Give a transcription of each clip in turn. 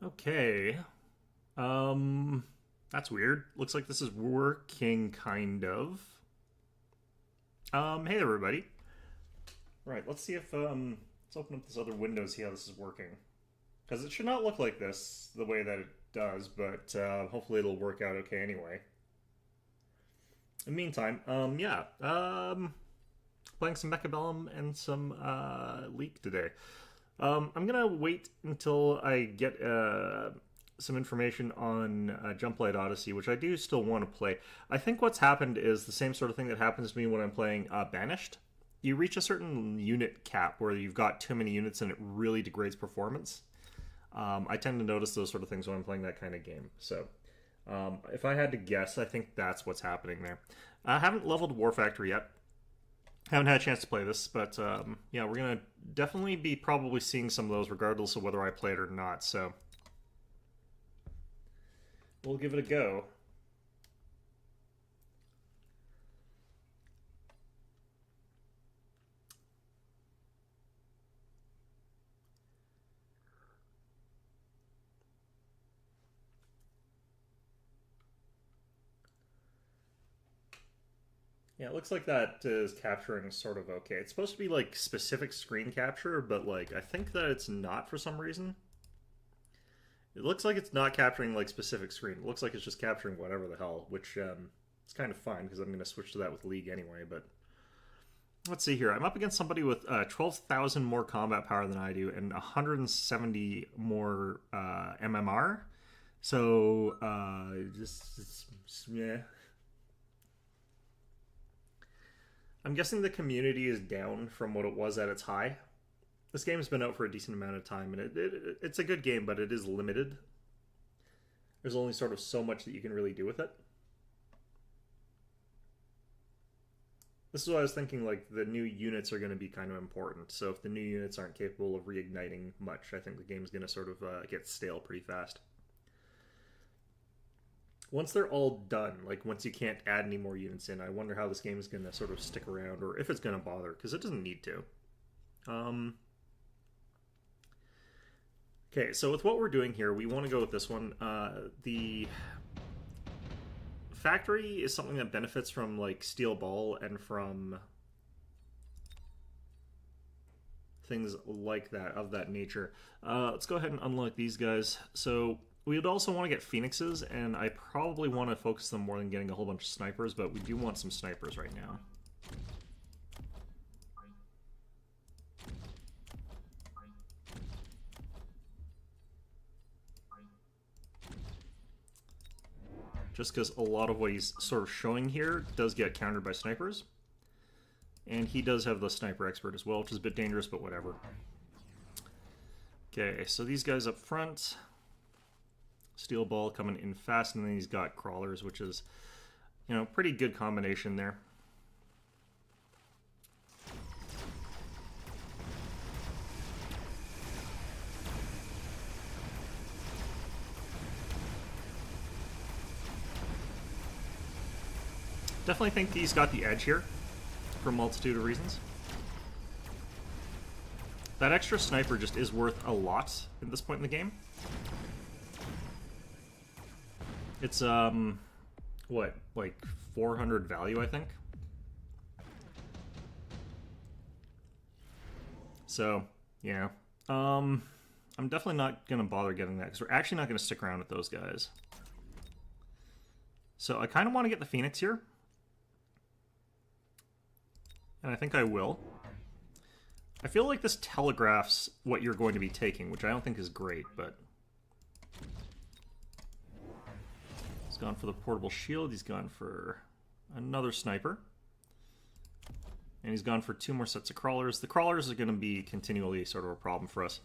Okay. Um, that's weird. Looks like this is working, kind of. Hey everybody. Right, let's see if let's open up this other window, see how this is working. Because it should not look like this the way that it does, but hopefully it'll work out okay anyway. In the meantime, playing some Mechabellum and some Leak today. I'm gonna wait until I get some information on Jumplight Odyssey, which I do still want to play. I think what's happened is the same sort of thing that happens to me when I'm playing Banished. You reach a certain unit cap where you've got too many units and it really degrades performance. I tend to notice those sort of things when I'm playing that kind of game. So, if I had to guess, I think that's what's happening there. I haven't leveled War Factory yet. Haven't had a chance to play this, but yeah, we're gonna definitely be probably seeing some of those, regardless of whether I play it or not. So we'll give it a go. Yeah, it looks like that is capturing sort of okay. It's supposed to be like specific screen capture, but like I think that it's not for some reason. It looks like it's not capturing like specific screen. It looks like it's just capturing whatever the hell, which is kind of fine because I'm going to switch to that with League anyway. But let's see here. I'm up against somebody with 12,000 more combat power than I do and 170 more MMR. So yeah. I'm guessing the community is down from what it was at its high. This game has been out for a decent amount of time, and it's a good game, but it is limited. There's only sort of so much that you can really do with it. This is what I was thinking, like, the new units are going to be kind of important. So if the new units aren't capable of reigniting much, I think the game's going to sort of get stale pretty fast. Once they're all done, like once you can't add any more units in, I wonder how this game is going to sort of stick around, or if it's going to bother, because it doesn't need to. Okay, so with what we're doing here, we want to go with this one. The factory is something that benefits from like steel ball and from things like that, of that nature. Let's go ahead and unlock these guys. So we would also want to get phoenixes, and I probably want to focus them more than getting a whole bunch of snipers, but we do want some snipers right now. Just because a lot of what he's sort of showing here does get countered by snipers. And he does have the sniper expert as well, which is a bit dangerous, but whatever. Okay, so these guys up front. Steel ball coming in fast, and then he's got crawlers, which is, you know, pretty good combination there. Definitely think he's got the edge here for a multitude of reasons. That extra sniper just is worth a lot at this point in the game. It's, what, like 400 value, I think? So, yeah. I'm definitely not going to bother getting that, because we're actually not going to stick around with those guys. So I kind of want to get the Phoenix here. And I think I will. I feel like this telegraphs what you're going to be taking, which I don't think is great, but... He's gone for the portable shield, he's gone for another sniper. And he's gone for 2 more sets of crawlers. The crawlers are going to be continually sort of a problem for us.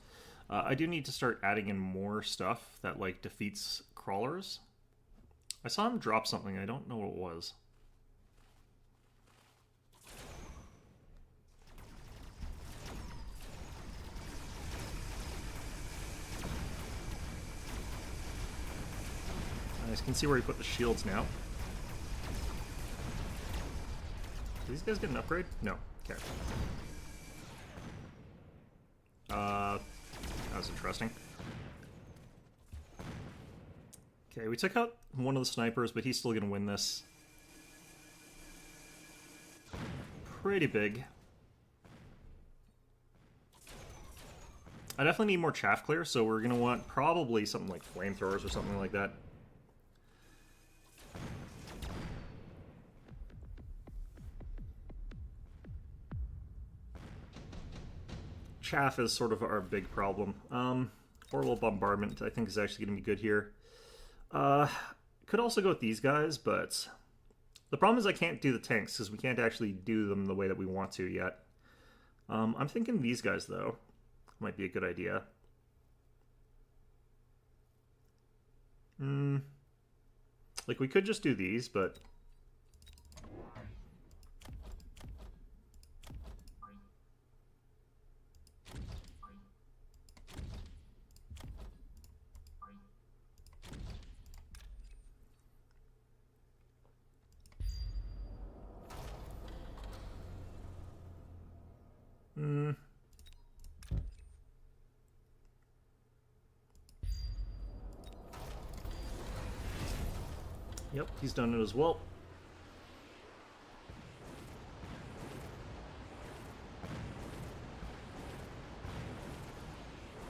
I do need to start adding in more stuff that, like, defeats crawlers. I saw him drop something, I don't know what it was. You can see where he put the shields now. Do these guys get an upgrade? No. Okay. That was interesting. Okay, we took out one of the snipers, but he's still gonna win this. Pretty big. I definitely need more chaff clear, so we're gonna want probably something like flamethrowers or something like that. Chaff is sort of our big problem. Orbital bombardment, I think, is actually going to be good here. Could also go with these guys, but the problem is I can't do the tanks because we can't actually do them the way that we want to yet. I'm thinking these guys, though, might be a good idea. Like, we could just do these, but... Yep, he's done it as well.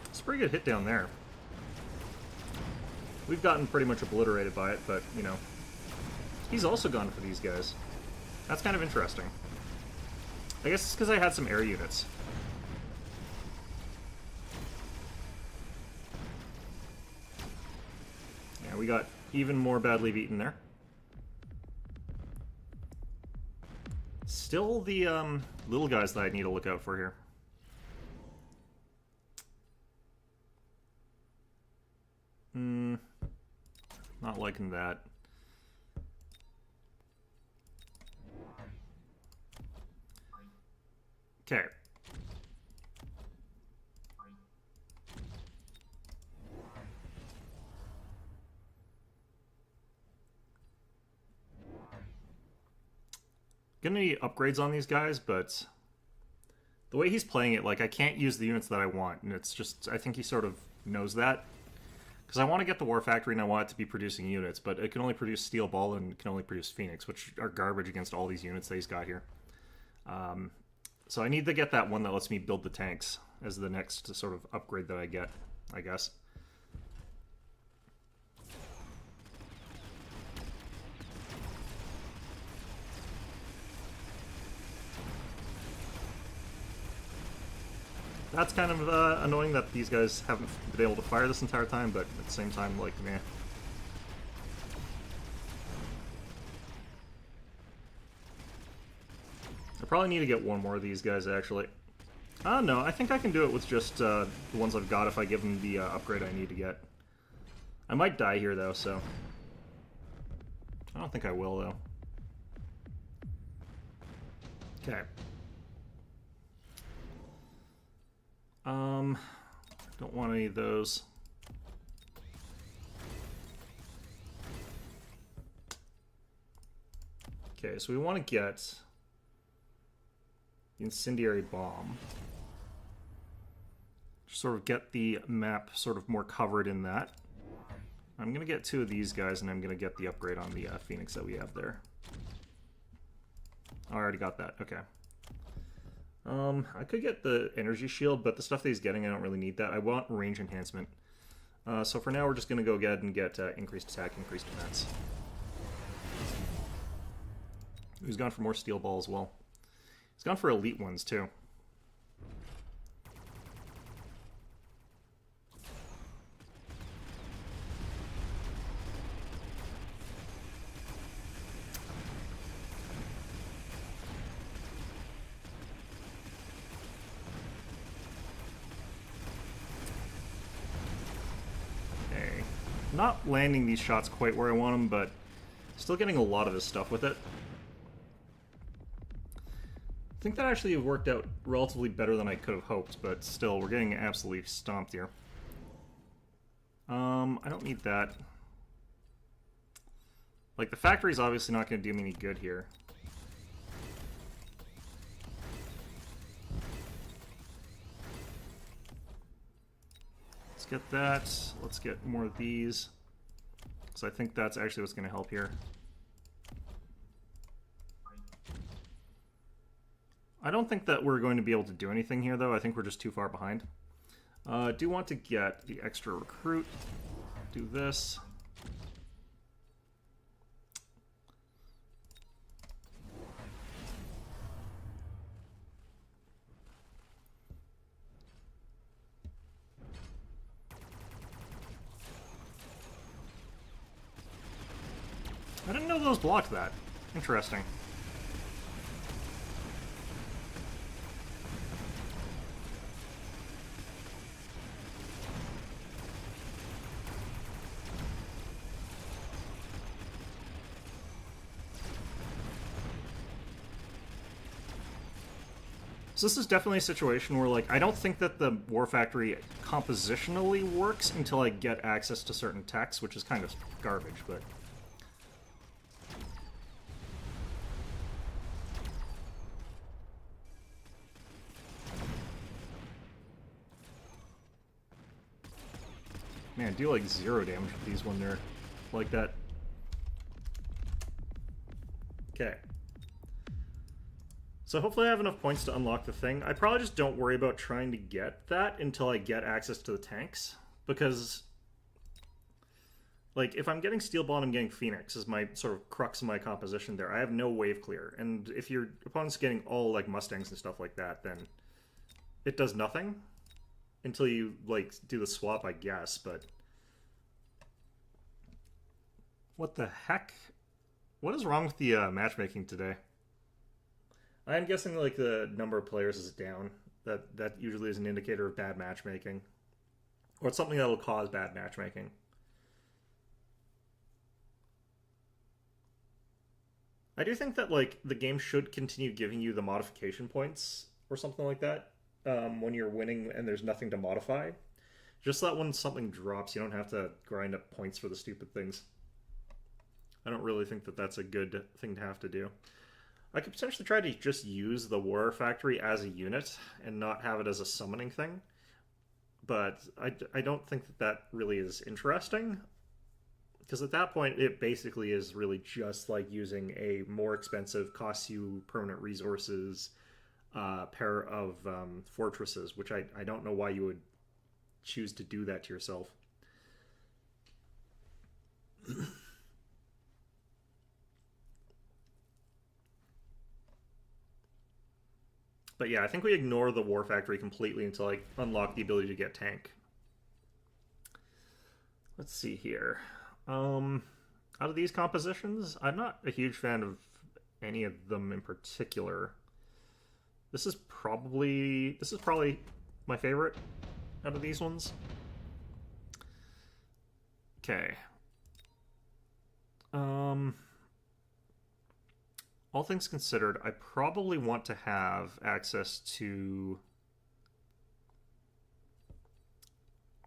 It's a pretty good hit down there. We've gotten pretty much obliterated by it, but, you know, he's also gone for these guys. That's kind of interesting. I guess it's because I had some air units. Yeah, we got even more badly beaten there. Still the little guys that I need to look out for here. Not liking that. Okay. Gonna need upgrades on these guys, but the way he's playing it, like, I can't use the units that I want, and it's just, I think he sort of knows that. Because I want to get the War Factory and I want it to be producing units, but it can only produce Steel Ball and can only produce Phoenix, which are garbage against all these units that he's got here. So I need to get that one that lets me build the tanks as the next sort of upgrade that I get, I guess. That's kind of annoying that these guys haven't been able to fire this entire time, but at the same time, like, meh. I probably need to get one more of these guys, actually. No, I think I can do it with just the ones I've got if I give them the upgrade I need to get. I might die here, though, so... I don't think I will, though. Okay. Don't want any of those. Okay, so we want to get the incendiary bomb. Just sort of get the map sort of more covered in that. I'm going to get two of these guys, and I'm going to get the upgrade on the Phoenix that we have there. Oh, I already got that. Okay. I could get the energy shield, but the stuff that he's getting, I don't really need that. I want range enhancement. So for now, we're just going to go ahead and get increased attack, increased defense. He's gone for more steel ball as well. He's gone for elite ones, too. Not landing these shots quite where I want them, but still getting a lot of this stuff with it. I think that actually worked out relatively better than I could have hoped, but still, we're getting absolutely stomped here. I don't need that. Like, the factory's obviously not going to do me any good here. Let's get that. Let's get more of these. So I think that's actually what's going to help here. I don't think that we're going to be able to do anything here, though. I think we're just too far behind. I do want to get the extra recruit. Do this. I didn't know those blocked that. Interesting. So this is definitely a situation where, like, I don't think that the War Factory compositionally works until I get access to certain techs, which is kind of garbage, but... Man, I do like 0 damage with these when they're like that. Okay. So hopefully I have enough points to unlock the thing. I probably just don't worry about trying to get that until I get access to the tanks. Because, like, if I'm getting Steel Bond and getting Phoenix as my sort of crux of my composition there, I have no wave clear. And if your opponent's getting all, like, Mustangs and stuff like that, then it does nothing. Until you, like, do the swap, I guess, but... What the heck? What is wrong with the matchmaking today? I'm guessing, like, the number of players is down. That usually is an indicator of bad matchmaking. Or it's something that will cause bad matchmaking. I do think that, like, the game should continue giving you the modification points or something like that when you're winning and there's nothing to modify. Just so that when something drops, you don't have to grind up points for the stupid things. I don't really think that that's a good thing to have to do. I could potentially try to just use the War Factory as a unit and not have it as a summoning thing. But I don't think that that really is interesting. Because at that point, it basically is really just like using a more expensive, costs you permanent resources pair of fortresses, which I don't know why you would choose to do that to yourself. But yeah, I think we ignore the War Factory completely until I unlock the ability to get tank. Let's see here. Out of these compositions, I'm not a huge fan of any of them in particular. This is probably my favorite out of these ones. Okay. All things considered, I probably want to have access to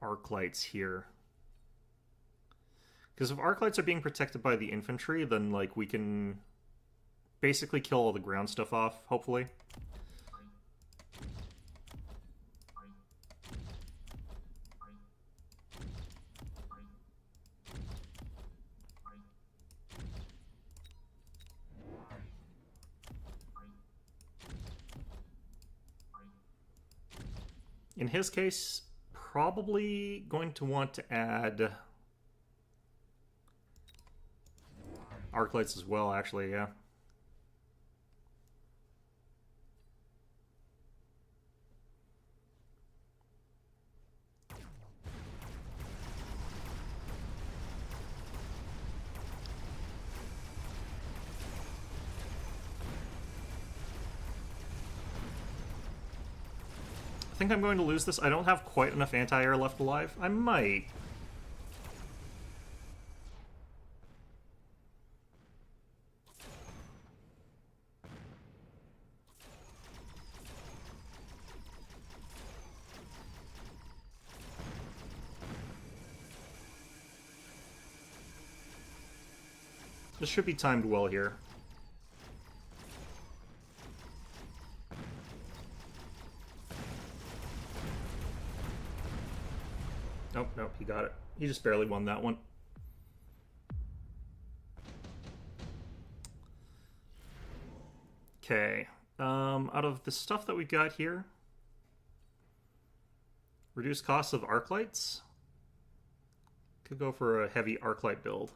arc lights here. Because if arc lights are being protected by the infantry, then, like, we can basically kill all the ground stuff off, hopefully. In his case, probably going to want to add arc lights as well, actually, yeah. I think I'm going to lose this. I don't have quite enough anti-air left alive. I might. This should be timed well here. Nope, nope, he got it. He just barely won that one. Okay. Out of the stuff that we got here, reduce costs of arc lights. Could go for a heavy arc light build.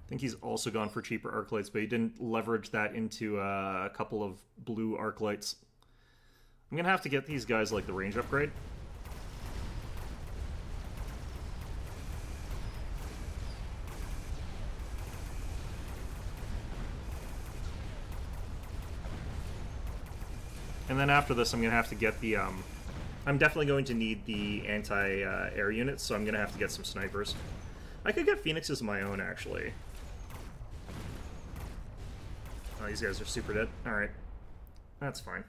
I think he's also gone for cheaper arc lights, but he didn't leverage that into a couple of blue arc lights. I'm gonna have to get these guys like the range upgrade. And then after this, I'm gonna have to get the I'm definitely going to need the anti-air units, so I'm gonna have to get some snipers. I could get Phoenixes of my own, actually. Oh, these guys are super dead. Alright. That's fine.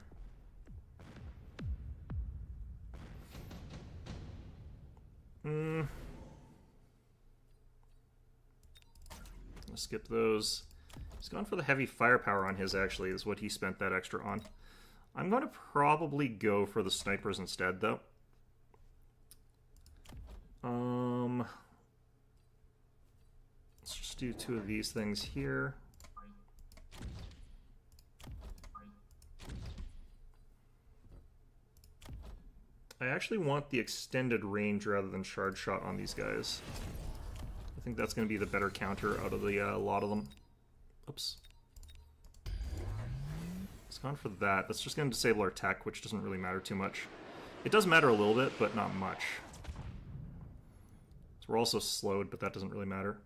I'll skip those. He's gone for the heavy firepower on his, actually, is what he spent that extra on. I'm going to probably go for the snipers instead, though. Let's just do 2 of these things here. I actually want the extended range rather than charge shot on these guys. I think that's going to be the better counter out of the lot of them. Oops. It's gone for that. That's just going to disable our tech, which doesn't really matter too much. It does matter a little bit, but not much. So we're also slowed, but that doesn't really matter.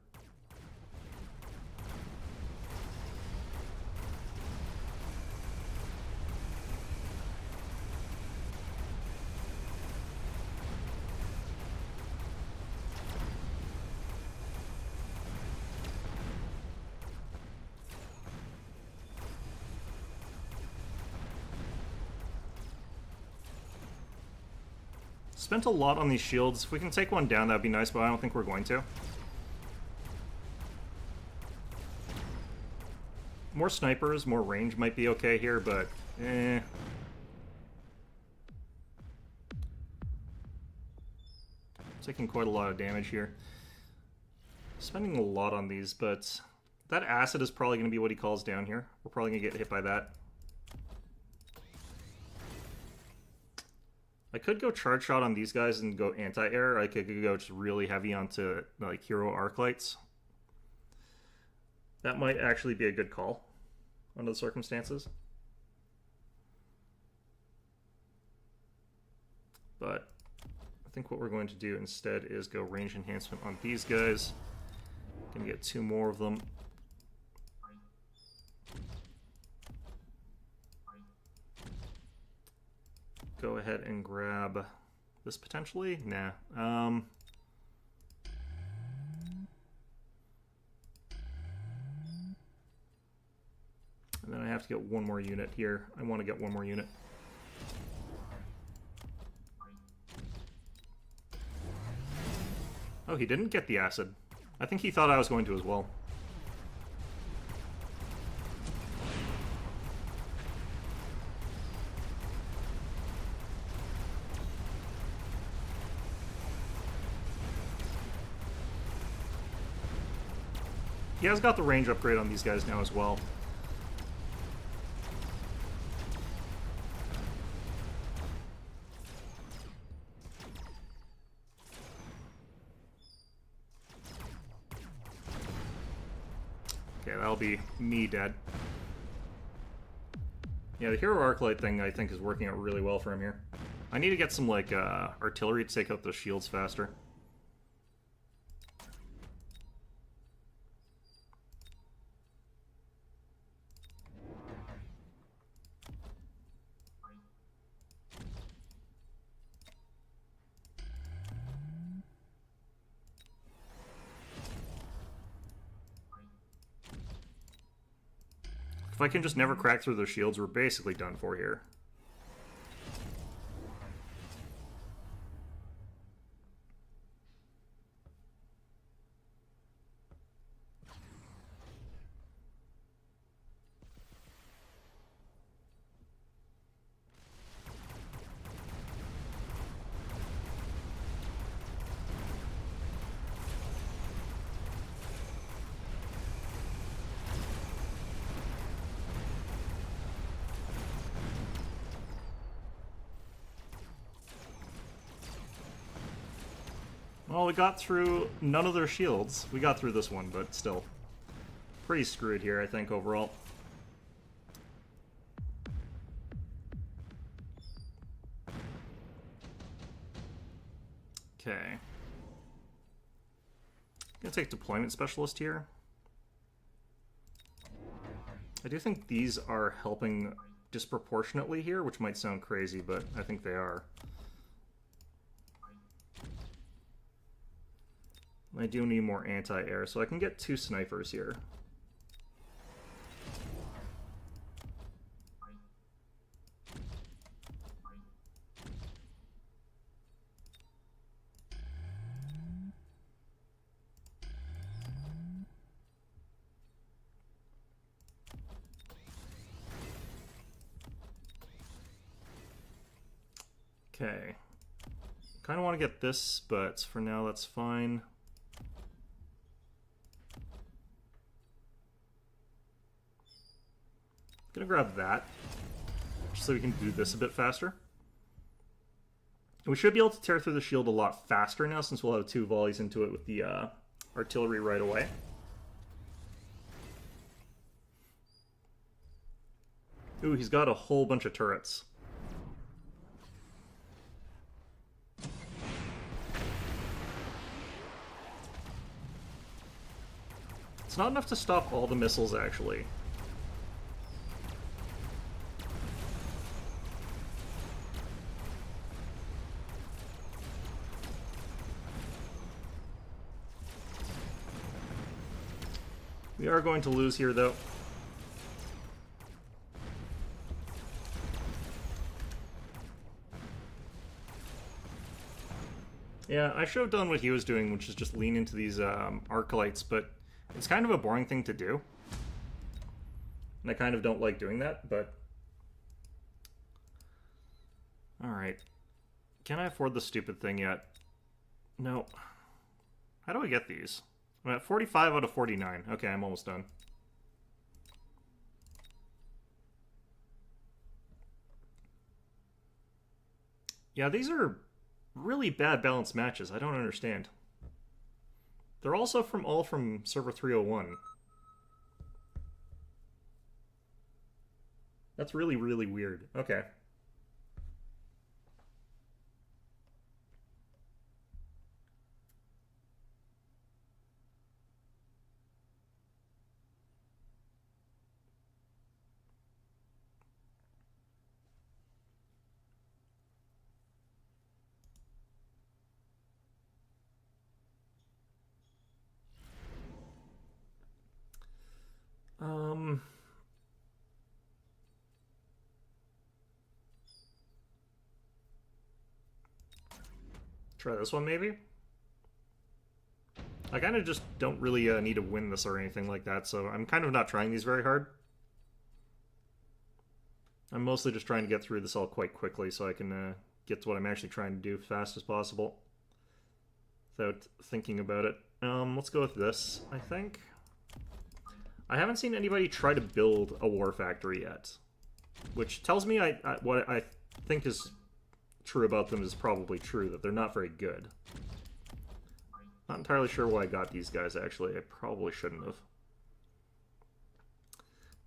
Spent a lot on these shields. If we can take one down, that'd be nice, but I don't think we're going to. More snipers, more range might be okay here, but eh. Taking quite a lot of damage here. Spending a lot on these, but that acid is probably going to be what he calls down here. We're probably going to get hit by that. I could go charge shot on these guys and go anti-air. I could go just really heavy onto like hero arc lights. That might actually be a good call under the circumstances. But I think what we're going to do instead is go range enhancement on these guys. Gonna get 2 more of them. Go ahead and grab this potentially? Nah. And then I have to get 1 more unit here. I want to get 1 more unit. Oh, he didn't get the acid. I think he thought I was going to as well. He has got the range upgrade on these guys now as well. Okay, that'll be me dead. Yeah, the hero arc light thing I think is working out really well for him here. I need to get some like artillery to take out those shields faster. If I can just never crack through those shields, we're basically done for here. Well, we got through none of their shields. We got through this one, but still. Pretty screwed here, I think, overall. Okay. Gonna take Deployment Specialist here. I do think these are helping disproportionately here, which might sound crazy, but I think they are. I do need more anti-air, so I can get 2 snipers here. Okay. Kind of want to get this, but for now that's fine. Gonna grab that, just so we can do this a bit faster. We should be able to tear through the shield a lot faster now, since we'll have 2 volleys into it with the artillery right away. Ooh, he's got a whole bunch of turrets. It's not enough to stop all the missiles, actually. We are going to lose here, though. Yeah, I should have done what he was doing, which is just lean into these Arclights, but it's kind of a boring thing to do. And I kind of don't like doing that, but... Alright. Can I afford the stupid thing yet? No. How do I get these? I'm at 45 out of 49. Okay, I'm almost done. Yeah, these are really bad balanced matches. I don't understand. They're also all from server 301. That's really, really weird. Okay. Try this one, maybe? I kind of just don't really need to win this or anything like that, so I'm kind of not trying these very hard. I'm mostly just trying to get through this all quite quickly so I can get to what I'm actually trying to do as fast as possible without thinking about it. Let's go with this, I think. I haven't seen anybody try to build a war factory yet, which tells me what I think is true about them is probably true, that they're not very good. Not entirely sure why I got these guys, actually. I probably shouldn't have.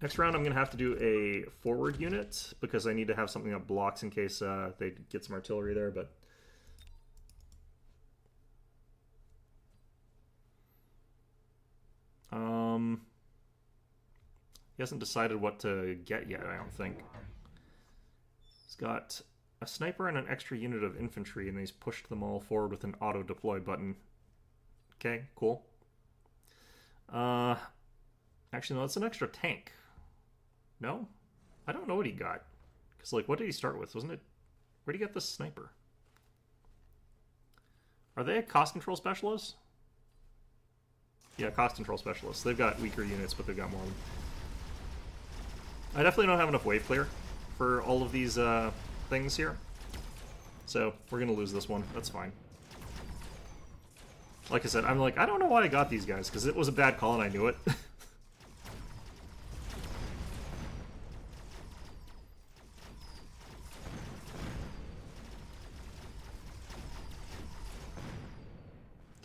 Next round, I'm going to have to do a forward unit, because I need to have something that blocks in case they get some artillery there, but... He hasn't decided what to get yet, I don't think. He's got a sniper and an extra unit of infantry, and he's pushed them all forward with an auto-deploy button. Okay, cool. Actually, no, it's an extra tank. No? I don't know what he got. Because, like, what did he start with? Wasn't it... Where'd he get this sniper? Are they a cost control specialist? Yeah, cost control specialists. They've got weaker units, but they've got more of them. I definitely don't have enough wave clear for all of these things here. So, we're going to lose this one. That's fine. Like I said, I'm like, I don't know why I got these guys, because it was a bad call and I knew it.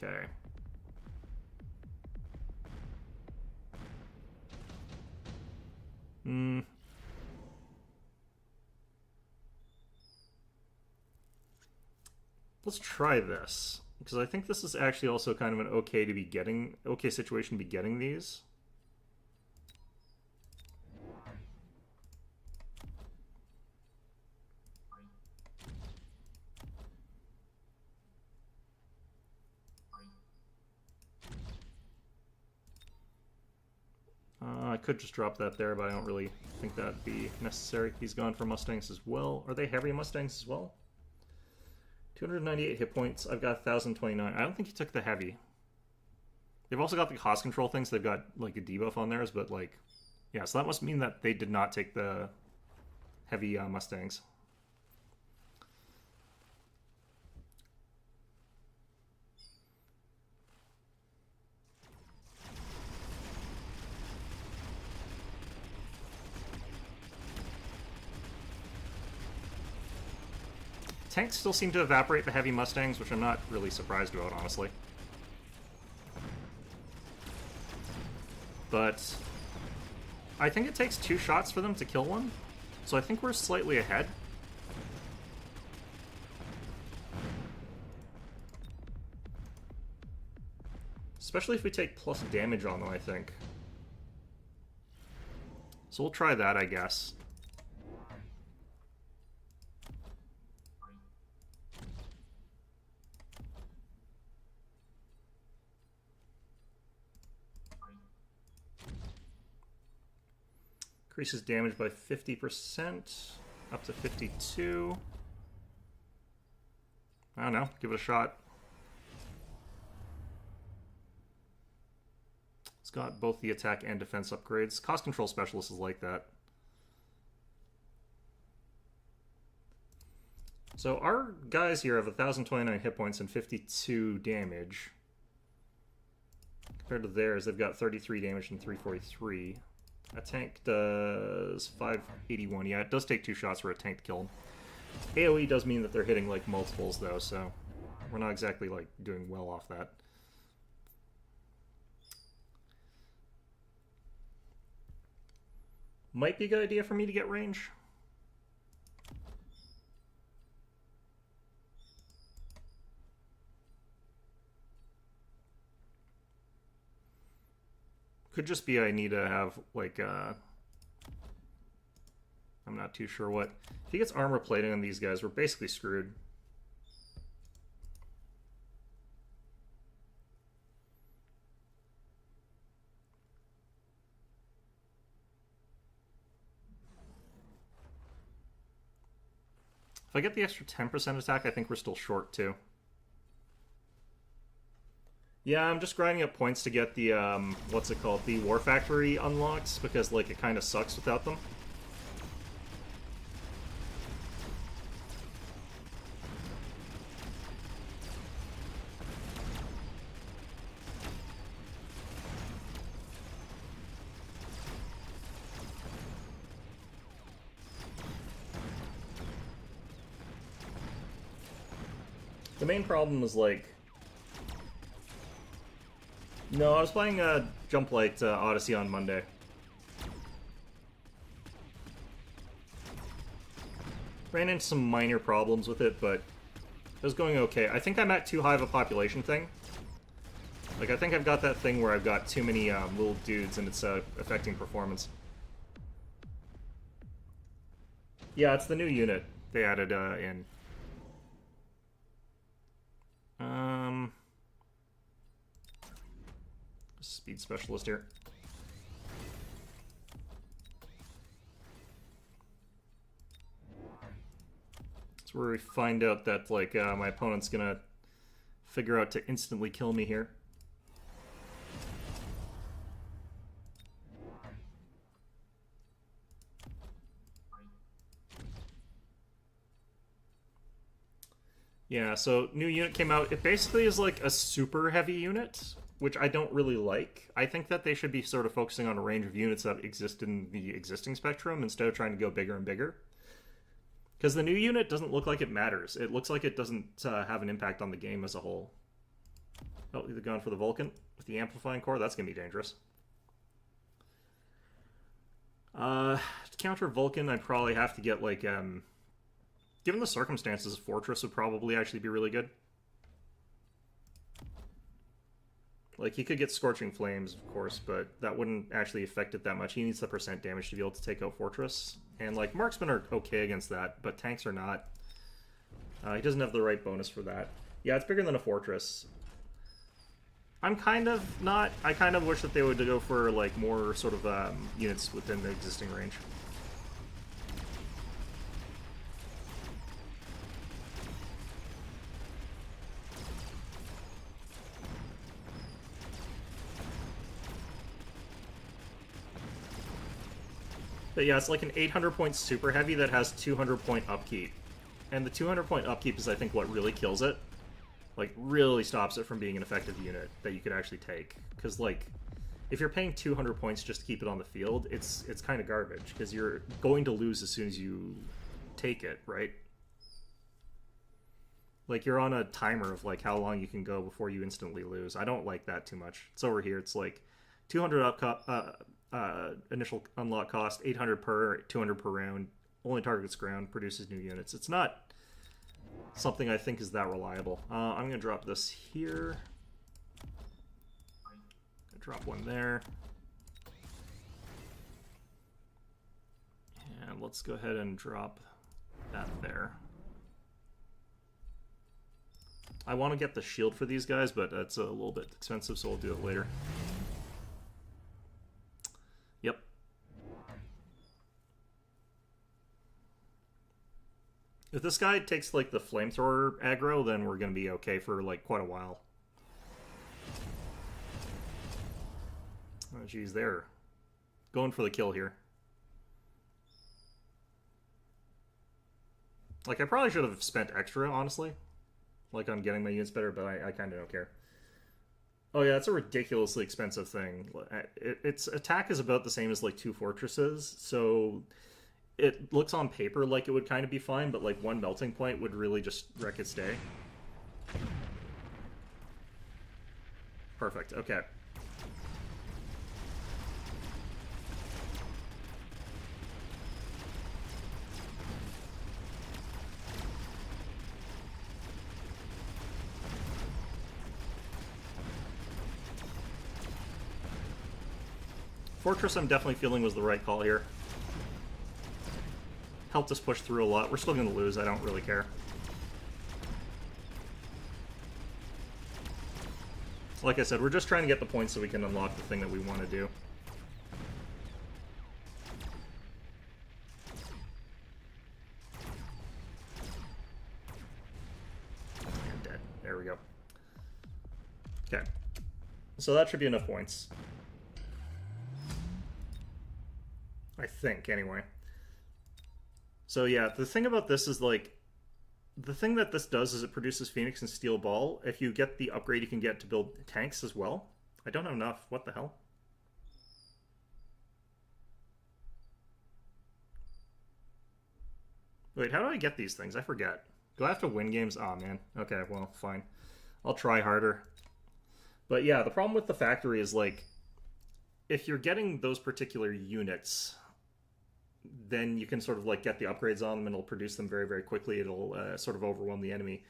Okay. Let's try this, because I think this is actually also kind of an okay situation to be getting these. I could just drop that there, but I don't really think that'd be necessary. He's gone for Mustangs as well. Are they heavy Mustangs as well? 298 hit points. I've got 1,029. I don't think he took the heavy. They've also got the cost control things. They've got like a debuff on theirs, but like, yeah. So that must mean that they did not take the heavy Mustangs. Tanks still seem to evaporate the heavy Mustangs, which I'm not really surprised about, honestly. But I think it takes 2 shots for them to kill one, so I think we're slightly ahead. Especially if we take plus damage on them, I think. So we'll try that, I guess. Increases damage by 50%, up to 52. I don't know, give it a shot. It's got both the attack and defense upgrades. Cost control specialist is like that. So our guys here have 1,029 hit points and 52 damage. Compared to theirs, they've got 33 damage and 343. A tank does 581. Yeah, it does take 2 shots for a tank to kill him. AoE does mean that they're hitting like multiples though, so we're not exactly like doing well off that. Might be a good idea for me to get range. Could just be I need to have, like, I'm not too sure what. If he gets armor plating on these guys, we're basically screwed. If I get the extra 10% attack, I think we're still short, too. Yeah, I'm just grinding up points to get the, what's it called, the War Factory unlocks, because, like, it kind of sucks without them. The main problem was, like... No, I was playing Jump Light Odyssey on Monday. Ran into some minor problems with it, but it was going okay. I think I'm at too high of a population thing. Like, I think I've got that thing where I've got too many little dudes and it's affecting performance. Yeah, it's the new unit they added in. Speed specialist here. where we find out that, like, my opponent's gonna figure out to instantly kill me here. Yeah, so new unit came out. It basically is like a super heavy unit, which I don't really like. I think that they should be sort of focusing on a range of units that exist in the existing spectrum instead of trying to go bigger and bigger. Because the new unit doesn't look like it matters. It looks like it doesn't have an impact on the game as a whole. Oh, they're going for the Vulcan with the Amplifying Core. That's going to be dangerous. To counter Vulcan, I'd probably have to get, like, given the circumstances, Fortress would probably actually be really good. Like, he could get Scorching Flames, of course, but that wouldn't actually affect it that much. He needs the percent damage to be able to take out Fortress. And, like, Marksmen are okay against that, but tanks are not. He doesn't have the right bonus for that. Yeah, it's bigger than a Fortress. I'm kind of not... I kind of wish that they would go for, like, more sort of units within the existing range. But yeah, it's like an 800 point super heavy that has 200 point upkeep. And the 200 point upkeep is, I think, what really kills it. Like, really stops it from being an effective unit that you could actually take. Because, like, if you're paying 200 points just to keep it on the field, it's kind of garbage. Because you're going to lose as soon as you take it, right? Like, you're on a timer of, like, how long you can go before you instantly lose. I don't like that too much. It's over here. It's, like, 200 initial unlock cost, 800 per, 200 per round, only targets ground, produces new units. It's not something I think is that reliable. I'm going to drop this here. Drop one there. And let's go ahead and drop that there. I want to get the shield for these guys, but that's a little bit expensive, so we'll do it later. Yep. If this guy takes, like, the flamethrower aggro, then we're going to be okay for, like, quite a while. Oh, geez, they're going for the kill here. Like, I probably should have spent extra, honestly. Like, on getting my units better, but I kind of don't care. Oh yeah, it's a ridiculously expensive thing. Its attack is about the same as, like, 2 fortresses, so it looks on paper like it would kind of be fine, but, like, 1 melting point would really just wreck its day. Perfect, okay. Fortress, I'm definitely feeling was the right call here. Helped us push through a lot. We're still going to lose. I don't really care. Like I said, we're just trying to get the points so we can unlock the thing that we want to do. And dead. There we go. Okay. So that should be enough points. I think, anyway. So yeah, the thing about this is, like, the thing that this does is it produces Phoenix and Steel Ball. If you get the upgrade, you can get to build tanks as well. I don't have enough. What the hell? Wait, how do I get these things? I forget. Do I have to win games? Oh man. Okay, well, fine. I'll try harder. But yeah, the problem with the factory is, like, if you're getting those particular units, then you can sort of, like, get the upgrades on them and it'll produce them very, very quickly. It'll sort of overwhelm the enemy.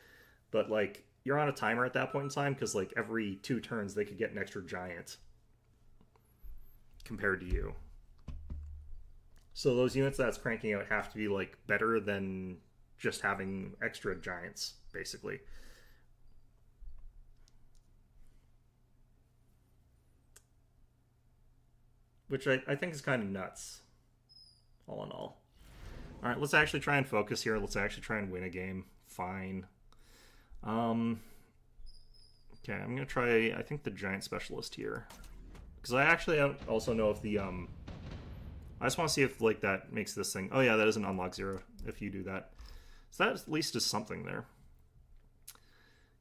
But, like, you're on a timer at that point in time because, like, every 2 turns they could get an extra giant compared to you. So those units that's cranking out have to be, like, better than just having extra giants, basically. Which I think is kind of nuts, all in all. Alright, let's actually try and focus here. Let's actually try and win a game. Fine. Okay, I'm gonna try, I think, the Giant Specialist here. Because I actually don't also know if the, I just want to see if, like, that makes this thing... Oh, yeah, that is an unlock 0 if you do that. So that at least is something there.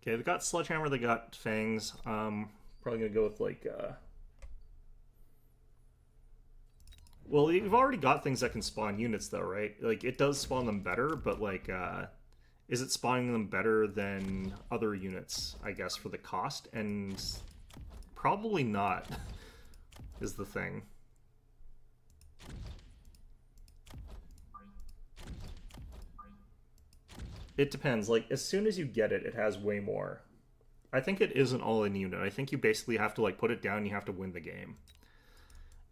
Okay, they got Sledgehammer, they got Fangs. Probably gonna go with, like, Well, you've already got things that can spawn units, though, right? Like, it does spawn them better, but, like, is it spawning them better than other units, I guess, for the cost? And probably not, is the thing. It depends. Like, as soon as you get it, it has way more. I think it is an all-in unit. I think you basically have to, like, put it down and you have to win the game.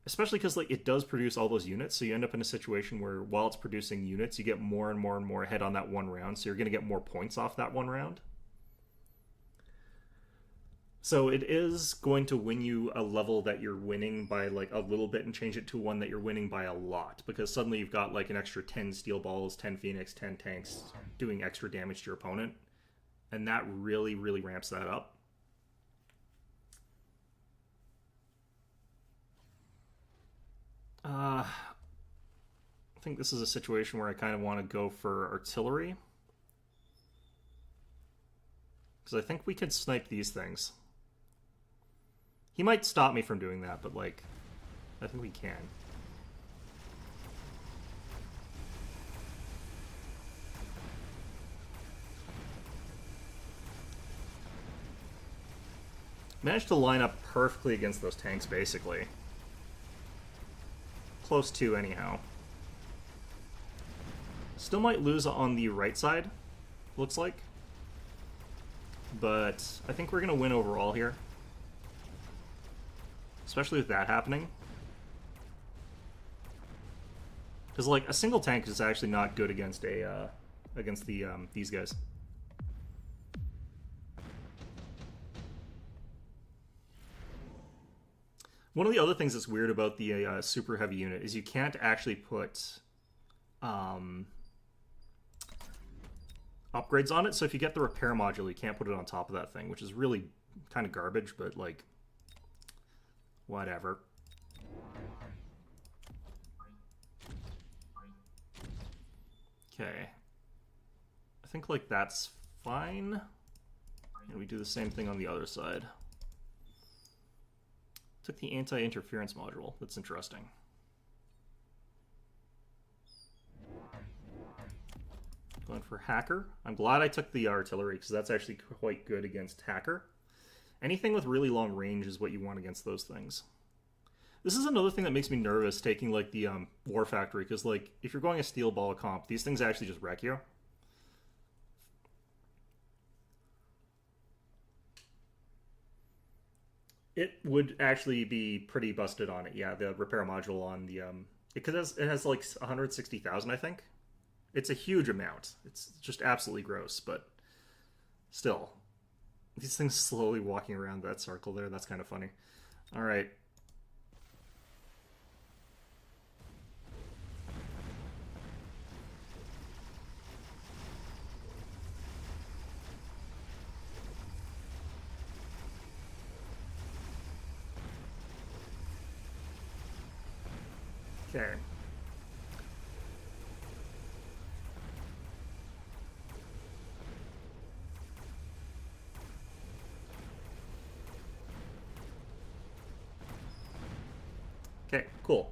Especially because, like, it does produce all those units, so you end up in a situation where, while it's producing units, you get more and more and more ahead on that one round, so you're going to get more points off that one round. So it is going to win you a level that you're winning by, like, a little bit and change it to one that you're winning by a lot, because suddenly you've got, like, an extra 10 Steel Balls, 10 Phoenix, 10 Tanks doing extra damage to your opponent, and that really, really ramps that up. I think this is a situation where I kind of want to go for artillery. Because I think we could snipe these things. He might stop me from doing that, but, like, I think we can. Managed to line up perfectly against those tanks, basically. Close to, anyhow. Still might lose on the right side, looks like. But I think we're going to win overall here. Especially with that happening. Because, like, a single tank is actually not good against a these guys. One of the other things that's weird about the super heavy unit is you can't actually put upgrades on it. So if you get the repair module, you can't put it on top of that thing, which is really kind of garbage, but, like, whatever. Okay. I think, like, that's fine. And we do the same thing on the other side. Took the anti-interference module. That's interesting. Going for Hacker. I'm glad I took the artillery, because that's actually quite good against Hacker. Anything with really long range is what you want against those things. This is another thing that makes me nervous, taking, like, the War Factory, because, like, if you're going a Steel Ball comp, these things actually just wreck you. It would actually be pretty busted on it, yeah, the repair module on the, because it has like 160,000, I think. It's a huge amount. It's just absolutely gross, but still. These things slowly walking around that circle there, that's kind of funny. Alright. Okay. Okay, cool.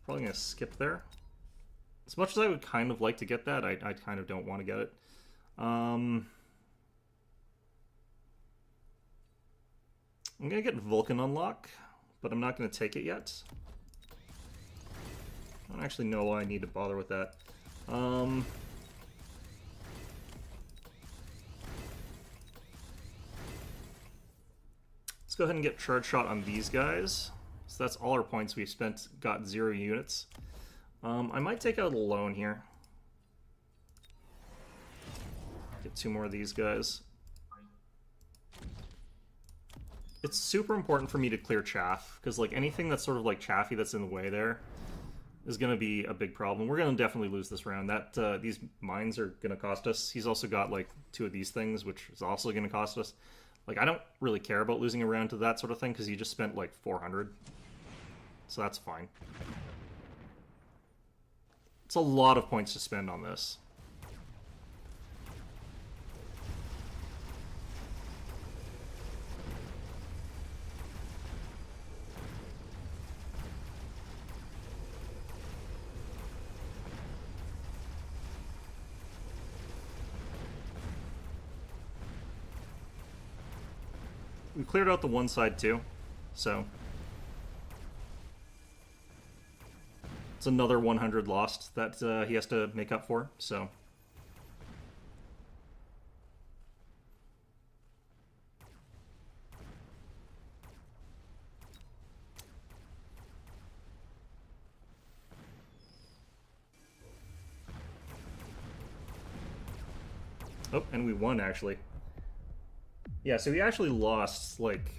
Probably gonna skip there. As much as I would kind of like to get that, I kind of don't want to get it. I'm gonna get Vulcan Unlock, but I'm not gonna take it yet. I don't actually know why I need to bother with that. Let's go ahead and get Charge Shot on these guys. So that's all our points we've spent, got 0 units. I might take out a loan here. Get 2 more of these guys. It's super important for me to clear chaff, because like anything that's sort of like chaffy that's in the way there is going to be a big problem. We're going to definitely lose this round. That these mines are going to cost us. He's also got like 2 of these things, which is also going to cost us. Like, I don't really care about losing a round to that sort of thing, because he just spent like 400. So that's fine. It's a lot of points to spend on this. We cleared out the one side too, so it's another 100 lost that he has to make up for, so. Oh, and we won, actually. Yeah, so he actually lost, like,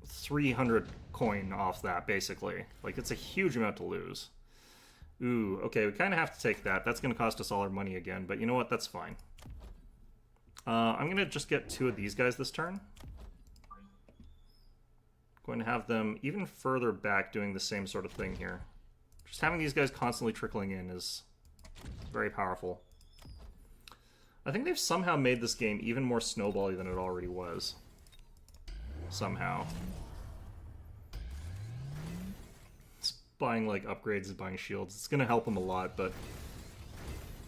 300 coin off that, basically. Like, it's a huge amount to lose. Ooh, okay, we kind of have to take that. That's going to cost us all our money again, but you know what? That's fine. I'm going to just get 2 of these guys this turn. Going to have them even further back doing the same sort of thing here. Just having these guys constantly trickling in is very powerful. I think they've somehow made this game even more snowbally than it already was. Somehow. It's buying, like, upgrades and buying shields. It's gonna help him a lot, but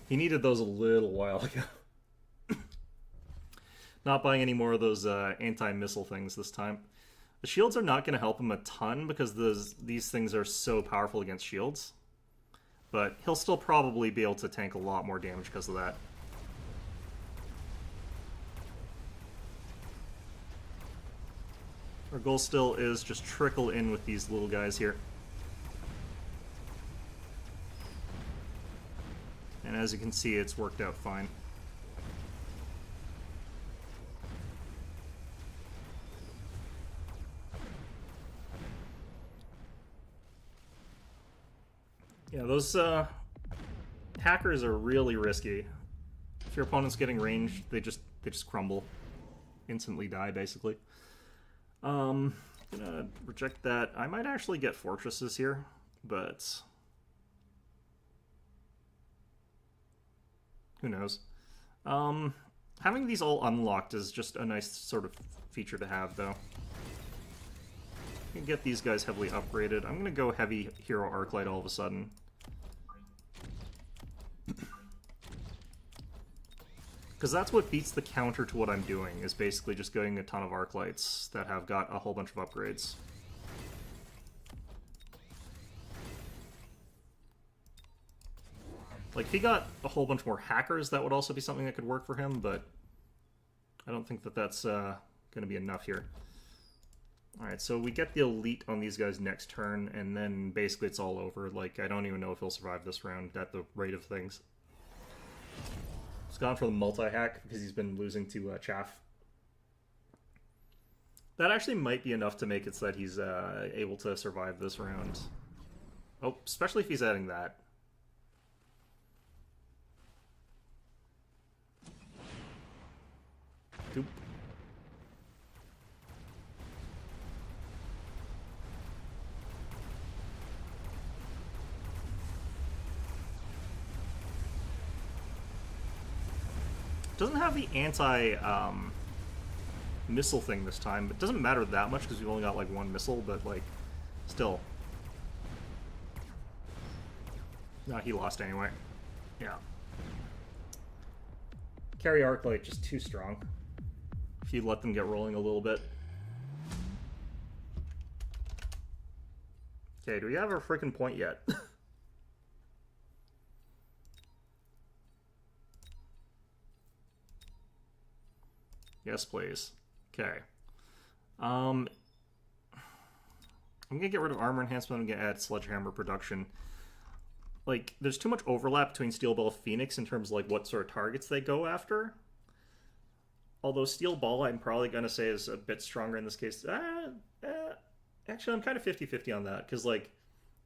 he needed those a little while ago. Not buying any more of those anti-missile things this time. The shields are not gonna help him a ton because these things are so powerful against shields. But he'll still probably be able to tank a lot more damage because of that. Our goal still is just trickle in with these little guys here. And as you can see, it's worked out fine. Yeah, those hackers are really risky. If your opponent's getting ranged, they just crumble. Instantly die, basically. Gonna reject that. I might actually get fortresses here, but who knows? Having these all unlocked is just a nice sort of feature to have, though. You can get these guys heavily upgraded. I'm gonna go heavy hero arclight all of a sudden. Because that's what beats the counter to what I'm doing, is basically just getting a ton of arclights that have got a whole bunch of upgrades. Like, if he got a whole bunch more hackers, that would also be something that could work for him, but I don't think that that's going to be enough here. Alright, so we get the elite on these guys next turn, and then basically it's all over. Like, I don't even know if he'll survive this round at the rate of things. He's gone for the multi-hack because he's been losing to Chaff. That actually might be enough to make it so that he's able to survive this round. Oh, especially if he's adding that. Doop. Doesn't have the anti-missile thing this time. It doesn't matter that much because we've only got like 1 missile, but like, still. No, he lost anyway. Yeah. Carry Arclight just too strong. If you let them get rolling a little bit. Okay, do we have our freaking point yet? Yes, please. Okay. I'm gonna get rid of armor enhancement. I'm gonna add sledgehammer production. Like, there's too much overlap between Steel Ball Phoenix in terms of like what sort of targets they go after. Although Steel Ball, I'm probably going to say is a bit stronger in this case. Actually, I'm kind of 50-50 on that, because, like,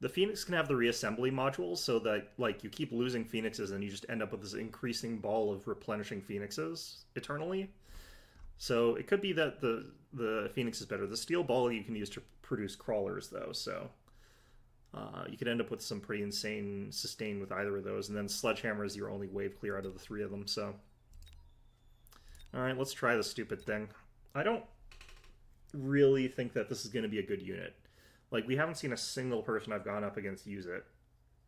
the Phoenix can have the reassembly modules, so that, like, you keep losing Phoenixes and you just end up with this increasing ball of replenishing Phoenixes eternally. So it could be that the Phoenix is better. The Steel Ball you can use to produce crawlers, though, so you could end up with some pretty insane sustain with either of those, and then Sledgehammer is your only wave clear out of the three of them, so... Alright, let's try the stupid thing. I don't really think that this is going to be a good unit. Like, we haven't seen a single person I've gone up against use it.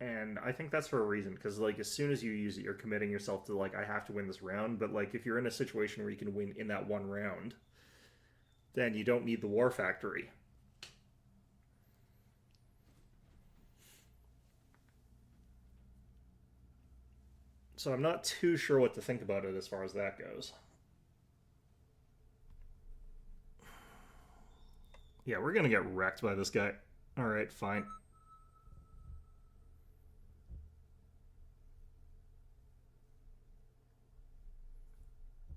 And I think that's for a reason, because, like, as soon as you use it, you're committing yourself to, like, I have to win this round. But, like, if you're in a situation where you can win in that one round, then you don't need the War Factory. So I'm not too sure what to think about it as far as that goes. Yeah, we're gonna get wrecked by this guy. Alright, fine.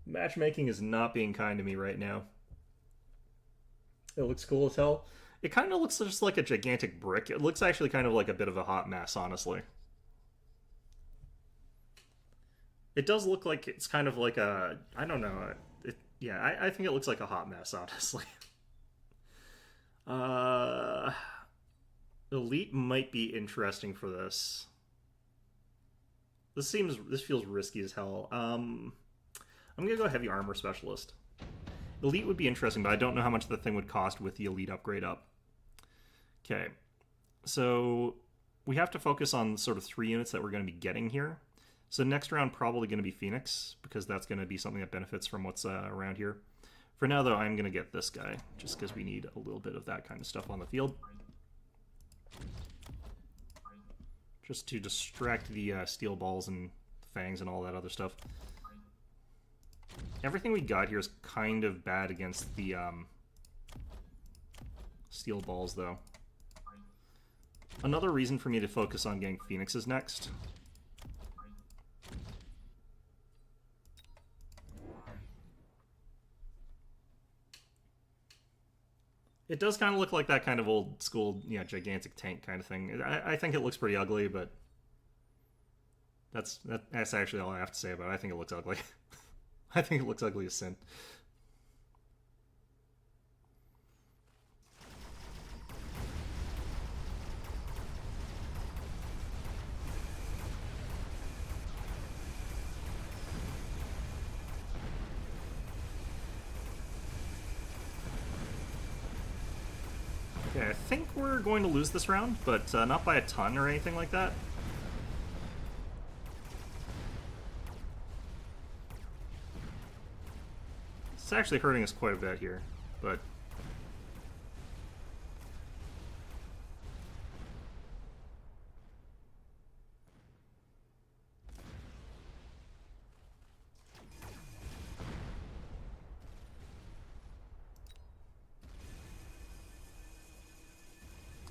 Matchmaking is not being kind to me right now. It looks cool as hell. It kind of looks just like a gigantic brick. It looks actually kind of like a bit of a hot mess, honestly. It does look like it's kind of like a... I don't know. Yeah, I think it looks like a hot mess, honestly. Elite might be interesting for this. This feels risky as hell. I'm gonna go Heavy Armor Specialist. Elite would be interesting, but I don't know how much the thing would cost with the Elite upgrade up. Okay, so we have to focus on sort of 3 units that we're going to be getting here. So next round probably going to be Phoenix, because that's going to be something that benefits from what's around here. For now, though, I'm going to get this guy, just because we need a little bit of that kind of stuff on the field. Just to distract the steel balls and fangs and all that other stuff. Everything we got here is kind of bad against the steel balls, though. Another reason for me to focus on getting Phoenixes next. It does kind of look like that kind of old school, you know, gigantic tank kind of thing. I think it looks pretty ugly, but that's actually all I have to say about it. I think it looks ugly. I think it looks ugly as sin. Okay, I think we're going to lose this round, but not by a ton or anything like that. It's actually hurting us quite a bit here, but...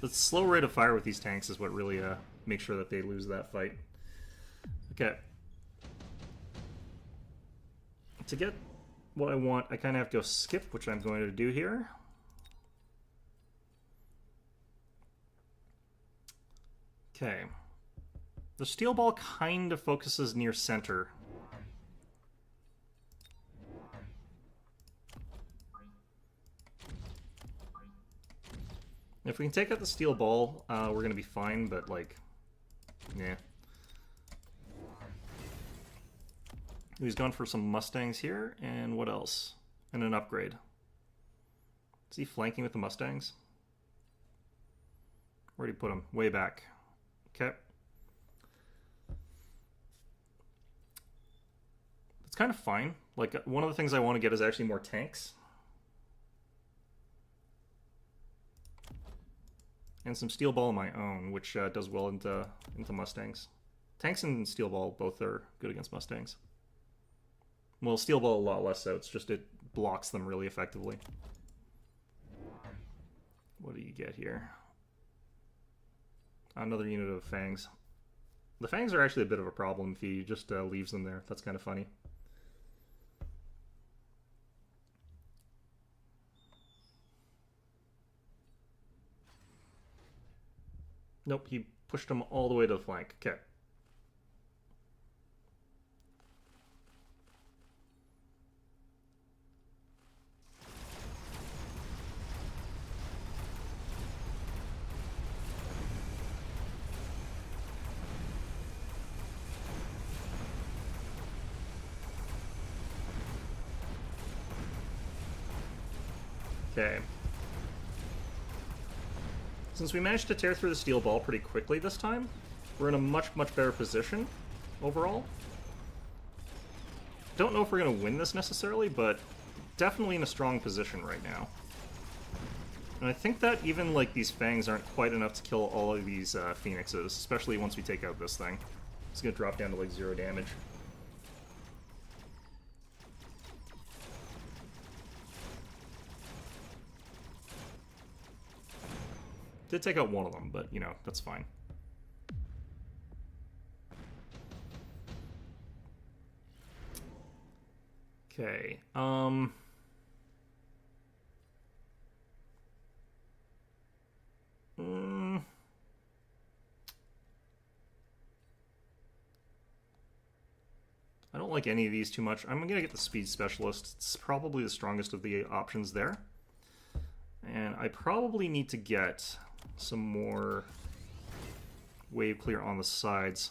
The slow rate of fire with these tanks is what really makes sure that they lose that fight. Okay. To get what I want, I kind of have to go skip, which I'm going to do here. Okay. The steel ball kind of focuses near center. If we can take out the steel ball, we're going to be fine, but, like, yeah. He's gone for some Mustangs here, and what else? And an upgrade. Is he flanking with the Mustangs? Where'd he put him? Way back. Okay. It's kind of fine. Like, one of the things I want to get is actually more tanks. And some steel ball of my own, which does well into Mustangs. Tanks and steel ball both are good against Mustangs. Well, steel ball a lot less so. It's just it blocks them really effectively. What do you get here? Another unit of fangs. The fangs are actually a bit of a problem if he just leaves them there. That's kind of funny. Nope, he pushed him all the way to the flank. Okay. Okay. Since we managed to tear through the steel ball pretty quickly this time, we're in a much, much better position overall. Don't know if we're going to win this necessarily, but definitely in a strong position right now. And I think that even, like, these fangs aren't quite enough to kill all of these phoenixes, especially once we take out this thing. It's going to drop down to, like, 0 damage. Did take out one of them, but, you know, that's fine. Okay, I don't like any of these too much. I'm gonna get the speed specialist. It's probably the strongest of the options there. And I probably need to get some more wave clear on the sides.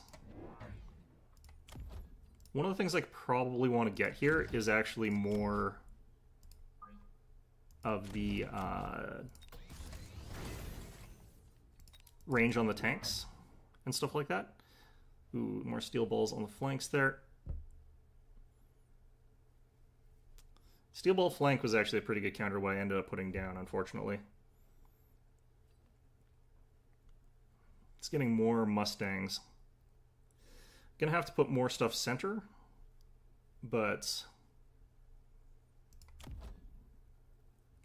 One of the things I probably want to get here is actually more of the range on the tanks and stuff like that. Ooh, more steel balls on the flanks there. Steel ball flank was actually a pretty good counter what I ended up putting down, unfortunately. It's getting more Mustangs. Gonna have to put more stuff center, but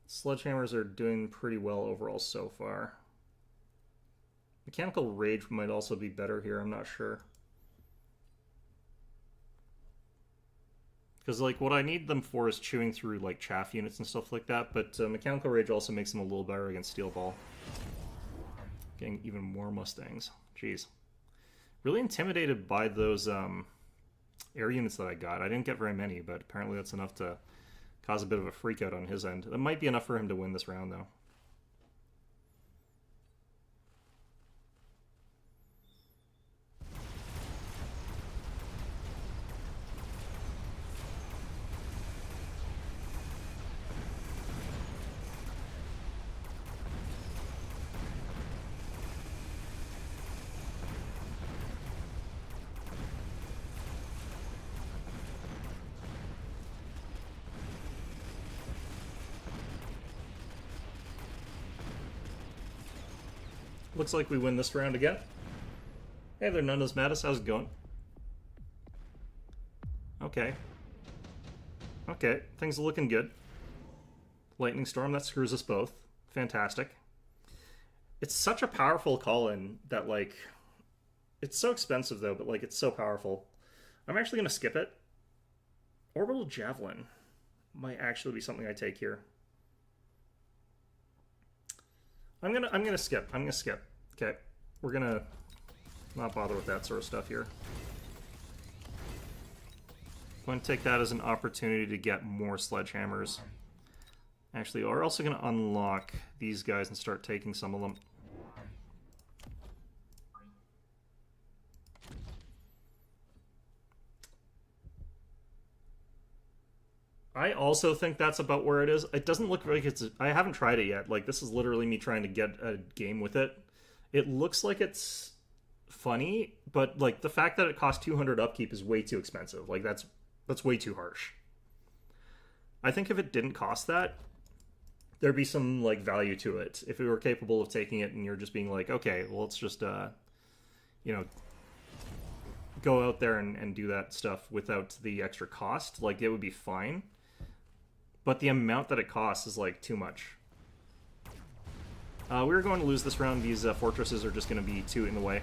sledgehammers are doing pretty well overall so far. Mechanical Rage might also be better here, I'm not sure. Because, like, what I need them for is chewing through, like, chaff units and stuff like that, but Mechanical Rage also makes them a little better against Steel Ball. Getting even more Mustangs. Jeez. Really intimidated by those air units that I got. I didn't get very many, but apparently that's enough to cause a bit of a freak out on his end. That might be enough for him to win this round, though. Looks like we win this round again. Hey there, Nundas Mattis. How's it going? Okay. Okay, things are looking good. Lightning Storm, that screws us both. Fantastic. It's such a powerful call-in that, like... It's so expensive, though, but, like, it's so powerful. I'm actually going to skip it. Orbital Javelin might actually be something I take here. I'm gonna skip. I'm gonna skip. Okay, we're gonna not bother with that sort of stuff here. I'm going to take that as an opportunity to get more sledgehammers. Actually, we're also gonna unlock these guys and start taking some of them. I also think that's about where it is. It doesn't look like it's... I haven't tried it yet. Like, this is literally me trying to get a game with it. It looks like it's funny, but, like, the fact that it costs 200 upkeep is way too expensive. Like, that's way too harsh. I think if it didn't cost that, there'd be some, like, value to it. If we were capable of taking it and you're just being like, okay, well, let's just, you know... go out there and do that stuff without the extra cost, like, it would be fine. But the amount that it costs is, like, too much. We're going to lose this round. These fortresses are just going to be too in the way.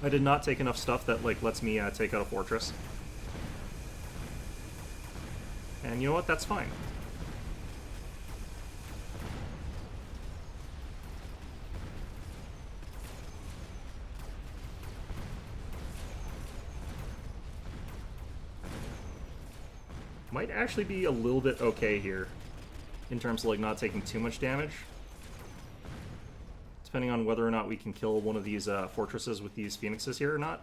I did not take enough stuff that, like, lets me take out a fortress. And you know what? That's fine. might actually be a little bit okay here in terms of like not taking too much damage. Depending on whether or not we can kill one of these fortresses with these phoenixes here or not.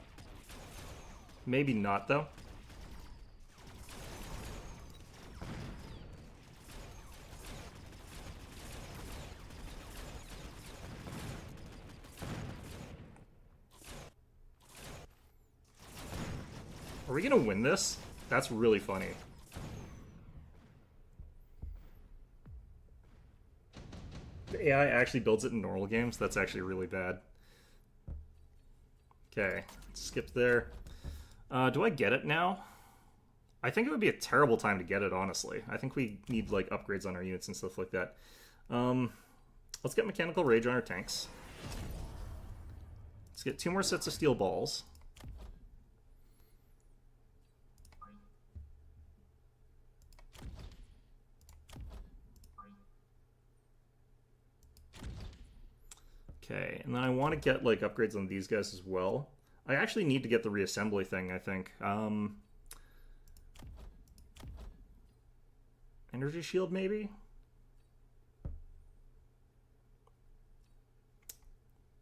Maybe not, though. Are we gonna win this? That's really funny. The AI actually builds it in normal games? That's actually really bad. Okay, skip there. Do I get it now? I think it would be a terrible time to get it, honestly. I think we need, like, upgrades on our units and stuff like that. Let's get Mechanical Rage on our tanks. Let's get 2 more sets of steel balls. Okay, and then I want to get, like, upgrades on these guys as well. I actually need to get the reassembly thing, I think. Energy shield, maybe?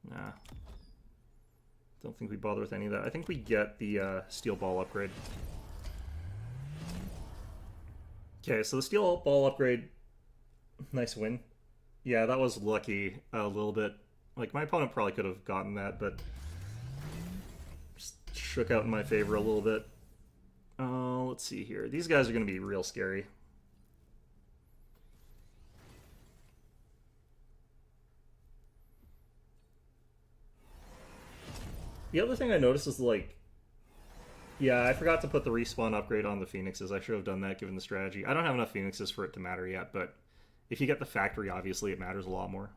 Nah. Don't think we bother with any of that. I think we get the steel ball upgrade. Okay, so the steel ball upgrade... Nice win. Yeah, that was lucky a little bit. Like, my opponent probably could have gotten that, but... just shook out in my favor a little bit. Let's see here. These guys are going to be real scary. The other thing I noticed is, like... Yeah, I forgot to put the respawn upgrade on the Phoenixes. I should have done that, given the strategy. I don't have enough Phoenixes for it to matter yet, but... if you get the factory, obviously, it matters a lot more.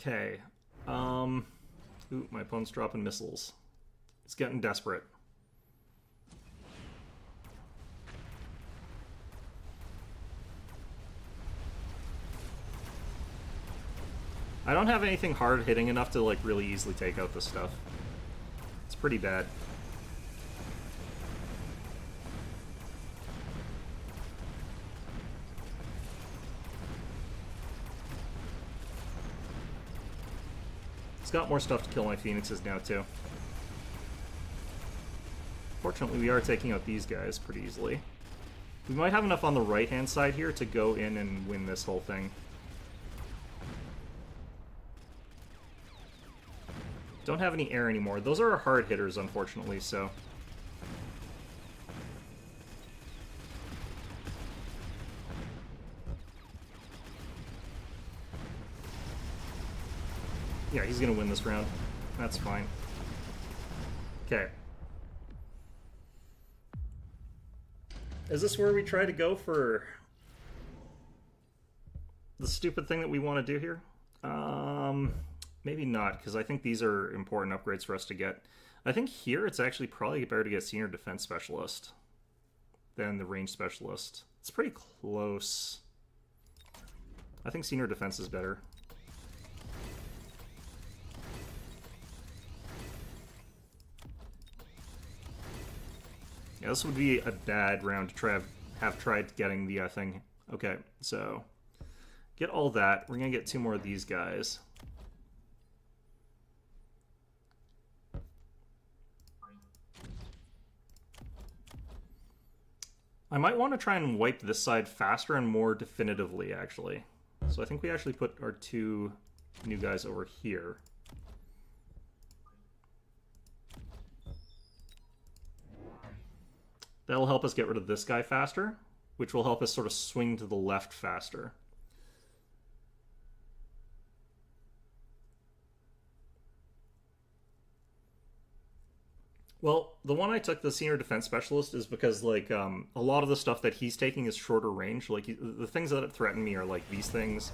Okay. Ooh, my opponent's dropping missiles. It's getting desperate. I don't have anything hard hitting enough to, like, really easily take out this stuff. It's pretty bad. Got more stuff to kill my Phoenixes now, too. Fortunately, we are taking out these guys pretty easily. We might have enough on the right-hand side here to go in and win this whole thing. Don't have any air anymore. Those are our hard hitters, unfortunately, so... yeah, he's gonna win this round. That's fine. Okay. Is this where we try to go for the stupid thing that we want to do here? Maybe not, because I think these are important upgrades for us to get. I think here it's actually probably better to get Senior Defense Specialist than the Range Specialist. It's pretty close. I think Senior Defense is better. Yeah, this would be a bad round to try have tried getting the thing. Okay, so get all that. We're gonna get 2 more of these guys. I might want to try and wipe this side faster and more definitively, actually. So I think we actually put our 2 new guys over here. That'll help us get rid of this guy faster, which will help us sort of swing to the left faster. Well, the one I took, the Senior Defense Specialist, is because, like, a lot of the stuff that he's taking is shorter range. Like, the things that threaten me are, like, these things.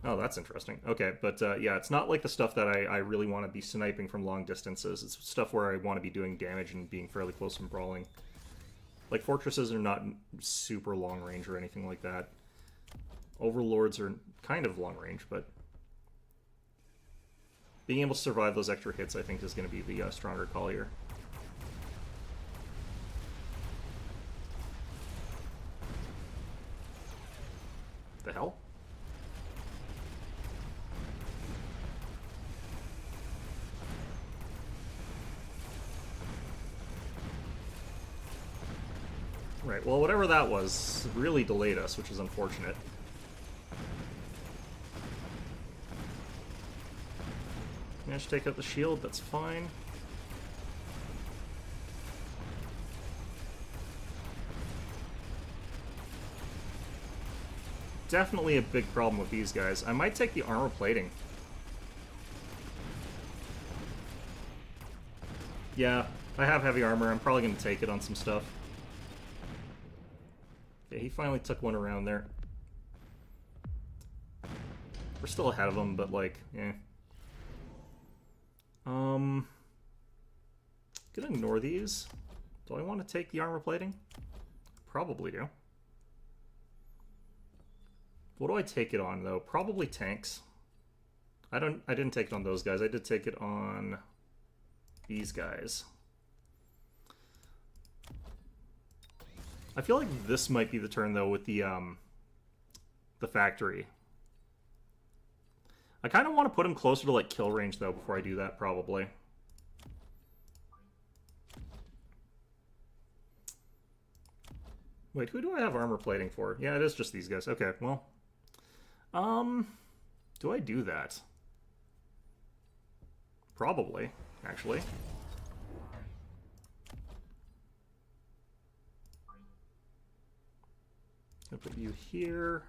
Oh, that's interesting. Okay, but, yeah, it's not like the stuff that I really want to be sniping from long distances. It's stuff where I want to be doing damage and being fairly close and brawling. Like, fortresses are not super long range or anything like that. Overlords are kind of long range, but being able to survive those extra hits, I think, is going to be the stronger call here. Right, well, whatever that was really delayed us, which is unfortunate. Managed to take out the shield, that's fine. Definitely a big problem with these guys. I might take the armor plating. Yeah, I have heavy armor. I'm probably going to take it on some stuff. Okay, he finally took one around there. We're still ahead of him, but like, eh. Gonna ignore these. Do I want to take the armor plating? Probably do. What do I take it on though? Probably tanks. I didn't take it on those guys. I did take it on these guys. I feel like this might be the turn though with the factory. I kind of want to put him closer to like kill range though before I do that probably. Wait, who do I have armor plating for? Yeah, it is just these guys. Okay, well. Do I do that? Probably, actually. I'll put you here.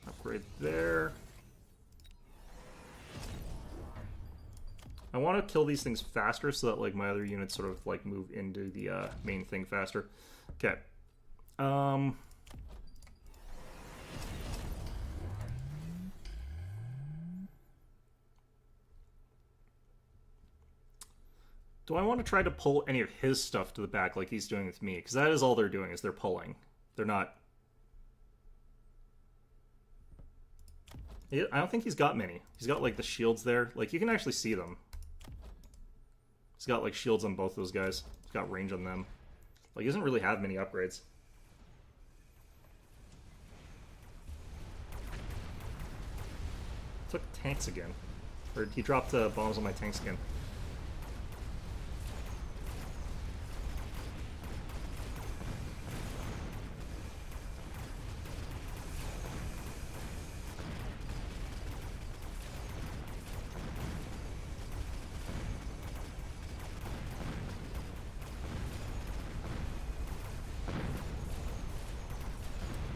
Upgrade there. I want to kill these things faster so that like my other units sort of like move into the main thing faster. Okay. Do I want to try to pull any of his stuff to the back like he's doing with me? Because that is all they're doing, is they're pulling. They're not... I don't think he's got many. He's got, like, the shields there. Like, you can actually see them. He's got, like, shields on both those guys. He's got range on them. Like, he doesn't really have many upgrades. Took tanks again. Or he dropped bombs on my tanks again.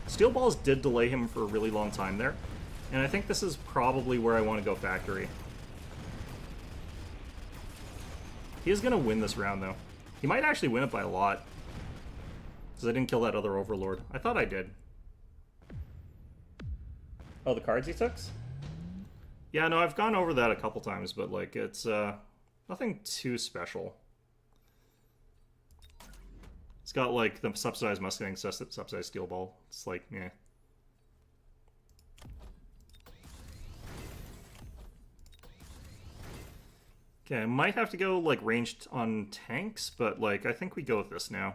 Steel balls did delay him for a really long time there, and I think this is probably where I want to go factory. He is going to win this round, though. He might actually win it by a lot, because I didn't kill that other overlord. I thought I did. Oh, the cards he took? Yeah, no, I've gone over that a couple times, but, like, it's nothing too special. It's got, like, the subsidized Mustang, subsidized Steel Ball. It's like, yeah. Okay, I might have to go, like, ranged on tanks, but, like, I think we go with this now.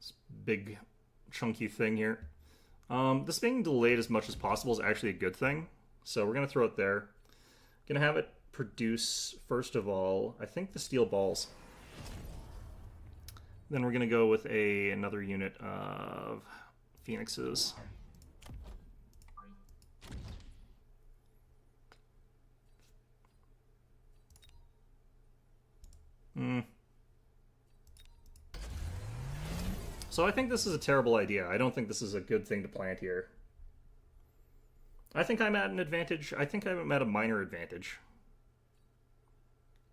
This big, chunky thing here. This being delayed as much as possible is actually a good thing, so we're going to throw it there. Gonna have it produce, first of all, I think the steel balls. Then we're gonna go with another unit of phoenixes. So I think this is a terrible idea. I don't think this is a good thing to plant here. I think I'm at an advantage. I think I'm at a minor advantage.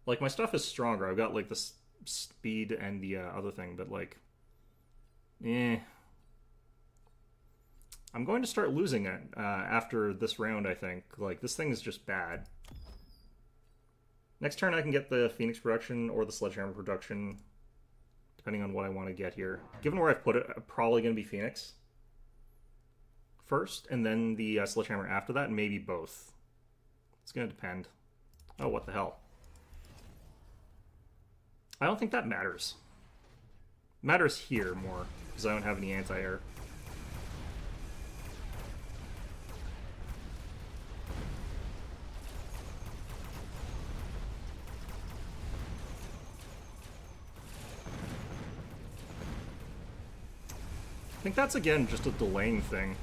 Like, my stuff is stronger. I've got, like, the speed and the other thing, but, like... I'm going to start losing it after this round, I think. Like, this thing is just bad. Next turn I can get the Phoenix production or the Sledgehammer production, depending on what I want to get here. Given where I've put it, I'm probably going to be Phoenix first, and then the Sledgehammer after that, and maybe both. It's going to depend. Oh, what the hell. I don't think that matters. It matters here more, because I don't have any anti-air. I think that's, again, just a delaying thing.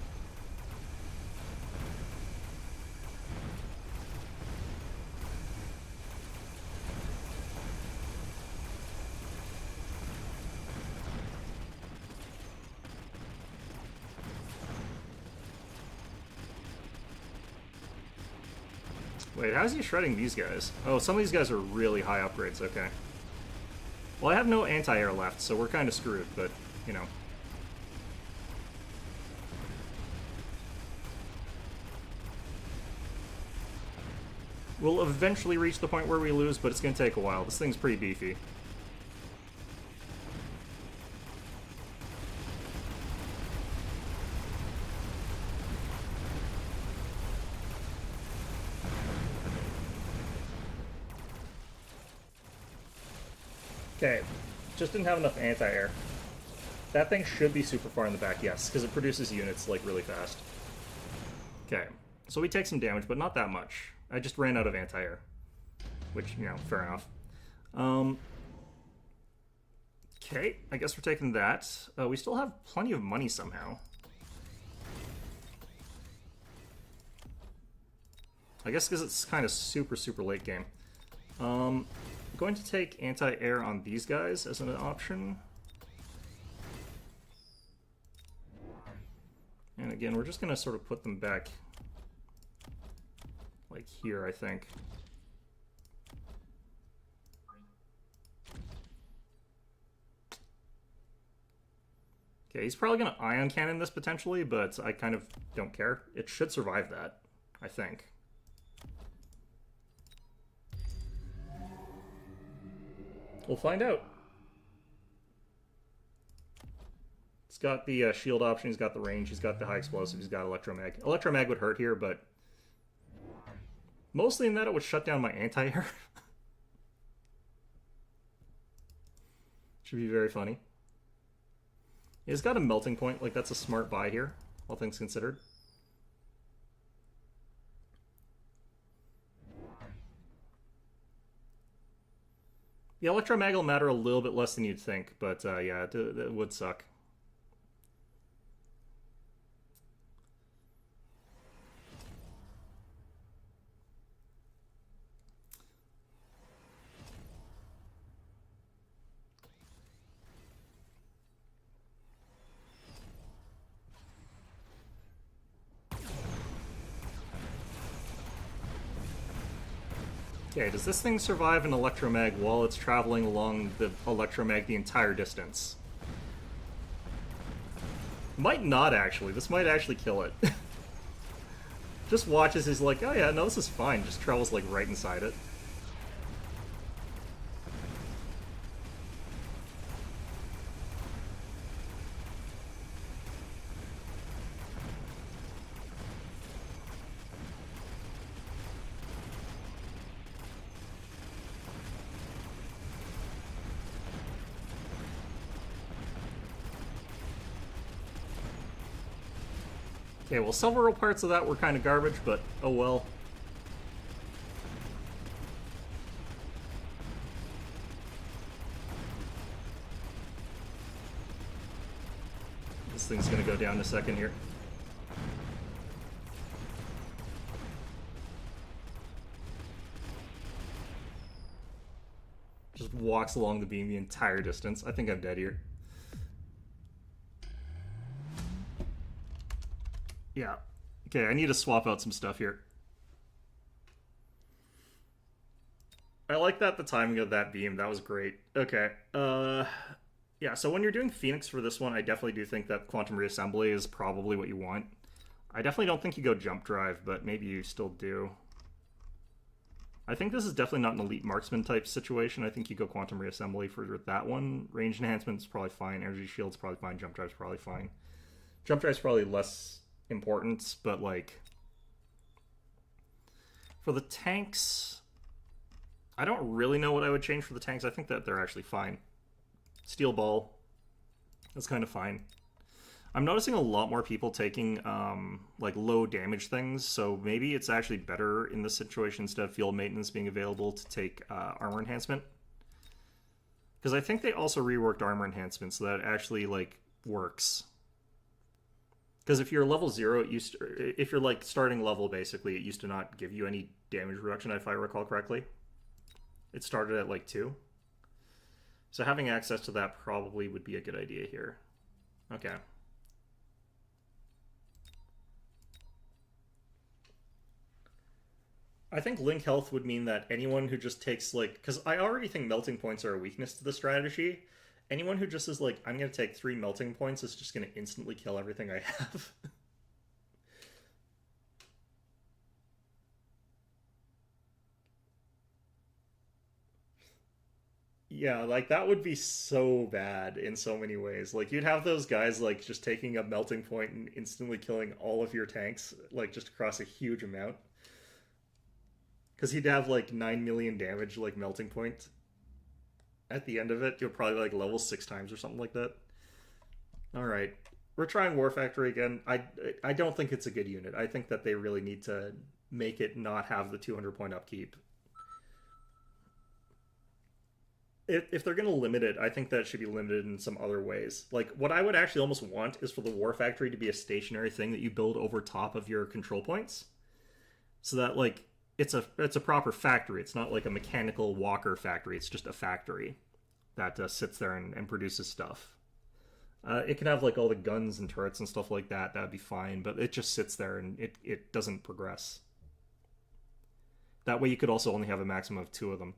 Wait, how's he shredding these guys? Oh, some of these guys are really high upgrades, okay. Well, I have no anti-air left, so we're kind of screwed, but, you know. We'll eventually reach the point where we lose, but it's going to take a while. This thing's pretty beefy. Okay, just didn't have enough anti-air. That thing should be super far in the back, yes, because it produces units, like, really fast. Okay, so we take some damage, but not that much. I just ran out of anti-air, which, you know, fair enough. Okay, I guess we're taking that. We still have plenty of money somehow. I guess because it's kind of super, super late game. I'm going to take anti-air on these guys as an option. And again, we're just going to sort of put them back like here, I think. Okay, he's probably going to ion cannon this potentially, but I kind of don't care. It should survive that, I think. We'll find out. He's got the shield option, he's got the range, he's got the high explosive, he's got electromag. Electromag would hurt here, but mostly in that it would shut down my anti-air. Should be very funny. He's got a melting point, like that's a smart buy here, all things considered. The electromag will matter a little bit less than you'd think, but yeah, it would suck. Okay, does this thing survive an electromag while it's traveling along the electromag the entire distance? Might not, actually. This might actually kill it. Just watches, he's like, oh yeah, no, this is fine. Just travels, like, right inside it. Okay, well, several parts of that were kind of garbage, but oh well. This thing's gonna go down in a second here. Just walks along the beam the entire distance. I think I'm dead here. Yeah. Okay, I need to swap out some stuff here. I like that the timing of that beam. That was great. Okay. Yeah, so when you're doing Phoenix for this one, I definitely do think that Quantum Reassembly is probably what you want. I definitely don't think you go Jump Drive, but maybe you still do. I think this is definitely not an Elite Marksman type situation. I think you go Quantum Reassembly for that one. Range Enhancement is probably fine. Energy Shield's probably fine. Jump Drive's probably fine. Jump Drive's probably less importance, but like for the tanks, I don't really know what I would change for the tanks. I think that they're actually fine. Steel Ball, that's kind of fine. I'm noticing a lot more people taking like low damage things, so maybe it's actually better in this situation instead of field maintenance being available to take armor enhancement, because I think they also reworked armor enhancement so that it actually like works. Because if you're level 0, if you're like starting level, basically, it used to not give you any damage reduction, if I recall correctly. It started at like 2. So having access to that probably would be a good idea here. Okay. I think Link Health would mean that anyone who just takes, like... Because I already think melting points are a weakness to the strategy. Anyone who just is like, I'm going to take 3 melting points is just going to instantly kill everything I have. Yeah, like that would be so bad in so many ways. Like you'd have those guys like just taking a melting point and instantly killing all of your tanks, like just across a huge amount. Because he'd have like 9 million damage, like melting point. At the end of it, you'll probably like level 6 times or something like that. All right, we're trying War Factory again. I don't think it's a good unit. I think that they really need to make it not have the 200 point upkeep. If they're going to limit it, I think that it should be limited in some other ways. Like, what I would actually almost want is for the War Factory to be a stationary thing that you build over top of your control points. So that, like, it's a proper factory. It's not like a mechanical walker factory. It's just a factory that sits there and produces stuff. It can have, like, all the guns and turrets and stuff like that. That would be fine. But it just sits there and it doesn't progress. That way you could also only have a maximum of 2 of them.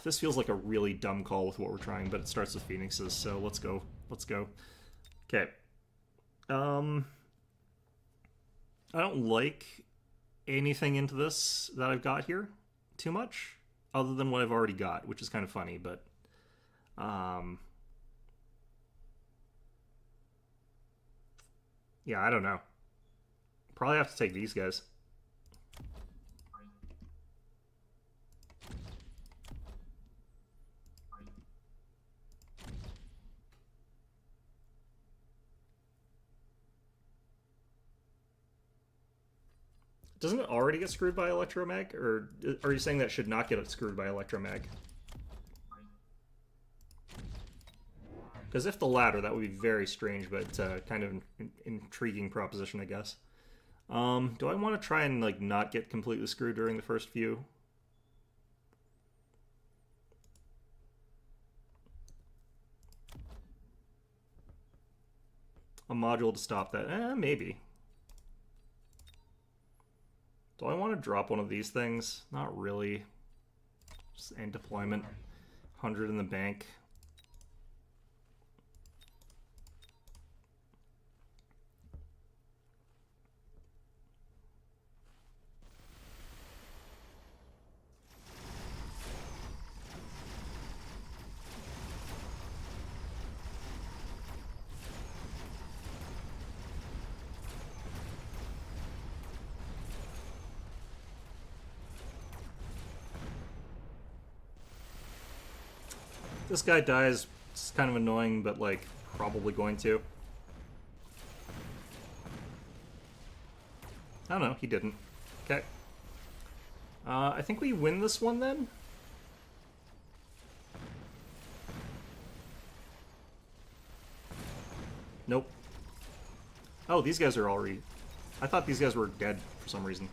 This feels like a really dumb call with what we're trying, but it starts with Phoenixes, so let's go. Let's go. Okay. I don't like anything into this that I've got here too much, other than what I've already got, which is kind of funny, but... yeah, I don't know. Probably have to take these guys. Doesn't it already get screwed by Electromag? Or are you saying that should not get screwed by Electromag? Because if the latter, that would be very strange, but kind of an intriguing proposition, I guess. Do I want to try and like not get completely screwed during the first few? A module to stop that? Maybe. Do I want to drop one of these things? Not really. Just end deployment. 100 in the bank. This guy dies. It's kind of annoying, but like probably going to. I don't know. He didn't. Okay. I think we win this one then. Nope. Oh, these guys are already... I thought these guys were dead for some reason.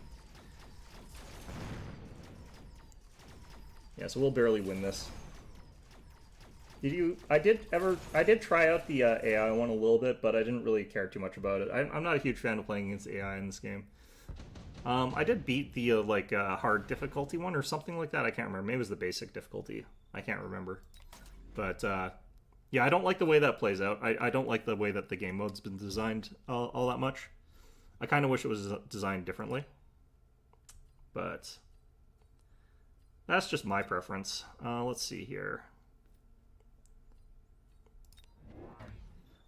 Yeah, so we'll barely win this. Did you... I did try out the AI one a little bit, but I didn't really care too much about it. I'm not a huge fan of playing against AI in this game. I did beat the, hard difficulty one or something like that. I can't remember. Maybe it was the basic difficulty. I can't remember. But, yeah, I don't like the way that plays out. I don't like the way that the game mode's been designed all that much. I kind of wish it was designed differently. But that's just my preference. Let's see here.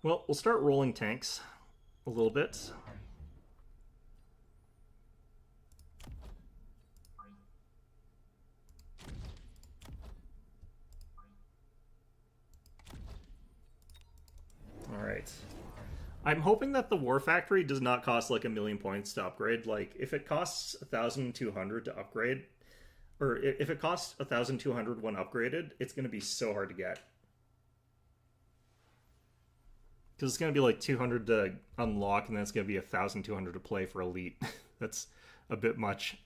Well, we'll start rolling tanks a little bit. Alright. I'm hoping that the War Factory does not cost like 1,000,000 points to upgrade. Like, if it costs 1,200 to upgrade, or if it costs 1,200 when upgraded, it's going to be so hard to get. Because it's going to be like 200 to unlock, and then it's going to be 1,200 to play for Elite. That's a bit much.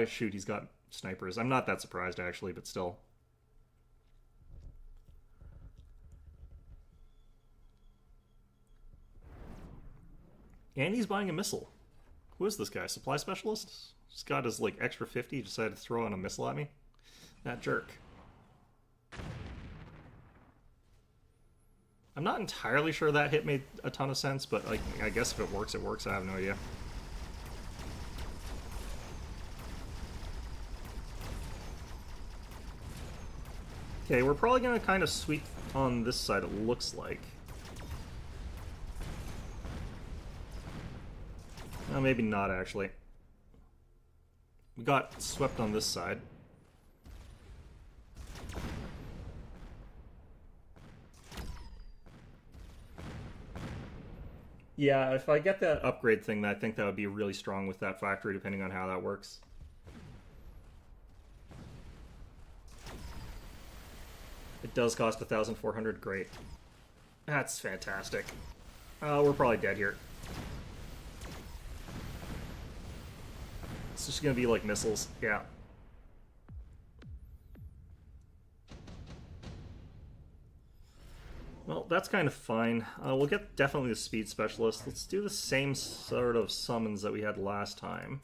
Shoot, he's got snipers. I'm not that surprised, actually, but still. And he's buying a missile. Who is this guy? Supply specialist? Just got his, like, extra 50. He decided to throw on a missile at me? That jerk. I'm not entirely sure that hit made a ton of sense, but like I guess if it works, it works. I have no idea. Okay, we're probably going to kind of sweep on this side, it looks like. No, maybe not, actually. We got swept on this side. Yeah, if I get that upgrade thing, I think that would be really strong with that factory, depending on how that works. It does cost 1,400, great. That's fantastic. We're probably dead here. It's just gonna be like missiles, yeah. Well, that's kind of fine. We'll get definitely the speed specialist. Let's do the same sort of summons that we had last time.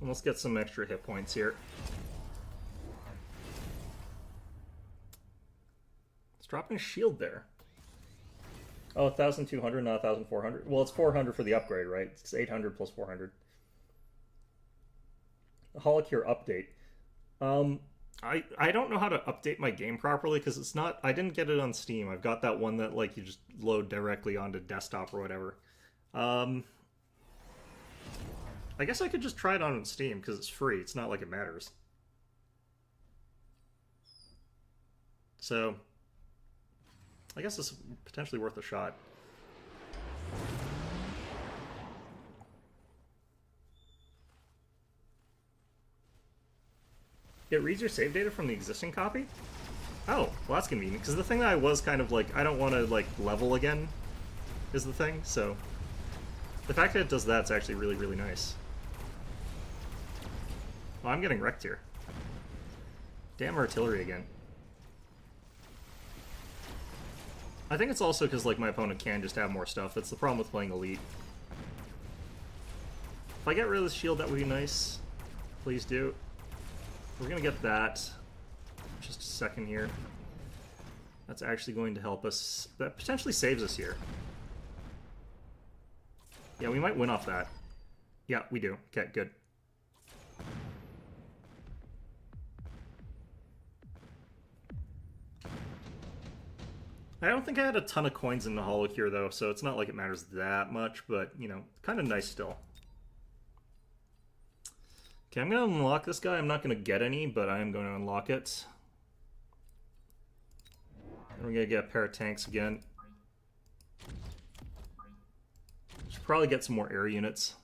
And let's get some extra hit points here. It's dropping a shield there. Oh, 1,200, not 1,400. Well, it's 400 for the upgrade, right? It's 800 plus 400. The Holocure update. I don't know how to update my game properly because it's not. I didn't get it on Steam. I've got that one that like you just load directly onto desktop or whatever. I guess I could just try it on Steam because it's free. It's not like it matters. So I guess it's potentially worth a shot. It reads your save data from the existing copy? Oh, well that's convenient, because the thing that I was kind of like, I don't want to like level again is the thing, so the fact that it does that's actually really, really nice. Oh, I'm getting wrecked here. Damn artillery again. I think it's also because like my opponent can just have more stuff. That's the problem with playing Elite. If I get rid of this shield, that would be nice. Please do. We're gonna get that. Just a second here. That's actually going to help us. That potentially saves us here. Yeah, we might win off that. Yeah, we do. Okay, good. I don't think I had a ton of coins in the Holocure though, so it's not like it matters that much, but, you know, kind of nice still. Okay, I'm going to unlock this guy. I'm not going to get any, but I am going to unlock it. And we're going to get a pair of tanks again. Should probably get some more air units.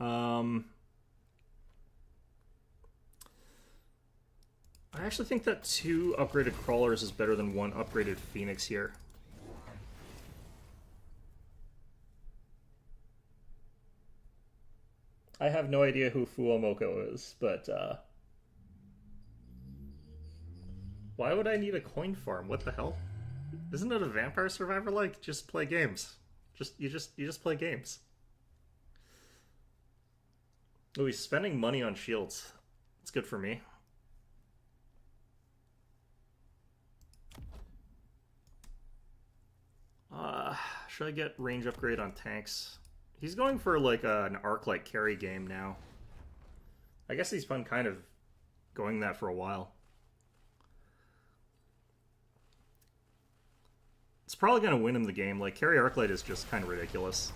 I actually think that 2 upgraded crawlers is better than 1 upgraded Phoenix here. I have no idea who Fuomoko is, but why would I need a coin farm? What the hell? Isn't it a Vampire Survivor like? Just play games. You just play games. Oh, he's spending money on shields. It's good for me. Should I get range upgrade on tanks? He's going for like an arc-like carry game now. I guess he's been kind of going that for a while. It's probably going to win him the game. Like, carry arc-light is just kind of ridiculous.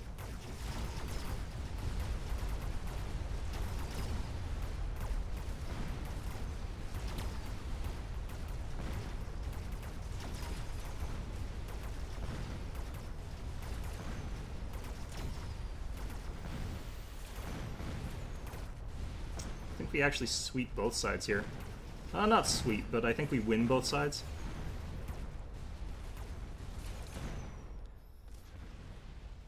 we actually sweep both sides here. Not sweep, but I think we win both sides.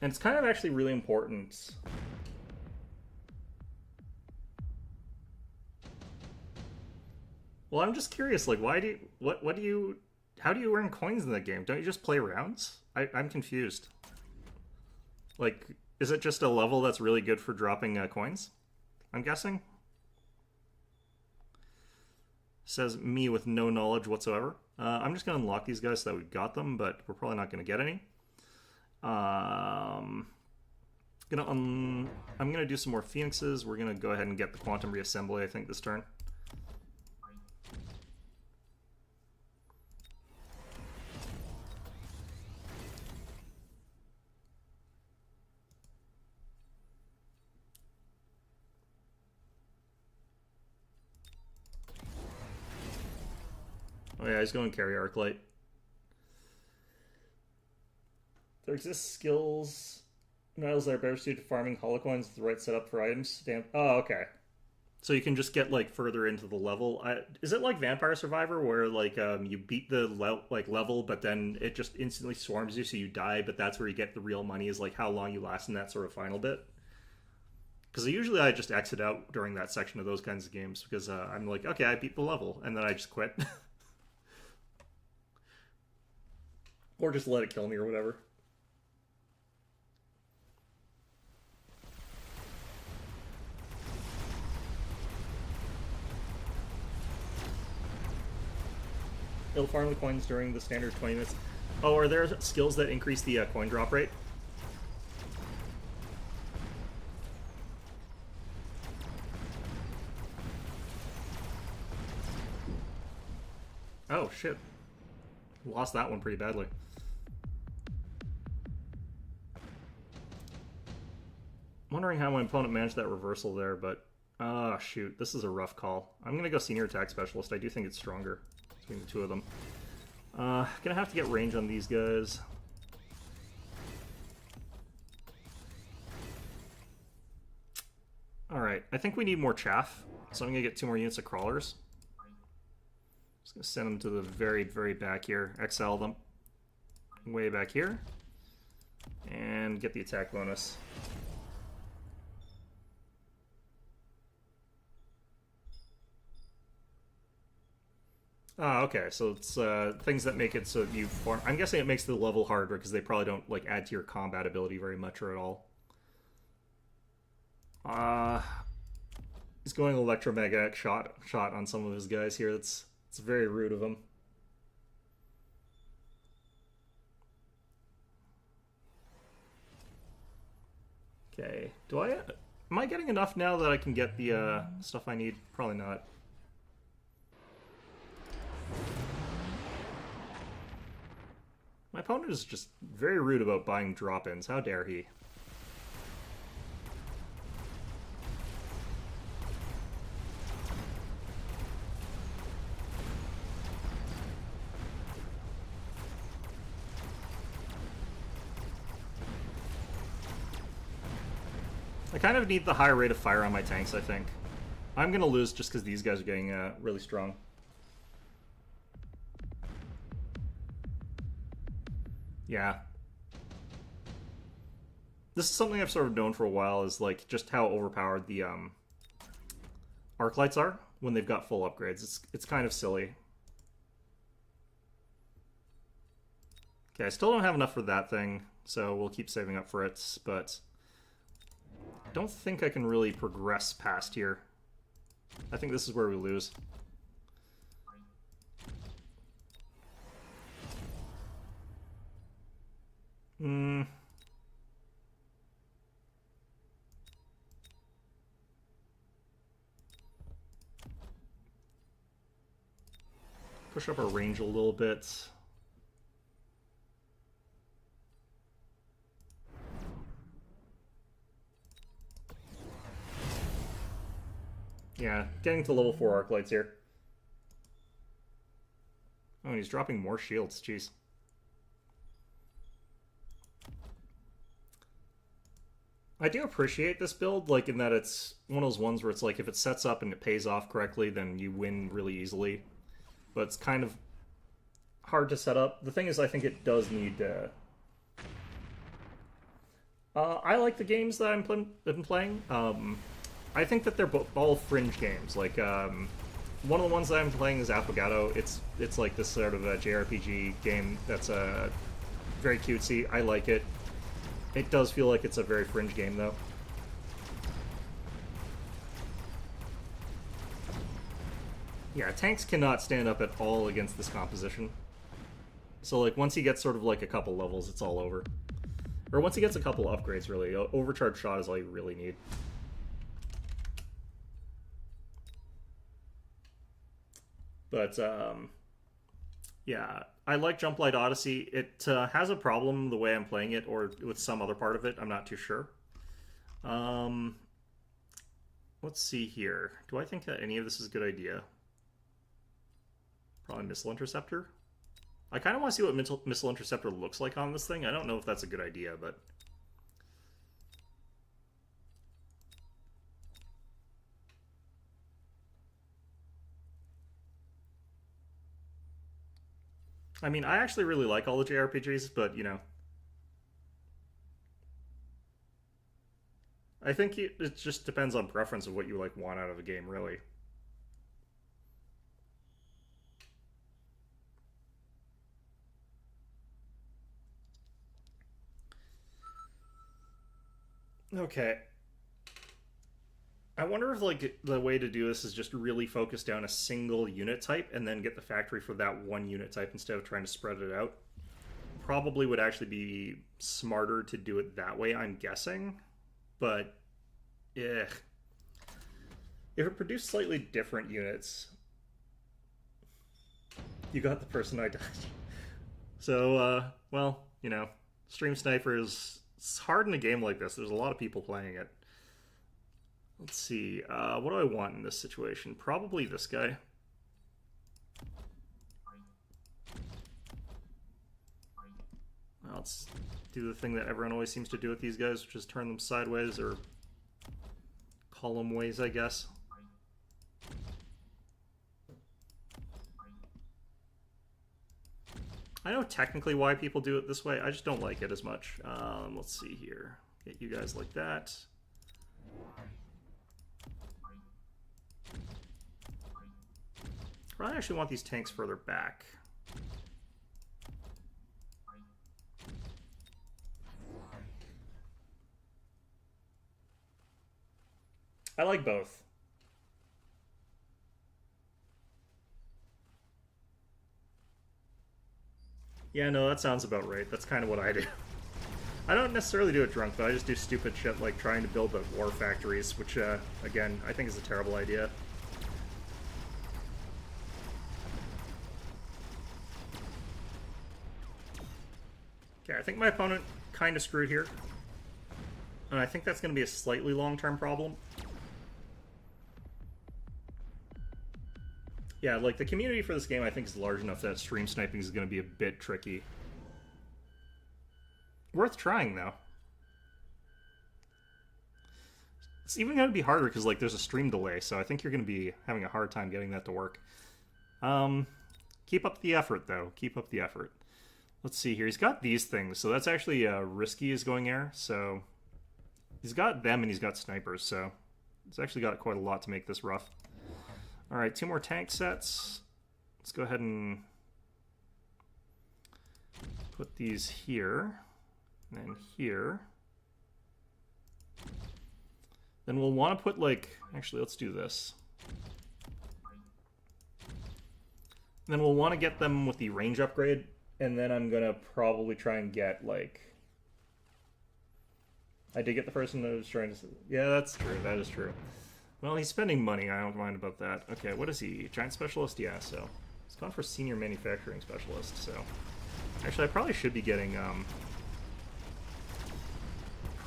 And it's kind of actually really important. Well, I'm just curious, like, why do you, how do you earn coins in the game? Don't you just play rounds? I'm confused. Like, is it just a level that's really good for dropping coins? I'm guessing. Says me with no knowledge whatsoever. I'm just going to unlock these guys so that we've got them, but we're probably not going to get any. I'm gonna do some more Phoenixes. We're going to go ahead and get the Quantum Reassembly, I think, this turn. Oh yeah, he's going to carry Arclight. There exist skills metals that are better suited to farming holocoins with the right setup for items. Stamp. Oh, okay. So you can just get like further into the level. Is it like Vampire Survivor where like you beat the level, but then it just instantly swarms you, so you die? But that's where you get the real money, is like how long you last in that sort of final bit. Because usually I just exit out during that section of those kinds of games because I'm like, okay, I beat the level, and then I just quit. Or just let it kill me or whatever. It'll farm the coins during the standard 20 minutes. Oh, are there skills that increase the coin drop rate? Oh, shit. Lost that one pretty badly. Wondering how my opponent managed that reversal there, but... shoot. This is a rough call. I'm going to go Senior Attack Specialist. I do think it's stronger between the two of them. Gonna have to get range on these guys. Alright, I think we need more chaff, so I'm gonna get 2 more units of crawlers. Just gonna send them to the very, very back here. Exile them. Way back here. And get the attack bonus. Ah, okay, so it's things that make it so you farm. I'm guessing it makes the level harder because they probably don't like add to your combat ability very much or at all. He's going electromagnetic shot on some of his guys here. It's very rude of him. Okay, am I getting enough now that I can get the stuff I need? Probably not. My opponent is just very rude about buying drop-ins. How dare he? I kind of need the higher rate of fire on my tanks, I think. I'm going to lose just because these guys are getting really strong. Yeah. This is something I've sort of known for a while, is like just how overpowered the arc lights are when they've got full upgrades. It's kind of silly. Okay, I still don't have enough for that thing, so we'll keep saving up for it, but I don't think I can really progress past here. I think this is where we lose. Push up our range a little bit. Yeah, getting to level 4 arc lights here. Oh, and he's dropping more shields, jeez. I do appreciate this build, like in that it's one of those ones where it's like if it sets up and it pays off correctly, then you win really easily. But it's kind of hard to set up. The thing is, I think it does need. I like the games that I've been playing. I think that they're all fringe games. Like one of the ones that I'm playing is Affogato. It's like this sort of a JRPG game that's very cutesy. I like it. It does feel like it's a very fringe game, though. Yeah, tanks cannot stand up at all against this composition. So, like, once he gets sort of like a couple levels, it's all over. Or once he gets a couple upgrades, really. Overcharged shot is all you really need. But, yeah, I like Jump Light Odyssey. It has a problem the way I'm playing it, or with some other part of it. I'm not too sure. Let's see here. Do I think that any of this is a good idea? Probably Missile Interceptor. I kind of want to see what Missile Interceptor looks like on this thing. I don't know if that's a good idea, but... I mean, I actually really like all the JRPGs, but, you know... I think it just depends on preference of what you, like, want out of a game, really. Okay. I wonder if, like, the way to do this is just really focus down a single unit type and then get the factory for that one unit type instead of trying to spread it out. Probably would actually be smarter to do it that way, I'm guessing. But, if it produced slightly different units, you got the person I died. So, well, you know, Stream Sniper is... It's hard in a game like this. There's a lot of people playing it. Let's see. What do I want in this situation? Probably this guy. Let's do the thing that everyone always seems to do with these guys, which is turn them sideways or column ways, I guess. I know technically why people do it this way. I just don't like it as much. Let's see here. Get you guys like that. I actually want these tanks further back. I like both. Yeah, no, that sounds about right. That's kind of what I do. I don't necessarily do it drunk, though. I just do stupid shit like trying to build the war factories, which, again, I think is a terrible idea. Okay, I think my opponent kind of screwed here. And I think that's going to be a slightly long-term problem. Yeah, like, the community for this game I think is large enough that stream sniping is going to be a bit tricky. Worth trying, though. It's even going to be harder because, like, there's a stream delay, so I think you're going to be having a hard time getting that to work. Keep up the effort, though. Keep up the effort. Let's see here. He's got these things, so that's actually risky is going air, so... He's got them and he's got snipers, so... He's actually got quite a lot to make this rough. Alright, 2 more tank sets. Let's go ahead and put these here, and then here. Then we'll want to put, like... Actually, let's do this. Then we'll want to get them with the range upgrade, and then I'm going to probably try and get, like... I did get the person that was trying to... Yeah, that's true. That is true. Well, he's spending money. I don't mind about that. Okay, what is he? Giant Specialist? Yeah, so... He's gone for Senior Manufacturing Specialist, so... Actually, I probably should be getting,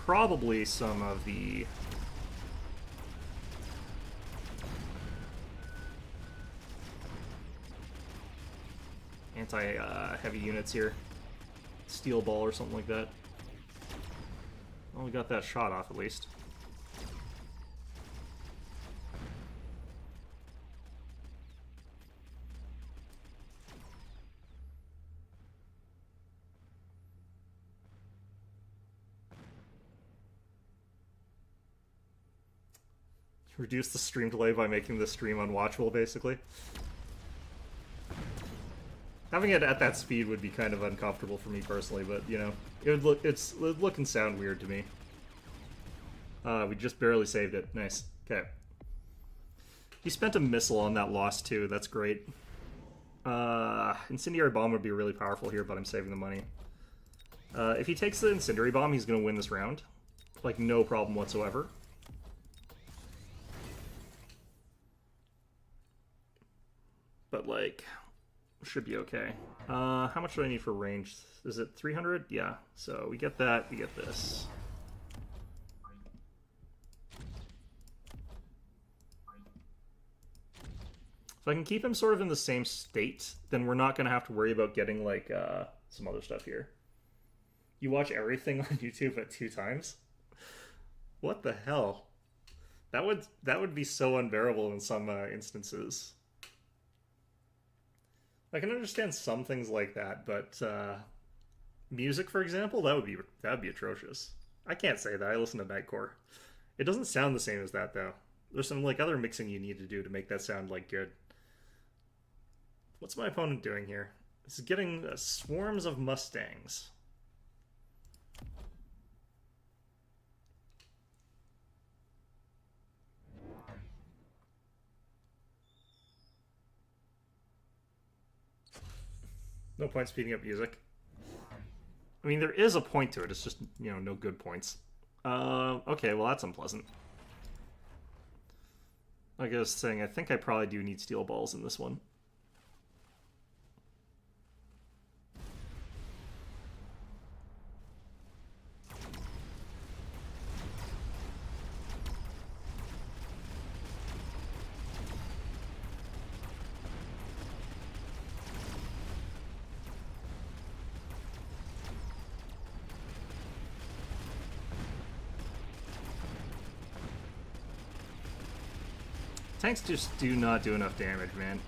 probably some of the... anti-heavy units here. Steel Ball or something like that. Well, we got that shot off at least. Reduce the stream delay by making the stream unwatchable, basically. Having it at that speed would be kind of uncomfortable for me personally, but you know, it would look and sound weird to me. We just barely saved it. Nice. Okay. He spent a missile on that loss too. That's great. Incendiary bomb would be really powerful here, but I'm saving the money. If he takes the incendiary bomb, he's gonna win this round. Like, no problem whatsoever. But like, should be okay. How much do I need for range? Is it 300? Yeah. So we get that, we get this. If I can keep him sort of in the same state, then we're not going to have to worry about getting, like, some other stuff here. You watch everything on YouTube at 2 times? What the hell? That would be so unbearable in some instances. I can understand some things like that, but music, for example, that would be atrocious. I can't say that. I listen to Nightcore. It doesn't sound the same as that, though. There's some like other mixing you need to do to make that sound like good. What's my opponent doing here? This is getting swarms of Mustangs. No point speeding up music. I mean, there is a point to it. It's just, you know, no good points. Okay, well, that's unpleasant. Like I was saying, I think I probably do need steel balls in this one. Tanks just do not do enough damage, man.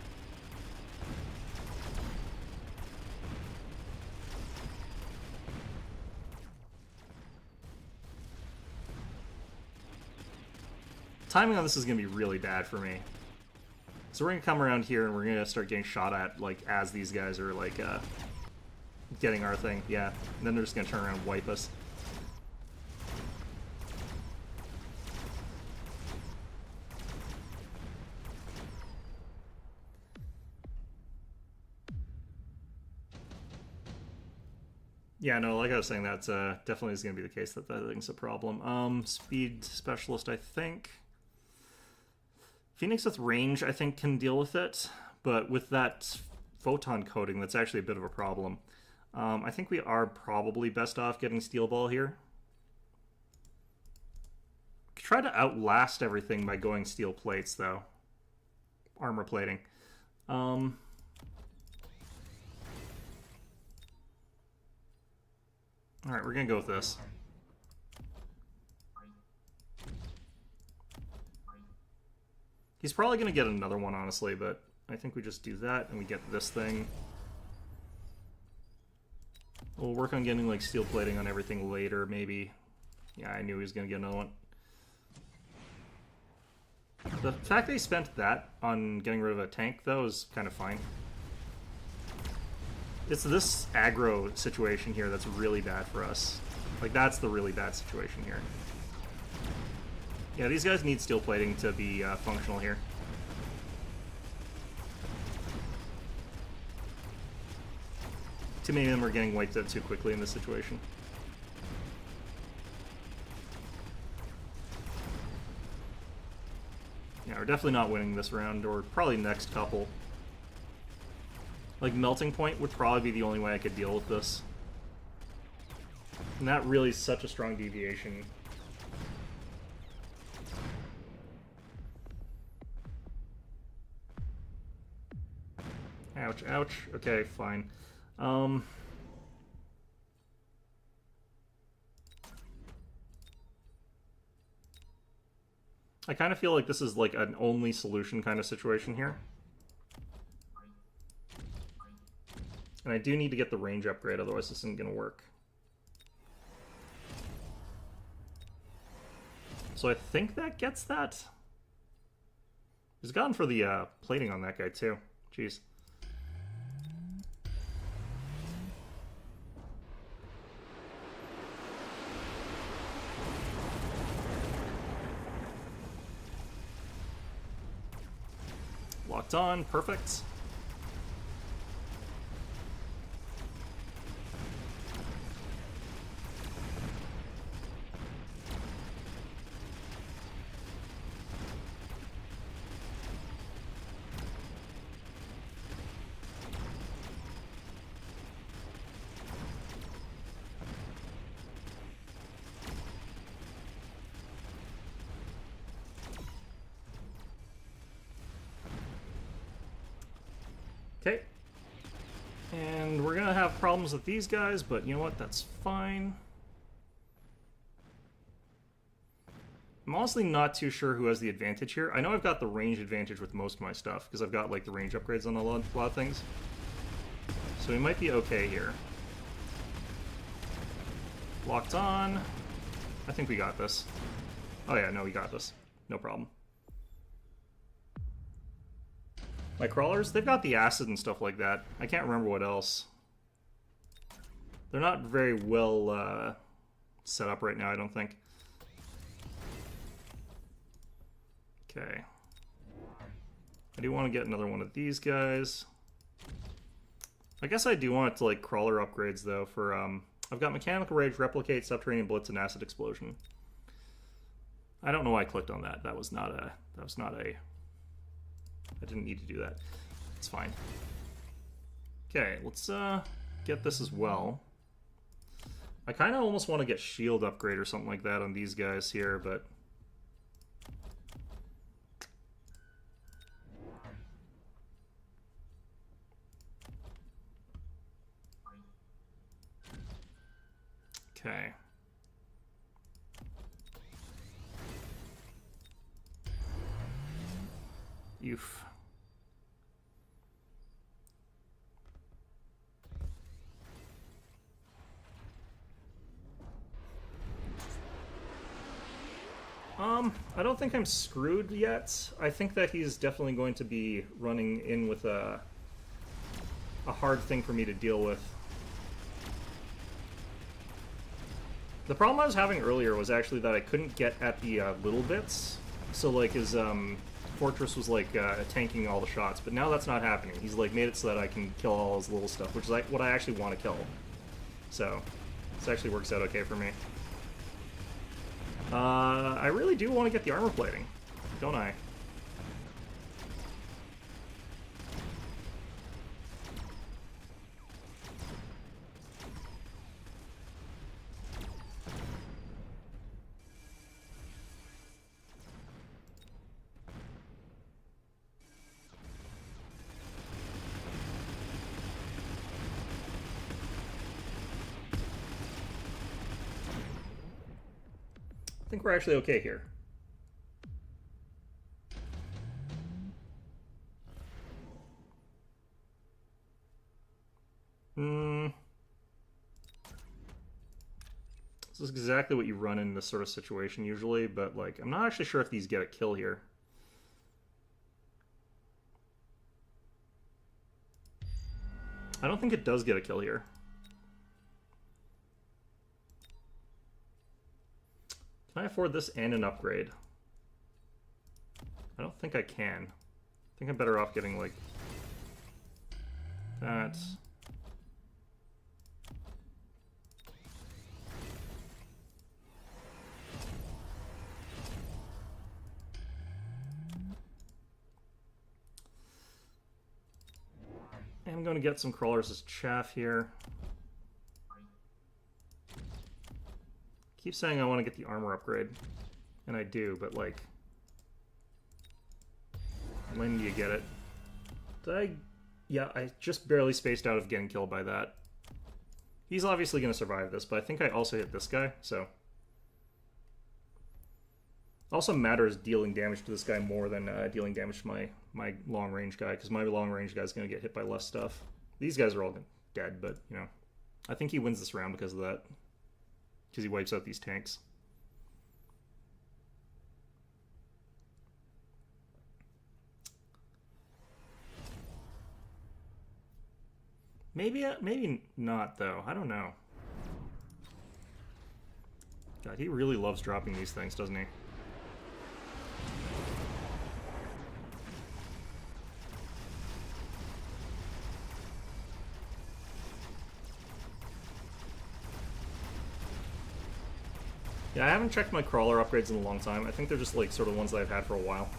Timing on this is going to be really bad for me. So we're going to come around here and we're going to start getting shot at, like, as these guys are, like, getting our thing. Yeah. And then they're just going to turn around and wipe us. Yeah, no, like I was saying, that's definitely is going to be the case that thing's a problem. Speed specialist, I think. Phoenix with range, I think, can deal with it, but with that photon coating, that's actually a bit of a problem. I think we are probably best off getting steel ball here. Try to outlast everything by going steel plates, though. Armor plating. Alright, we're gonna go with this. He's probably gonna get another one, honestly, but I think we just do that and we get this thing. We'll work on getting, like, steel plating on everything later, maybe. Yeah, I knew he was gonna get another one. The fact that he spent that on getting rid of a tank, though, is kind of fine. It's this aggro situation here that's really bad for us. Like, that's the really bad situation here. Yeah, these guys need steel plating to be functional here. Too many of them are getting wiped out too quickly in this situation. Yeah, we're definitely not winning this round, or probably next couple. Like, melting point would probably be the only way I could deal with this. And that really is such a strong deviation. Ouch, ouch. Okay, fine. I kind of feel like this is like an only solution kind of situation here. And I do need to get the range upgrade, otherwise this isn't going to work. So I think that gets that. He's gone for the plating on that guy too. Jeez. Locked on, perfect. Okay. And we're gonna have problems with these guys, but you know what? That's fine. I'm honestly not too sure who has the advantage here. I know I've got the range advantage with most of my stuff, because I've got like the range upgrades on a lot of things. So we might be okay here. Locked on. I think we got this. Oh yeah, no, we got this. No problem. My crawlers, they've got the acid and stuff like that. I can't remember what else. They're not very well set up right now, I don't think. Okay. I do want to get another one of these guys. I guess I do want it to like crawler upgrades though for I've got Mechanical Rage, Replicate, Subterranean Blitz, and Acid Explosion. I don't know why I clicked on that. That was not a I didn't need to do that. It's fine. Okay, let's get this as well. I kind of almost want to get shield upgrade or something like that on these guys here, but okay. Oof. I don't think I'm screwed yet. I think that he's definitely going to be running in with a hard thing for me to deal with. The problem I was having earlier was actually that I couldn't get at the little bits. So like his fortress was like tanking all the shots, but now that's not happening. He's like made it so that I can kill all his little stuff, which is like what I actually want to kill. So this actually works out okay for me. I really do want to get the armor plating, don't I? I think we're actually okay here. This is exactly what you run in this sort of situation usually, but like I'm not actually sure if these get a kill here. I don't think it does get a kill here. Can I afford this and an upgrade? I don't think I can. I think I'm better off getting, like, that. I'm going to get some crawlers as chaff here. Keep saying I want to get the armor upgrade, and I do, but like, when do you get it? Did I? Yeah, I just barely spaced out of getting killed by that. He's obviously going to survive this, but I think I also hit this guy, so. Also matters dealing damage to this guy more than dealing damage to my long range guy, because my long range guy's going to get hit by less stuff. These guys are all dead, but, you know, I think he wins this round because of that. Because he wipes out these tanks. Maybe not, though. I don't know. God, he really loves dropping these things, doesn't he? Yeah, I haven't checked my crawler upgrades in a long time. I think they're just like sort of ones that I've had for a while.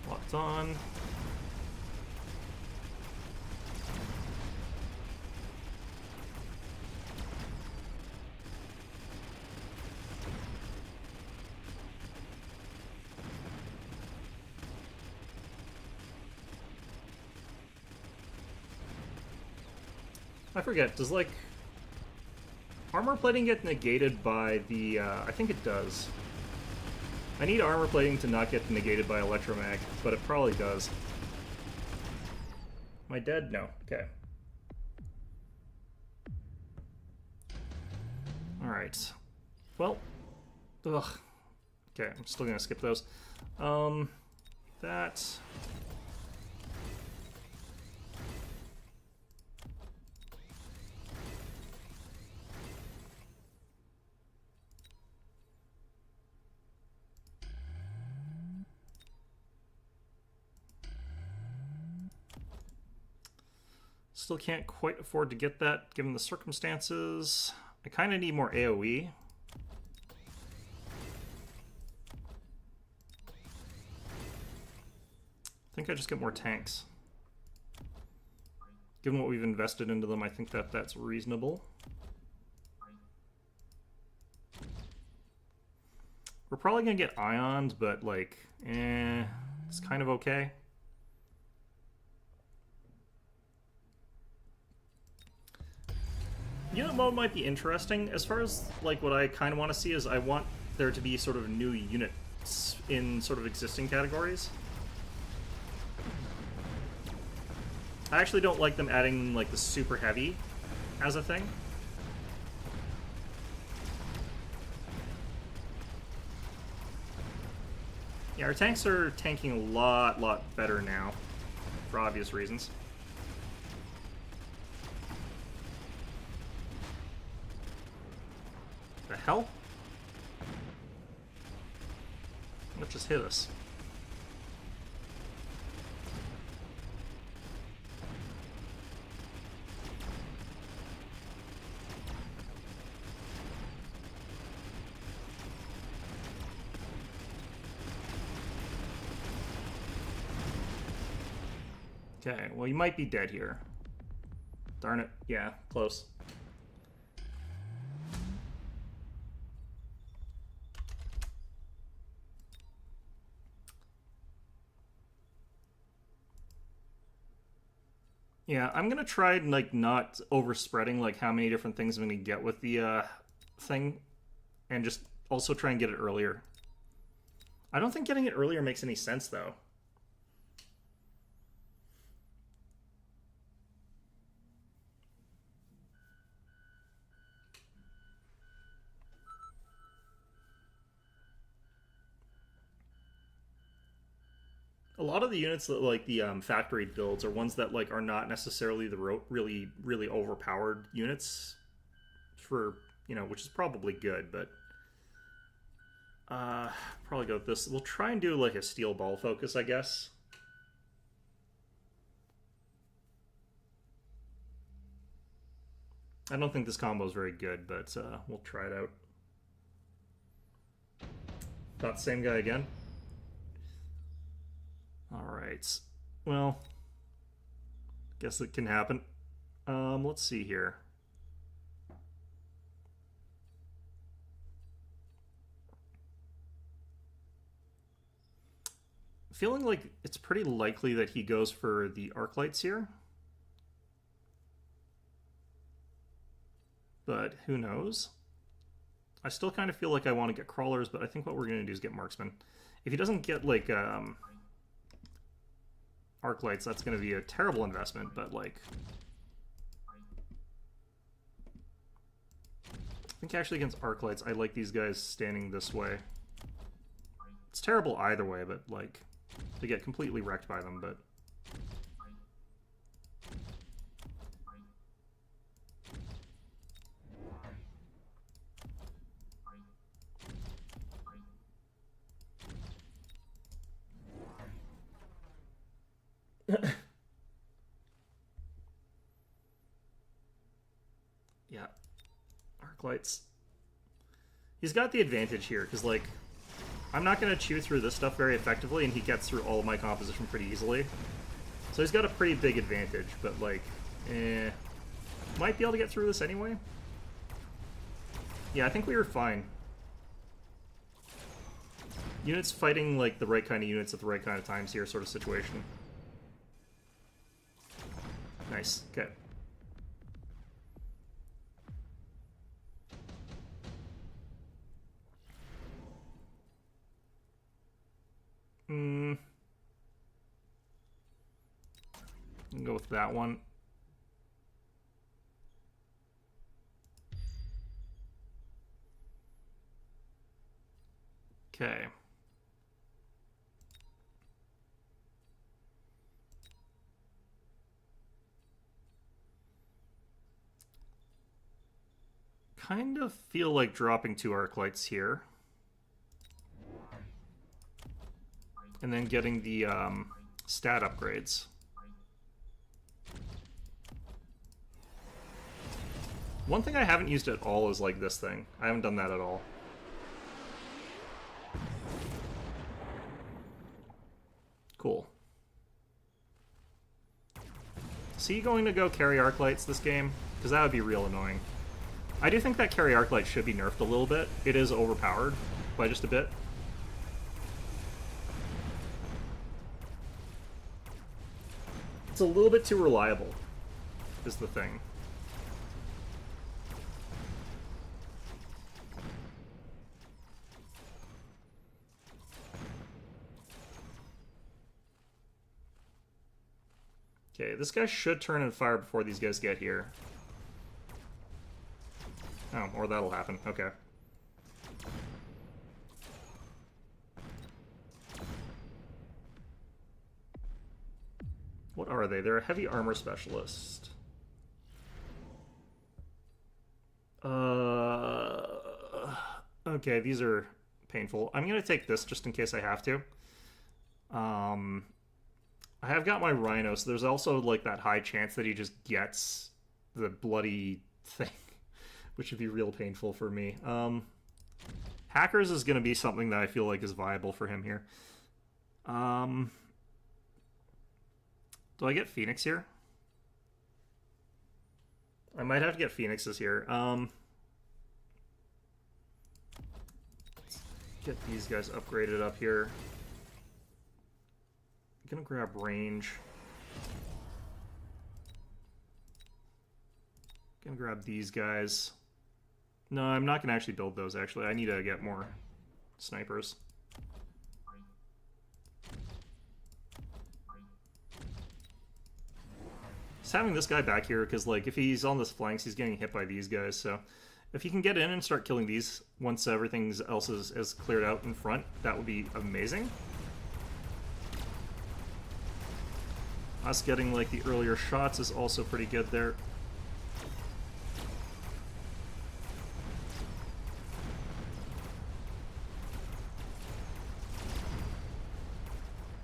Locked on. I forget, does, like, armor plating get negated by the, I think it does. I need armor plating to not get negated by electromag, but it probably does. Am I dead? No. Okay. Alright. Well. Ugh. Okay, I'm still gonna skip those. That... Still can't quite afford to get that, given the circumstances. I kind of need more AoE. I think I just get more tanks. Given what we've invested into them, I think that that's reasonable. We're probably going to get ions, but, like, it's kind of okay. Unit mode might be interesting. As far as, like, what I kind of want to see is I want there to be sort of new units in sort of existing categories. I actually don't like them adding, like, the super heavy as a thing. Yeah, our tanks are tanking a lot better now, for obvious reasons. The hell? What just hit us? Okay, well, you might be dead here. Darn it. Yeah, close. Yeah, I'm gonna try like not overspreading like how many different things I'm gonna get with the thing, and just also try and get it earlier. I don't think getting it earlier makes any sense though. A lot of the units that like the factory builds are ones that like are not necessarily the really overpowered units for, you know, which is probably good, but probably go with this. We'll try and do like a steel ball focus, I guess. I don't think this combo is very good, but we'll try it out. Got the same guy again. Alright, well, guess it can happen. Let's see here. Feeling like it's pretty likely that he goes for the arc lights here. but who knows? I still kind of feel like I want to get crawlers, but I think what we're going to do is get marksmen. If he doesn't get, like, arc lights, that's going to be a terrible investment, but, like... I think actually against arc lights, I like these guys standing this way. It's terrible either way, but, like, they get completely wrecked by them, but... Yeah. Arc lights. He's got the advantage here, because, like, I'm not going to chew through this stuff very effectively, and he gets through all of my composition pretty easily. So he's got a pretty big advantage, but, like, might be able to get through this anyway. Yeah, I think we were fine. Units fighting, like, the right kind of units at the right kind of times here sort of situation. Nice. Okay. Go with that one. Okay. Kind of feel like dropping 2 arc lights here. And then getting the stat upgrades. One thing I haven't used at all is, like, this thing. I haven't done that at all. Cool. Is he going to go carry arc lights this game? Because that would be real annoying. I do think that carry arc light should be nerfed a little bit. It is overpowered by just a bit. It's a little bit too reliable, is the thing. Okay, this guy should turn and fire before these guys get here. Oh, or that'll happen. Okay. What are they? They're a heavy armor specialist. Okay, these are painful. I'm gonna take this just in case I have to. I have got my Rhino, so there's also, like, that high chance that he just gets the bloody thing, which would be real painful for me. Hackers is going to be something that I feel like is viable for him here. Do I get Phoenix here? I might have to get Phoenixes here. Let's get these guys upgraded up here. Gonna grab range. Gonna grab these guys. No, I'm not gonna actually build those, actually. I need to get more snipers. Just having this guy back here, because, like, if he's on this flanks, he's getting hit by these guys, so if he can get in and start killing these once everything else is cleared out in front, that would be amazing. Us getting, like, the earlier shots is also pretty good there.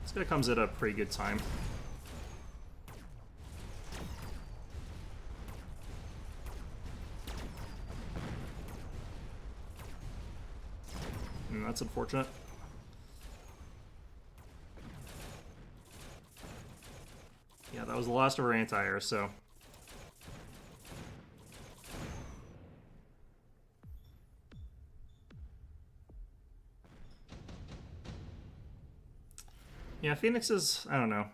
This guy comes at a pretty good time. And that's unfortunate. Yeah, that was the last of our anti-air, so... Yeah, Phoenix is... I don't know.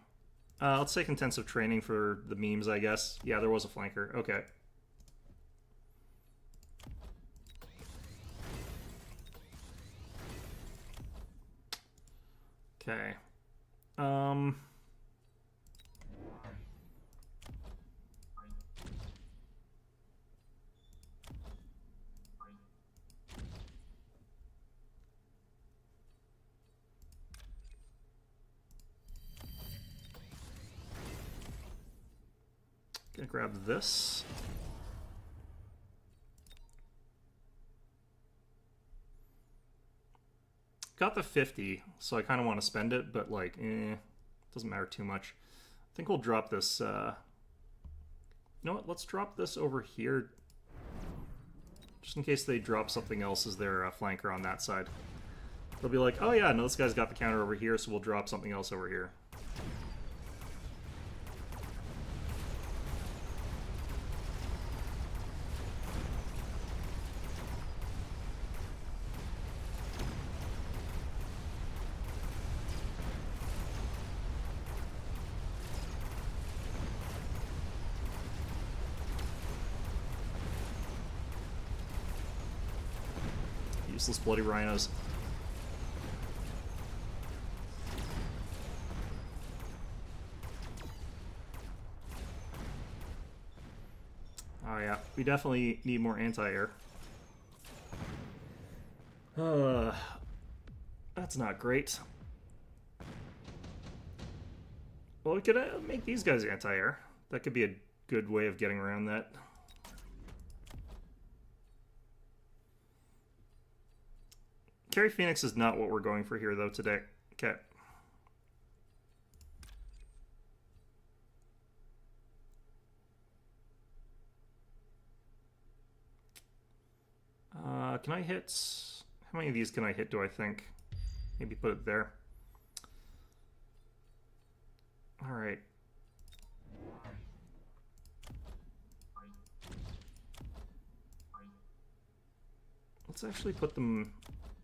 Let's take intensive training for the memes, I guess. Yeah, there was a flanker. Okay. Okay. Gonna grab this. Got the 50, so I kind of want to spend it, but like, doesn't matter too much. I think we'll drop this, you know what, let's drop this over here, just in case they drop something else as their flanker on that side. They'll be like, oh yeah, no, this guy's got the counter over here, so we'll drop something else over here. Useless bloody rhinos. Oh yeah, we definitely need more anti-air. That's not great. Well, we could make these guys anti-air. That could be a good way of getting around that. Carry Phoenix is not what we're going for here, though, today. Okay. Can I hit... How many of these can I hit, do I think? Maybe put it there. Alright. Let's actually put them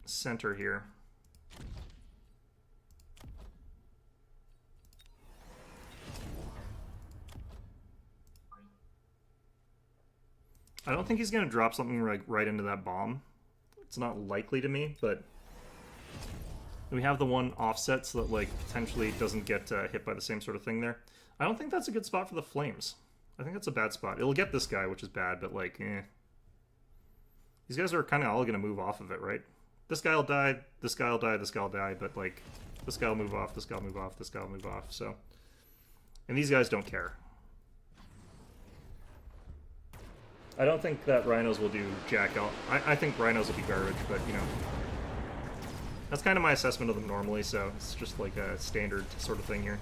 center here. I don't think he's going to drop something right into that bomb. It's not likely to me, but we have the one offset so that like potentially it doesn't get hit by the same sort of thing there. I don't think that's a good spot for the flames. I think that's a bad spot. It'll get this guy, which is bad, but like, These guys are kind of all going to move off of it, right? This guy will die, this guy will die, this guy will die, but like, this guy will move off, this guy will move off, this guy will move off, so. And these guys don't care. I don't think that rhinos will do jack out. I think rhinos will be garbage, but you know. That's kind of my assessment of them normally, so it's just like a standard sort of thing here.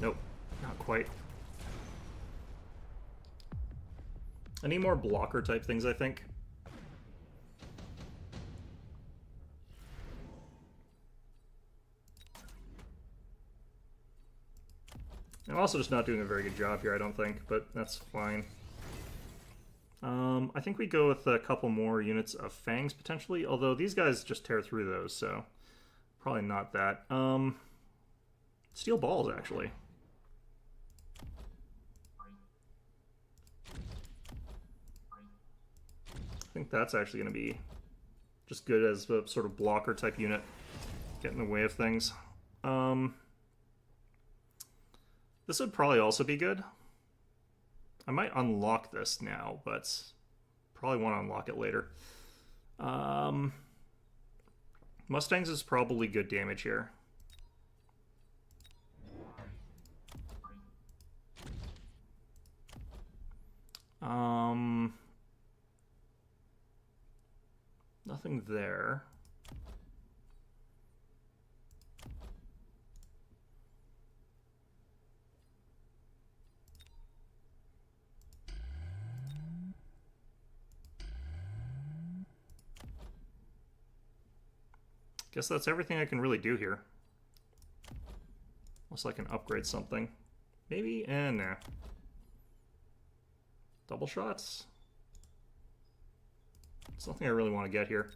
Nope, not quite. I need more blocker type things, I think. I'm also just not doing a very good job here, I don't think, but that's fine. I think we go with a couple more units of fangs, potentially, although these guys just tear through those, so probably not that. Steel balls, actually. I think that's actually going to be just good as a sort of blocker type unit. Get in the way of things. This would probably also be good. I might unlock this now, but probably want to unlock it later. Mustangs is probably good damage here. Nothing there. Guess that's everything I can really do here. Unless I can upgrade something. Maybe? Nah. Double shots? It's nothing I really want to get here.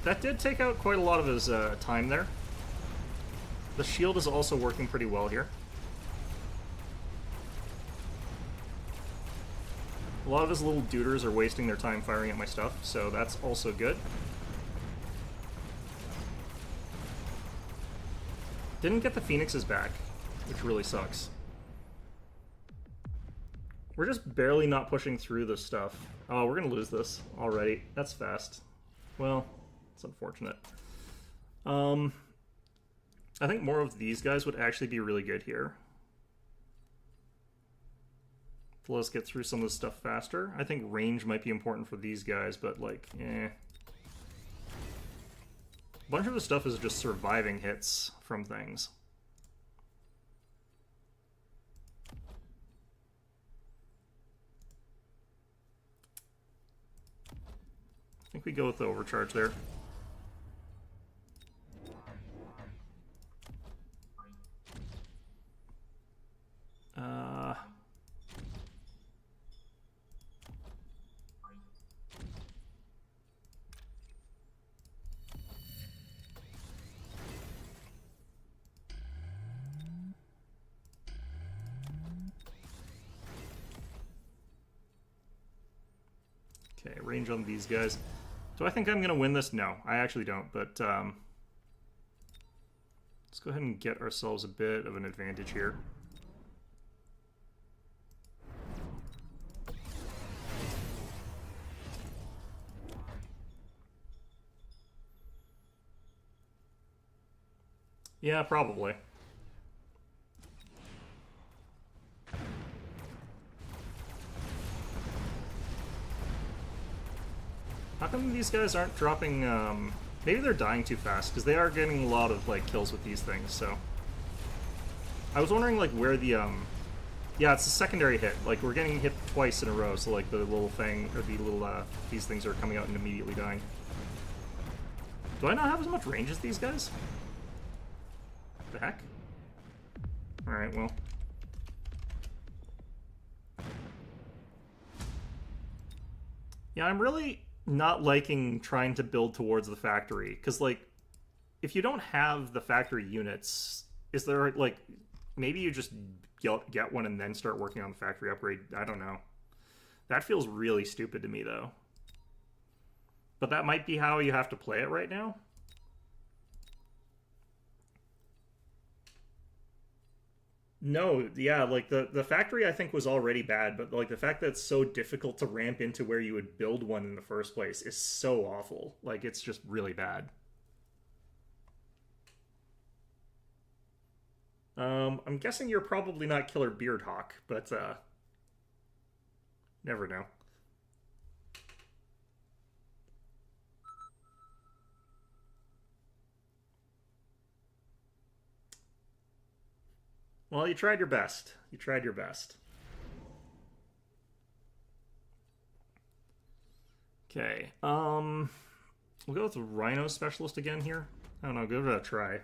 That did take out quite a lot of his time there. The shield is also working pretty well here. A lot of his little duders are wasting their time firing at my stuff, so that's also good. Didn't get the Phoenixes back, which really sucks. We're just barely not pushing through this stuff. Oh, we're gonna lose this already. That's fast. Well, it's unfortunate. I think more of these guys would actually be really good here. So let's get through some of this stuff faster. I think range might be important for these guys, but like, eh. A bunch of the stuff is just surviving hits from things. I think we go with the overcharge there. Okay, range on these guys. Do I think I'm going to win this? No, I actually don't, but let's go ahead and get ourselves a bit of an advantage here. Yeah, probably. How come these guys aren't dropping, maybe they're dying too fast, because they are getting a lot of, like, kills with these things, so. I was wondering, like, where the, yeah, it's a secondary hit. Like, we're getting hit twice in a row, so, like, the little thing, or the little, these things are coming out and immediately dying. Do I not have as much range as these guys? The heck? Alright, well. Yeah, I'm really not liking trying to build towards the factory, because, like, if you don't have the factory units, is there, like, maybe you just get one and then start working on the factory upgrade? I don't know. That feels really stupid to me, though. But that might be how you have to play it right now. No, yeah, like, the factory I think was already bad, but, like, the fact that it's so difficult to ramp into where you would build one in the first place is so awful. Like, it's just really bad. I'm guessing you're probably not Killer Beardhawk, but, never know. Well, you tried your best. You tried your best. Okay, we'll go with the Rhino Specialist again here. I don't know, give it a try.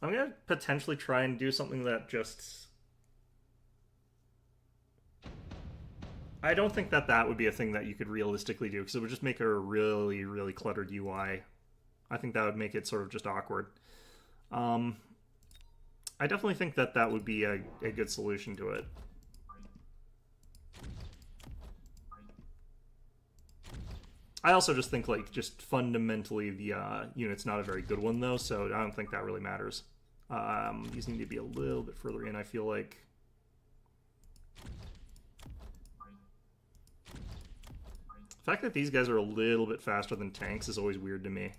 I'm gonna potentially try and do something that just... I don't think that that would be a thing that you could realistically do, because it would just make a really, really cluttered UI. I think that would make it sort of just awkward. I definitely think that that would be a good solution to it. I also just think, like, just fundamentally the unit's not a very good one, though, so I don't think that really matters. These need to be a little bit further in, I feel like. The fact that these guys are a little bit faster than tanks is always weird to me.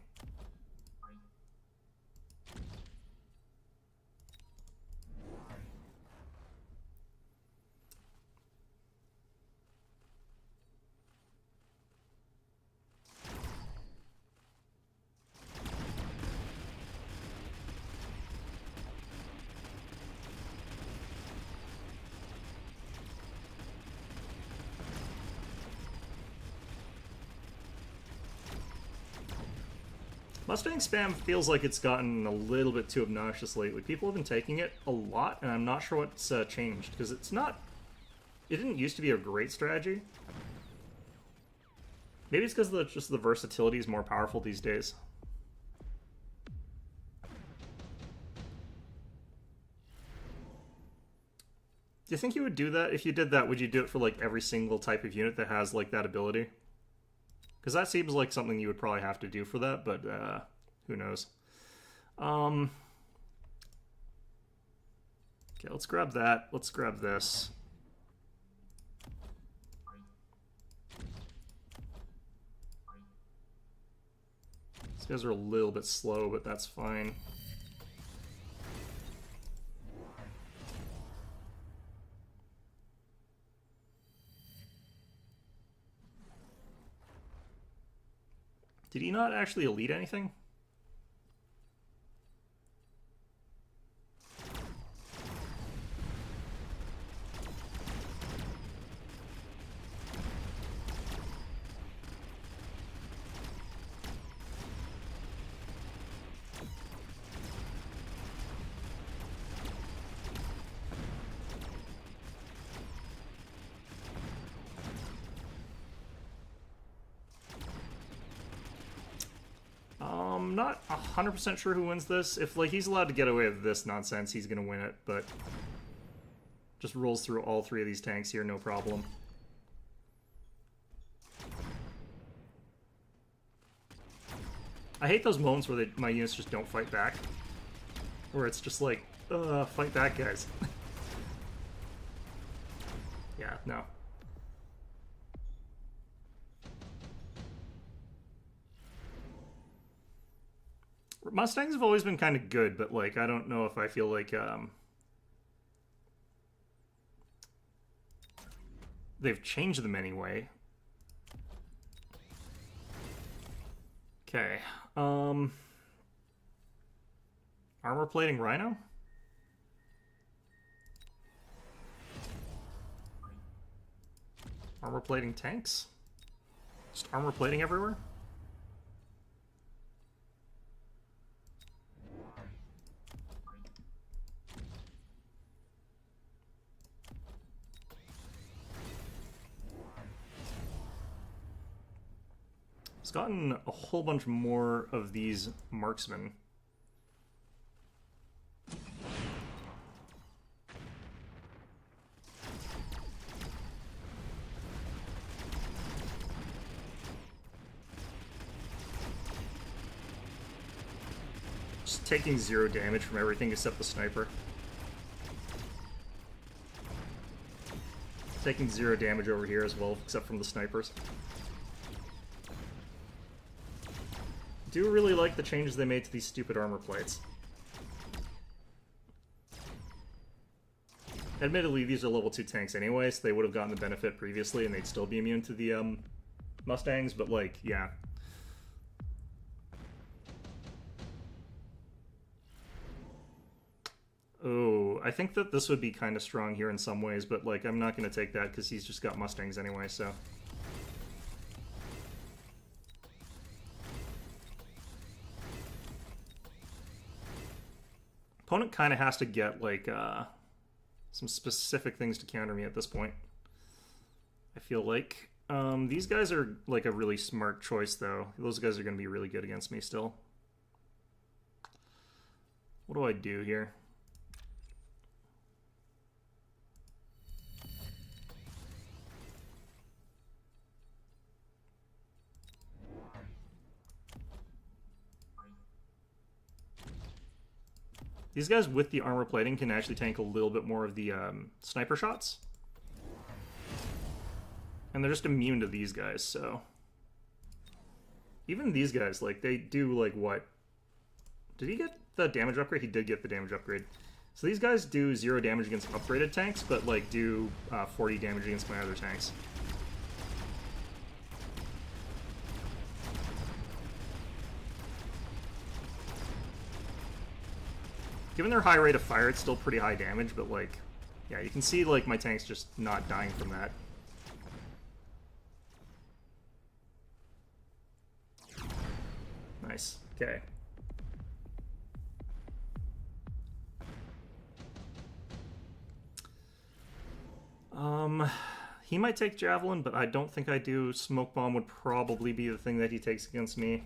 Mustang spam feels like it's gotten a little bit too obnoxious lately. People have been taking it a lot, and I'm not sure what's changed, because it's not... It didn't used to be a great strategy. Maybe it's because just the versatility is more powerful these days. Do you think you would do that? If you did that, would you do it for like every single type of unit that has like that ability? Because that seems like something you would probably have to do for that, but who knows? Okay, let's grab that. Let's grab this. These guys are a little bit slow, but that's fine. Did he not actually elite anything? I'm not 100% sure who wins this. If like he's allowed to get away with this nonsense, he's gonna win it, but just rolls through all three of these tanks here, no problem. I hate those moments where my units just don't fight back. Where it's just like, fight back, guys. Yeah, no. Mustangs have always been kind of good, but like I don't know if I feel like they've changed them anyway. Okay. Armor plating Rhino? Armor plating tanks? Just armor plating everywhere? It's gotten a whole bunch more of these marksmen. Just taking 0 damage from everything except the sniper. Taking 0 damage over here as well, except from the snipers. Do really like the changes they made to these stupid armor plates. Admittedly, these are level 2 tanks anyway, so they would have gotten the benefit previously and they'd still be immune to the Mustangs, but like, yeah. Oh, I think that this would be kind of strong here in some ways, but like, I'm not going to take that because he's just got Mustangs anyway, so... Opponent kind of has to get, like, some specific things to counter me at this point. I feel like. These guys are, like, a really smart choice, though. Those guys are going to be really good against me still. What do I do here? These guys with the armor plating can actually tank a little bit more of the sniper shots. And they're just immune to these guys, so... Even these guys, like, they do, like, what? Did he get the damage upgrade? He did get the damage upgrade. So these guys do 0 damage against upgraded tanks, but, like, do 40 damage against my other tanks. Given their high rate of fire, it's still pretty high damage, but like, yeah, you can see like my tank's just not dying from that. Nice. Okay. He might take Javelin, but I don't think I do. Smoke Bomb would probably be the thing that he takes against me.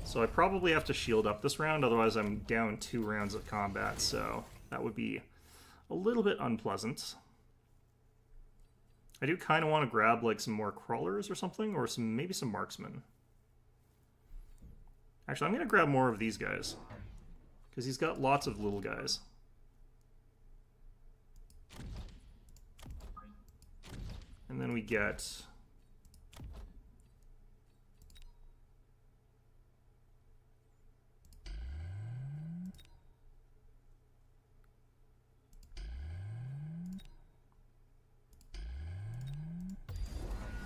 So I probably have to shield up this round, otherwise I'm down 2 rounds of combat, so that would be a little bit unpleasant. I do kind of want to grab like some more crawlers or something, or maybe some marksmen. Actually, I'm going to grab more of these guys, because he's got lots of little guys. And then we get...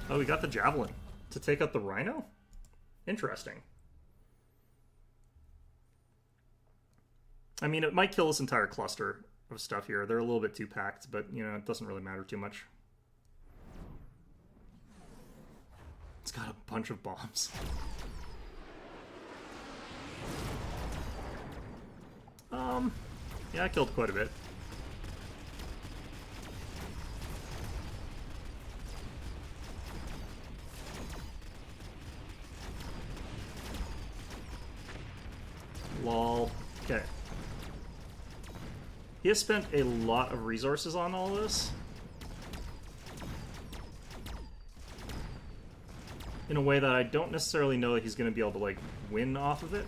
Oh, we got the Javelin to take out the Rhino? Interesting. I mean, it might kill this entire cluster of stuff here. They're a little bit too packed, but, you know, it doesn't really matter too much. It's got a bunch of bombs. Yeah, I killed quite a bit. Lol. Okay. He has spent a lot of resources on all this. In a way that I don't necessarily know that he's going to be able to, like, win off of it.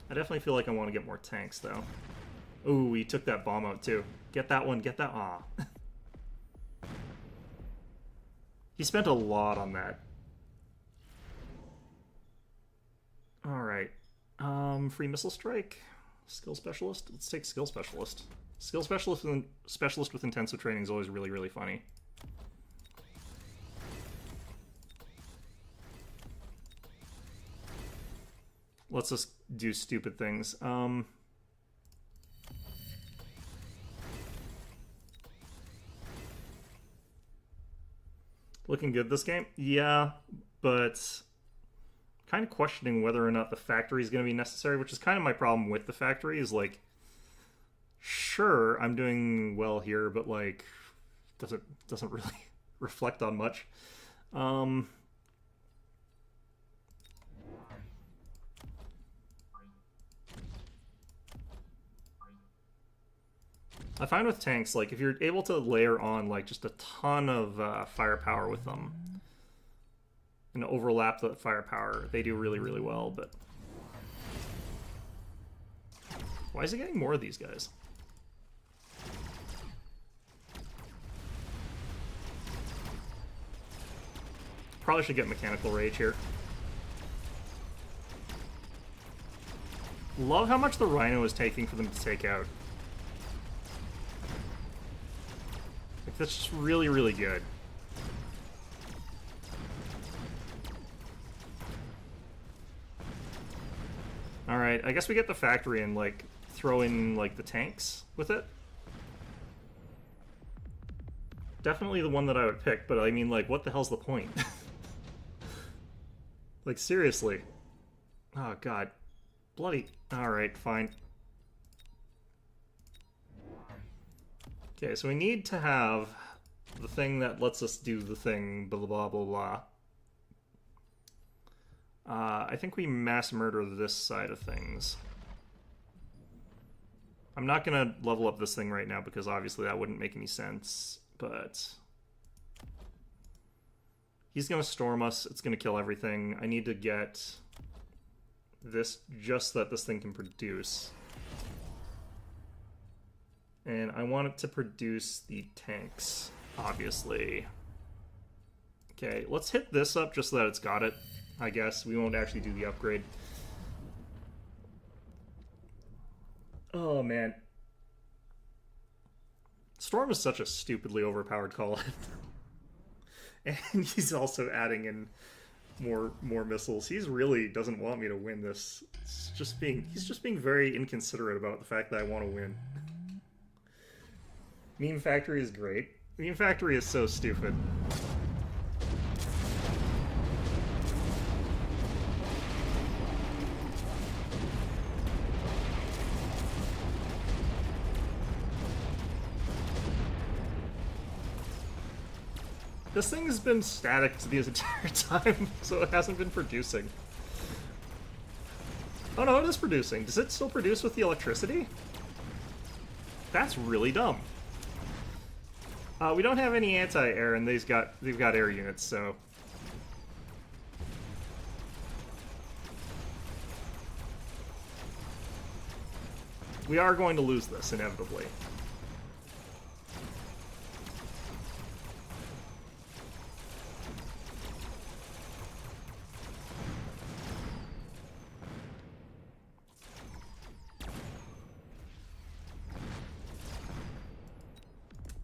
I definitely feel like I want to get more tanks, though. Ooh, he took that bomb out, too. Get that one, get that... Ah. He spent a lot on that. Alright. Free missile strike. Skill specialist? Let's take skill specialist. Skill specialist with intensive training is always really, really funny. Let's just do stupid things. Looking good this game? Yeah, but kind of questioning whether or not the factory is going to be necessary, which is kind of my problem with the factory, is like, sure, I'm doing well here, but like, doesn't really reflect on much. I find with tanks, like, if you're able to layer on, like, just a ton of firepower with them and overlap the firepower, they do really, really well, but... Why is he getting more of these guys? Probably should get Mechanical Rage here. Love how much the Rhino is taking for them to take out. Like, that's just really, really good. Alright, I guess we get the factory and, like, throw in, like, the tanks with it. Definitely the one that I would pick, but I mean, like, what the hell's the point? Like, seriously. Oh, God. Bloody... Alright, fine. Okay, so we need to have the thing that lets us do the thing, blah, blah, blah, blah. I think we mass murder this side of things. I'm not going to level up this thing right now because obviously that wouldn't make any sense, but... He's going to storm us. It's going to kill everything. I need to get this just so that this thing can produce. And I want it to produce the tanks, obviously. Okay, let's hit this up just so that it's got it, I guess. We won't actually do the upgrade. Oh, man. Storm is such a stupidly overpowered call. And he's also adding in more missiles. He's really doesn't want me to win this. He's just being very inconsiderate about the fact that I want to win. Meme Factory is great. Meme Factory is so stupid. This thing has been static the entire time, so it hasn't been producing. Oh no, it is producing. Does it still produce with the electricity? That's really dumb. We don't have any anti-air, and they've got air units, so... we are going to lose this, inevitably.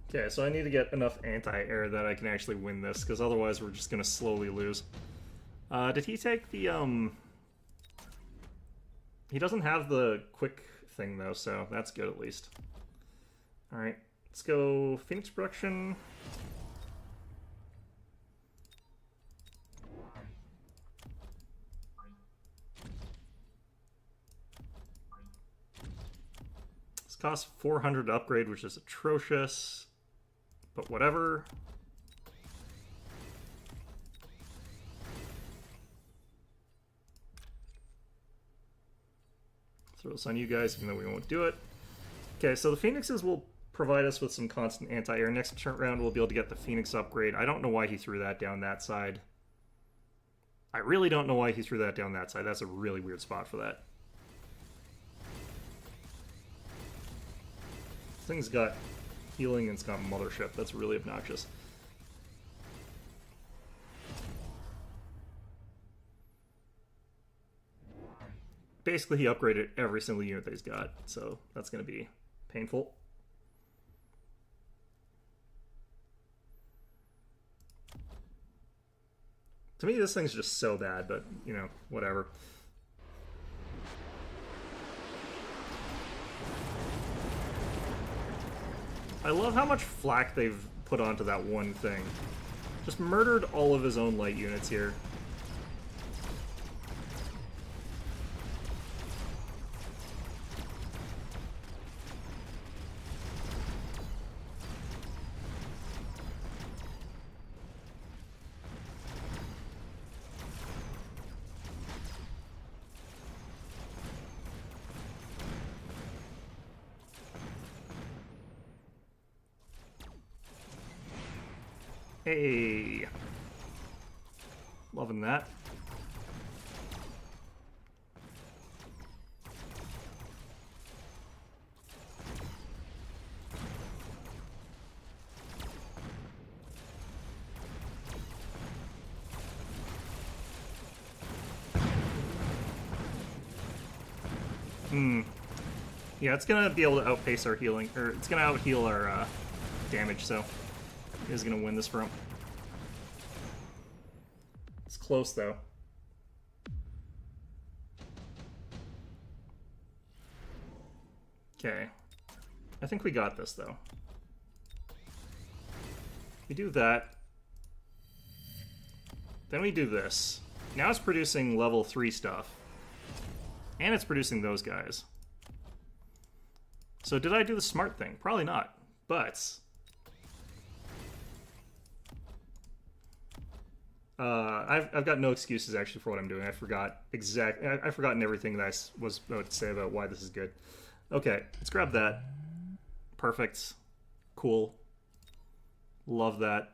Okay, so I need to get enough anti-air that I can actually win this, because otherwise we're just going to slowly lose. Did he take the, He doesn't have the quick thing, though, so that's good at least. Alright, let's go Phoenix production. This costs 400 to upgrade, which is atrocious. But whatever. Throw this on you guys, even though we won't do it. Okay, so the Phoenixes will provide us with some constant anti-air. Next turn round, we'll be able to get the Phoenix upgrade. I don't know why he threw that down that side. I really don't know why he threw that down that side. That's a really weird spot for that. This thing's got healing and it's got Mothership. That's really obnoxious. Basically, he upgraded every single unit that he's got, so that's going to be painful. To me, this thing's just so bad, but, you know, whatever. I love how much flack they've put onto that one thing. Just murdered all of his own light units here. Hey, loving that. Yeah, it's gonna be able to outpace our healing, or it's gonna out-heal our damage, so he's gonna win this for him. It's close, though. Okay. I think we got this, though. We do that. Then we do this. Now it's producing level 3 stuff. And it's producing those guys. So did I do the smart thing? Probably not. But I've got no excuses actually for what I'm doing. I forgot I've forgotten everything that I was about to say about why this is good. Okay, let's grab that. Perfect. Cool. Love that.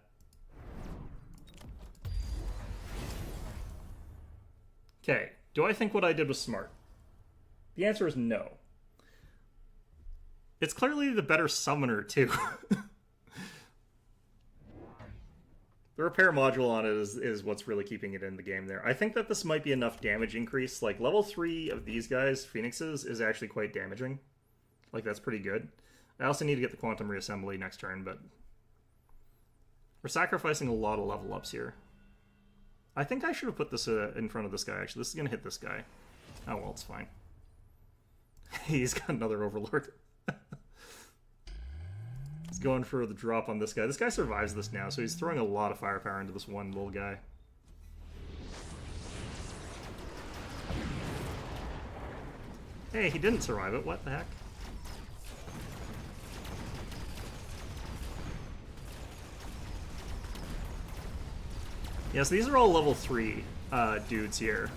Okay, do I think what I did was smart? The answer is no. It's clearly the better summoner, too. The repair module on it is what's really keeping it in the game there. I think that this might be enough damage increase. Like, level 3 of these guys, Phoenixes, is actually quite damaging. Like, that's pretty good. I also need to get the Quantum Reassembly next turn, but we're sacrificing a lot of level ups here. I think I should have put this in front of this guy, actually. This is going to hit this guy. Oh, well, it's fine. He's got another Overlord. He's going for the drop on this guy. This guy survives this now, so he's throwing a lot of firepower into this one little guy. Hey, he didn't survive it. What the heck? Yes, these are all level 3 dudes here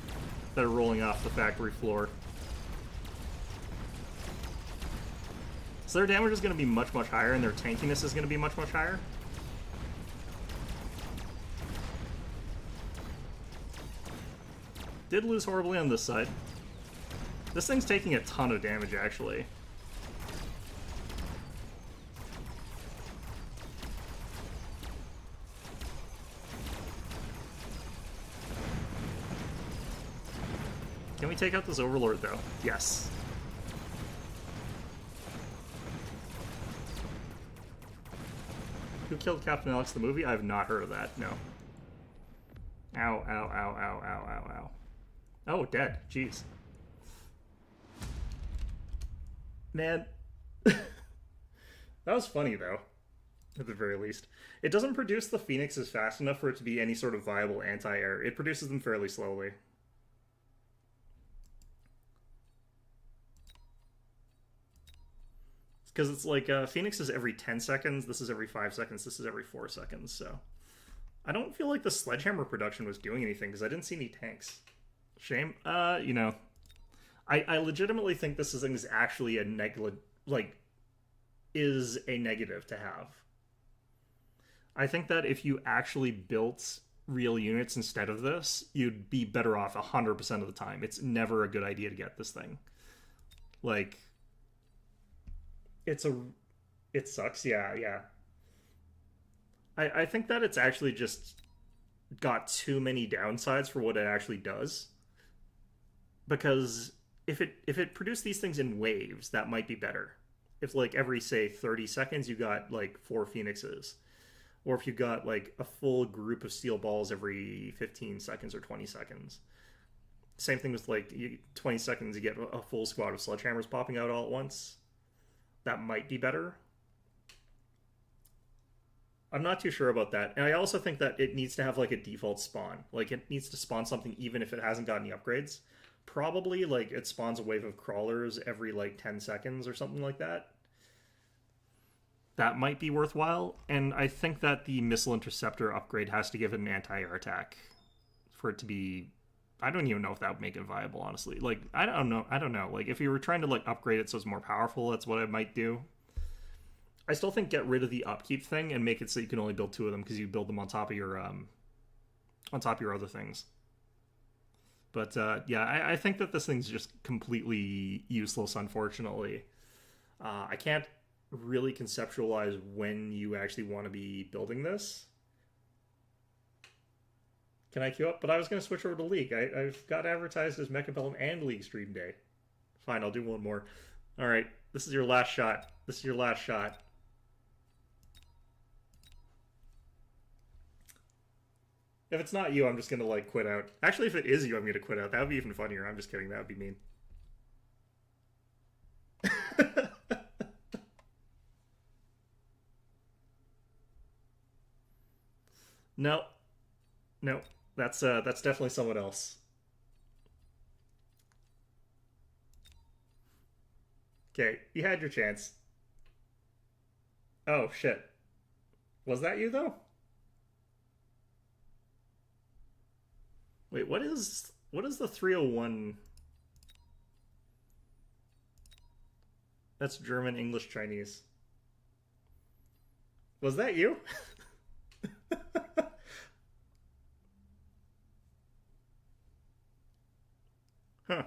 that are rolling off the factory floor. So their damage is going to be much, much higher, and their tankiness is going to be much, much higher. Did lose horribly on this side. This thing's taking a ton of damage, actually. Can we take out this Overlord, though? Yes. Who killed Captain Alex the movie? I have not heard of that, no. Ow, ow, ow, ow, ow, ow, ow. Oh, dead. Jeez. Man. That was funny, though. At the very least. It doesn't produce the Phoenixes fast enough for it to be any sort of viable anti-air. It produces them fairly slowly. Because it's like, Phoenix is every 10 seconds, this is every 5 seconds, this is every 4 seconds, so... I don't feel like the Sledgehammer production was doing anything, because I didn't see any tanks. Shame. You know... I legitimately think this thing is actually is a negative to have. I think that if you actually built real units instead of this, you'd be better off 100% of the time. It's never a good idea to get this thing. Like... It sucks, yeah. I think that it's actually just got too many downsides for what it actually does. Because if it produced these things in waves, that might be better. If, like, every, say, 30 seconds you got, like, 4 Phoenixes. Or if you got, like, a full group of steel balls every 15 seconds or 20 seconds. Same thing with, like, 20 seconds you get a full squad of Sledgehammers popping out all at once. That might be better. I'm not too sure about that. And I also think that it needs to have, like, a default spawn. Like, it needs to spawn something even if it hasn't got any upgrades. Probably, like, it spawns a wave of crawlers every, like, 10 seconds or something like that. That might be worthwhile. And I think that the Missile Interceptor upgrade has to give it an anti-air attack for it to be... I don't even know if that would make it viable, honestly. Like, I don't know. Like, if you were trying to, like, upgrade it so it's more powerful, that's what I might do. I still think get rid of the upkeep thing and make it so you can only build 2 of them because you build them on top of your other things. But, yeah, I think that this thing's just completely useless, unfortunately. I can't really conceptualize when you actually want to be building this. Can I queue up? But I was going to switch over to League. I've got advertised as Mechabellum and League stream day. Fine, I'll do one more. Alright, this is your last shot. This is your last shot. If it's not you, I'm just going to, like, quit out. Actually, if it is you, I'm going to quit out. That would be even funnier. I'm just kidding. That would be mean. No. No. That's definitely someone else. Okay, you had your chance. Oh, shit. Was that you, though? Wait, what is the 301? That's German, English, Chinese. Was that you? Huh.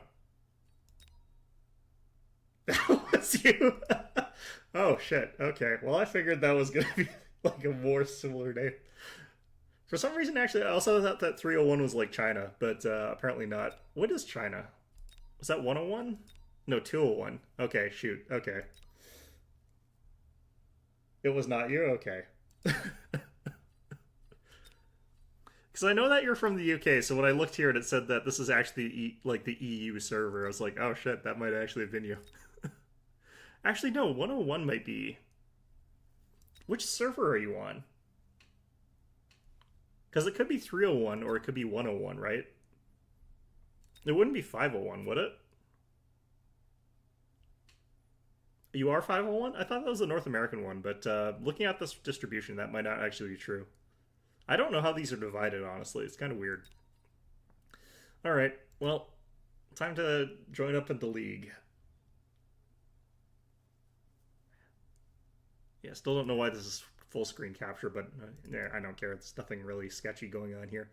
That was you. Oh, shit. Okay. Well, I figured that was going to be like a more similar name. For some reason, actually, I also thought that 301 was like China, but apparently not. What is China? Was that 101? No, 201. Okay, shoot. Okay. It was not you? Okay. Because I know that you're from the UK, so when I looked here and it said that this is actually like the EU server, I was like, oh shit, that might actually have been you. Actually, no, 101 might be... Which server are you on? Because it could be 301 or it could be 101, right? It wouldn't be 501, would it? You are 501? I thought that was the North American one, but looking at this distribution, that might not actually be true. I don't know how these are divided, honestly. It's kind of weird. Alright, well, time to join up in the league. Yeah, still don't know why this is full screen capture, but I don't care. It's nothing really sketchy going on here.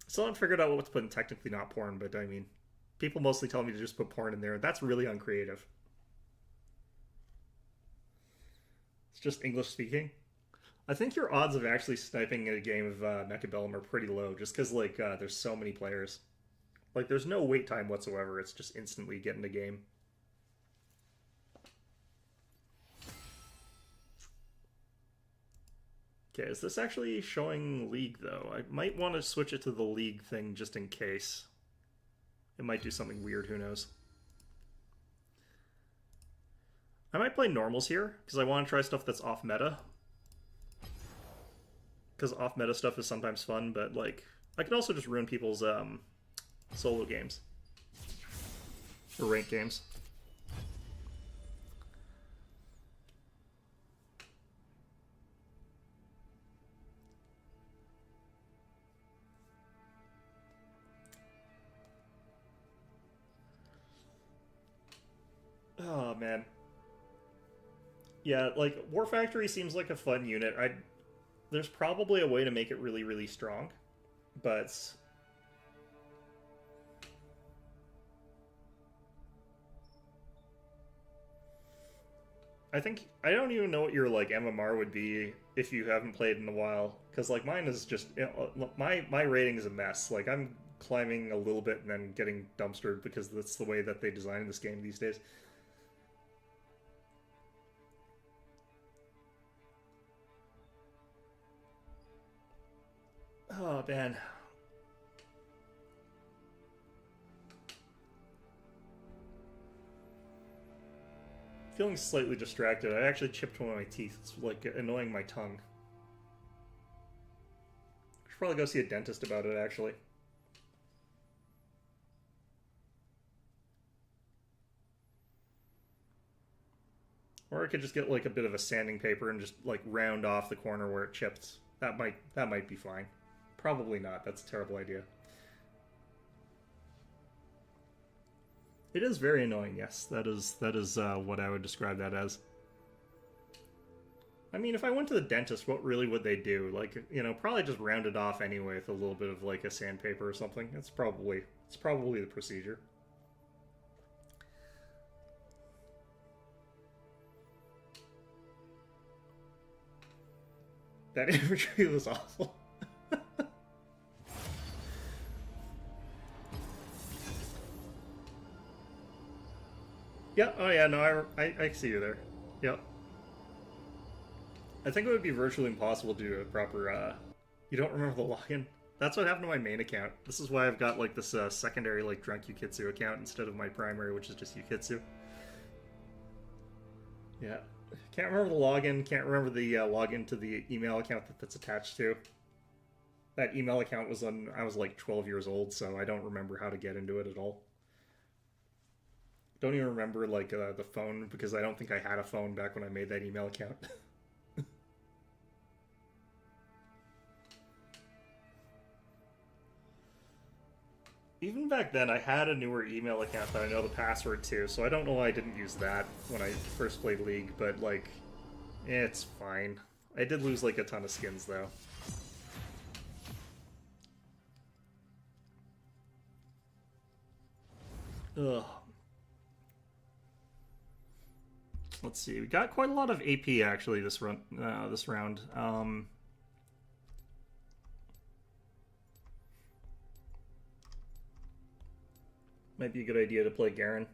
Still haven't figured out what's put technically not porn, but I mean, people mostly tell me to just put porn in there. That's really uncreative. It's just English speaking. I think your odds of actually sniping a game of Mechabellum are pretty low, just because like there's so many players. Like there's no wait time whatsoever. It's just instantly getting the game. Okay, is this actually showing League, though? I might want to switch it to the League thing just in case. It might do something weird, who knows. I might play normals here, because I want to try stuff that's off-meta. Because off-meta stuff is sometimes fun, but, like, I can also just ruin people's solo games. Or ranked games. Oh, man. Yeah, like, War Factory seems like a fun unit. There's probably a way to make it really, really strong, but... I don't even know what your, like, MMR would be if you haven't played in a while, because, like, mine is just... my rating is a mess. Like, I'm climbing a little bit and then getting dumpstered because that's the way that they design this game these days. Oh, man. Feeling slightly distracted. I actually chipped one of my teeth. It's, like, annoying my tongue. I should probably go see a dentist about it, actually. Or I could just get, like, a bit of a sanding paper and just, like, round off the corner where it chipped. That might be fine. Probably not. That's a terrible idea. It is very annoying, yes. That is what I would describe that as. I mean, if I went to the dentist, what really would they do? Like, you know, probably just round it off anyway with a little bit of, like, a sandpaper or something. It's probably the procedure. That imagery was awful. Yeah, oh yeah, no, I see you there. Yep. I think it would be virtually impossible to do a proper, you don't remember the login? That's what happened to my main account. This is why I've got, like, this secondary, like, Drunk Yukitsu account instead of my primary, which is just Yukitsu. Yeah. Can't remember the login, can't remember the login to the email account that that's attached to. That email account was on, I was like 12 years old, so I don't remember how to get into it at all. Don't even remember, like, the phone, because I don't think I had a phone back when I made that email account. Even back then, I had a newer email account that I know the password to, so I don't know why I didn't use that when I first played League, but, like, it's fine. I did lose, like, a ton of skins, though. Ugh. Let's see, we got quite a lot of AP, actually, this round. Might be a good idea to play Garen.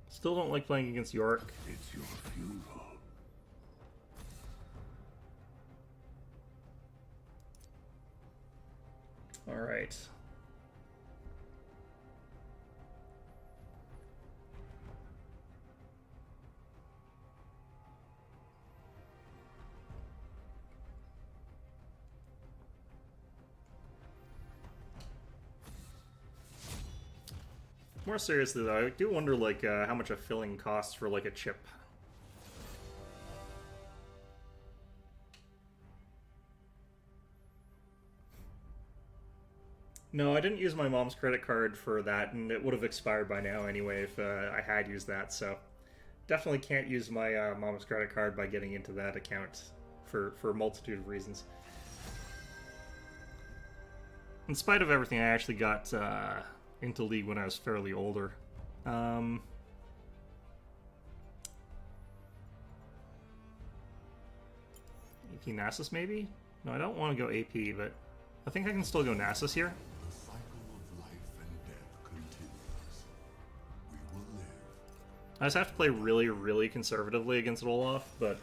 Still don't like playing against Yorick. It's your funeral. Alright. More seriously, though, I do wonder, like, how much a filling costs for, like, a chip. No, I didn't use my mom's credit card for that, and it would have expired by now anyway if I had used that, so definitely can't use my mom's credit card by getting into that account for a multitude of reasons. In spite of everything, I actually got into League when I was fairly older. AP Nasus, maybe? No, I don't want to go AP, but I think I can still go Nasus here. The cycle of life and death continues. We will live. I just have to play really, really conservatively against Olaf, but...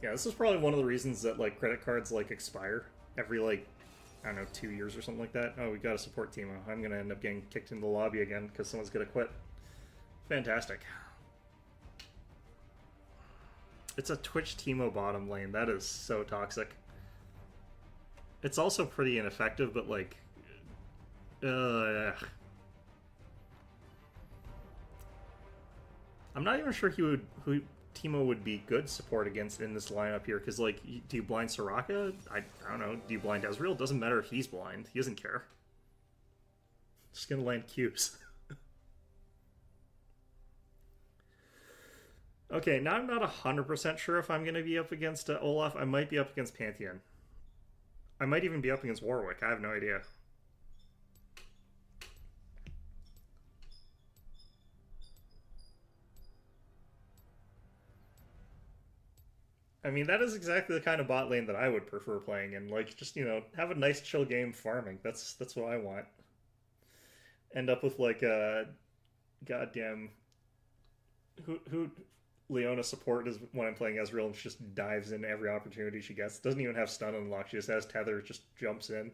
yeah, this is probably one of the reasons that, like, credit cards, like, expire every, like, I don't know, 2 years or something like that. Oh, we got a support Teemo. I'm gonna end up getting kicked into the lobby again because someone's gonna quit. Fantastic. It's a Twitch Teemo bottom lane. That is so toxic. It's also pretty ineffective, but, like... I'm not even sure who Teemo would be good support against in this lineup here, because, like, do you blind Soraka? I don't know. Do you blind Ezreal? Doesn't matter if he's blind. He doesn't care. Just gonna land Qs. Okay, now I'm not 100% sure if I'm gonna be up against Olaf. I might be up against Pantheon. I might even be up against Warwick. I have no idea. I mean, that is exactly the kind of bot lane that I would prefer playing in. Like, just, you know, have a nice chill game farming. That's what I want. End up with, like, a goddamn... Who Leona support is when I'm playing Ezreal, and she just dives in every opportunity she gets. Doesn't even have stun unlocked. She just has tether, just jumps in.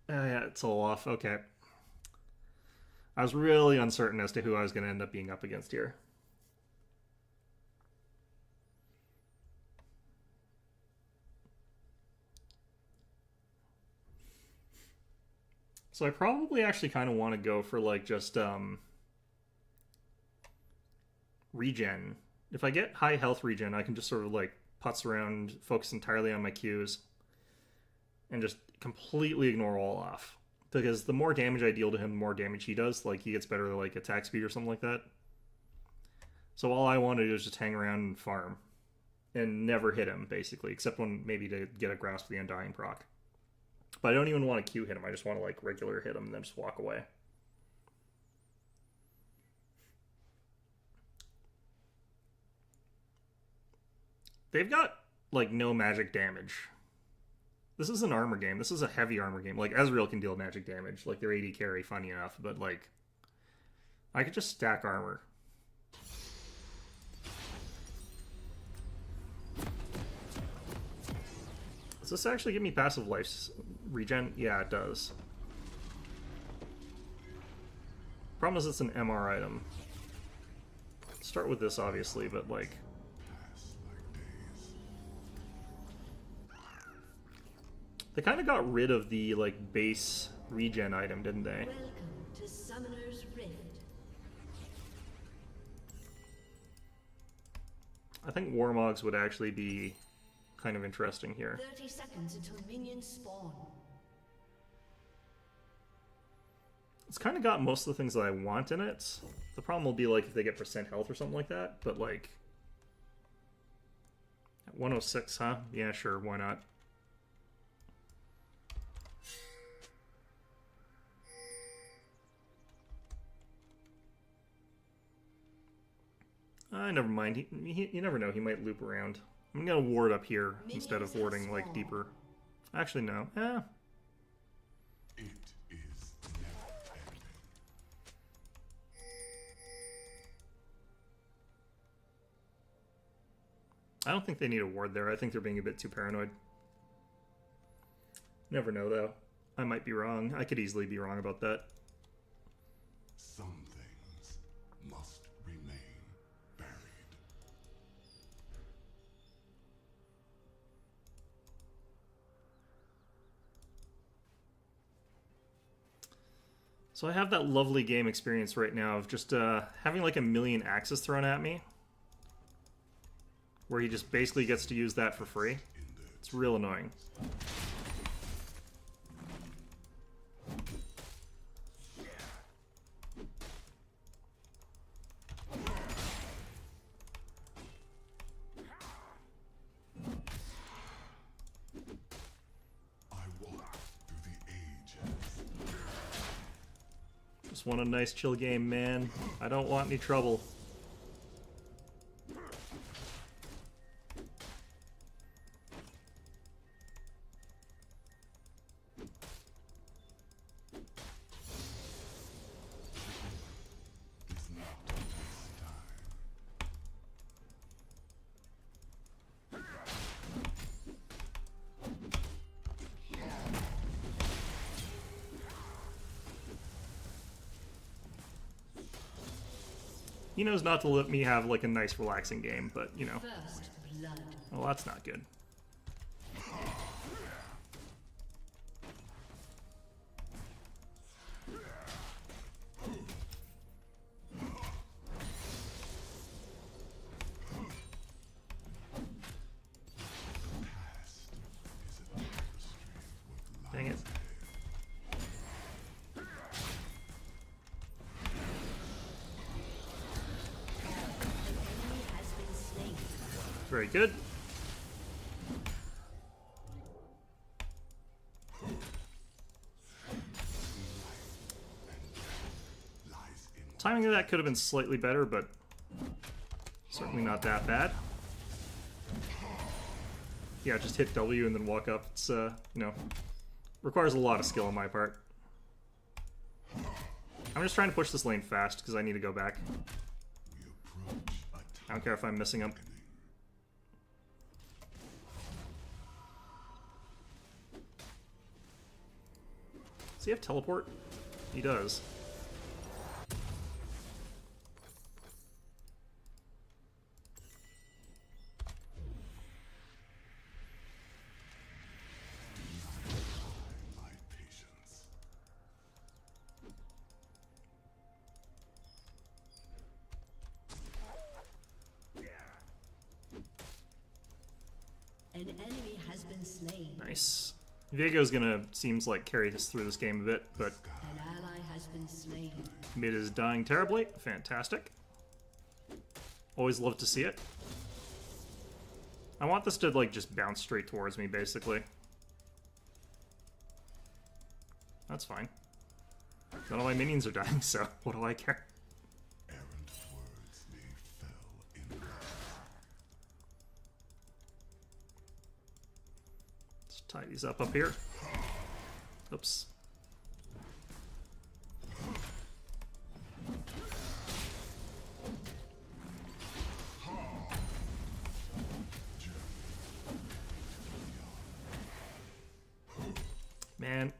Oh yeah, it's Olaf. Okay. I was really uncertain as to who I was going to end up being up against here. So I probably actually kind of want to go for, like, just regen. If I get high health regen, I can just sort of, like, putz around, focus entirely on my Qs, and just completely ignore Olaf. Because the more damage I deal to him, the more damage he does. Like, he gets better, like, attack speed or something like that. So all I want to do is just hang around and farm. And never hit him, basically. Except when maybe to get a grasp of the Undying proc. But I don't even want to Q hit him. I just want to, like, regular hit him and then just walk away. They've got, like, no magic damage. This is an armor game. This is a heavy armor game. Like, Ezreal can deal magic damage. Like, their AD carry, funny enough. But, like, I could just stack armor. Does this actually give me passive life regen? Yeah, it does. Problem is it's an MR item. Start with this, obviously, but, like... they kind of got rid of the, like, base regen item, didn't they? Welcome to Summoner's Rift. I think Warmogs would actually be kind of interesting here. 30 seconds until minions spawn. It's kind of got most of the things that I want in it. The problem will be, like, if they get percent health or something like that, but, like... at 106, huh? Yeah, sure, why not? Never mind. You never know. He might loop around. I'm gonna ward up here instead of warding, like, deeper. Actually, no. It is never ending. I don't think they need a ward there. I think they're being a bit too paranoid. Never know, though. I might be wrong. I could easily be wrong about that. Some things must remain buried. So I have that lovely game experience right now of just having, like, a million axes thrown at me. where he just basically gets to use that for free. It's real annoying. Just want a nice chill game, man. I don't want any trouble. He knows not to let me have like a nice relaxing game, but you know. First blood. Well, that's not good. Dang it. Very good. Timing of that could have been slightly better, but certainly not that bad. Yeah, just hit W and then walk up. It's, you know, requires a lot of skill on my part. I'm just trying to push this lane fast because I need to go back. I don't care if I'm missing him. Does he have teleport? He does. An enemy has been slain. Nice. Viego's gonna, seems like, carry us through this game a bit, but An ally has been slain. mid is dying terribly. Fantastic. Always love to see it. I want this to, like, just bounce straight towards me, basically. That's fine. None of my minions are dying, so what do I care? Errant words may fell in wrath. Let's tie these up here. Oops. Man.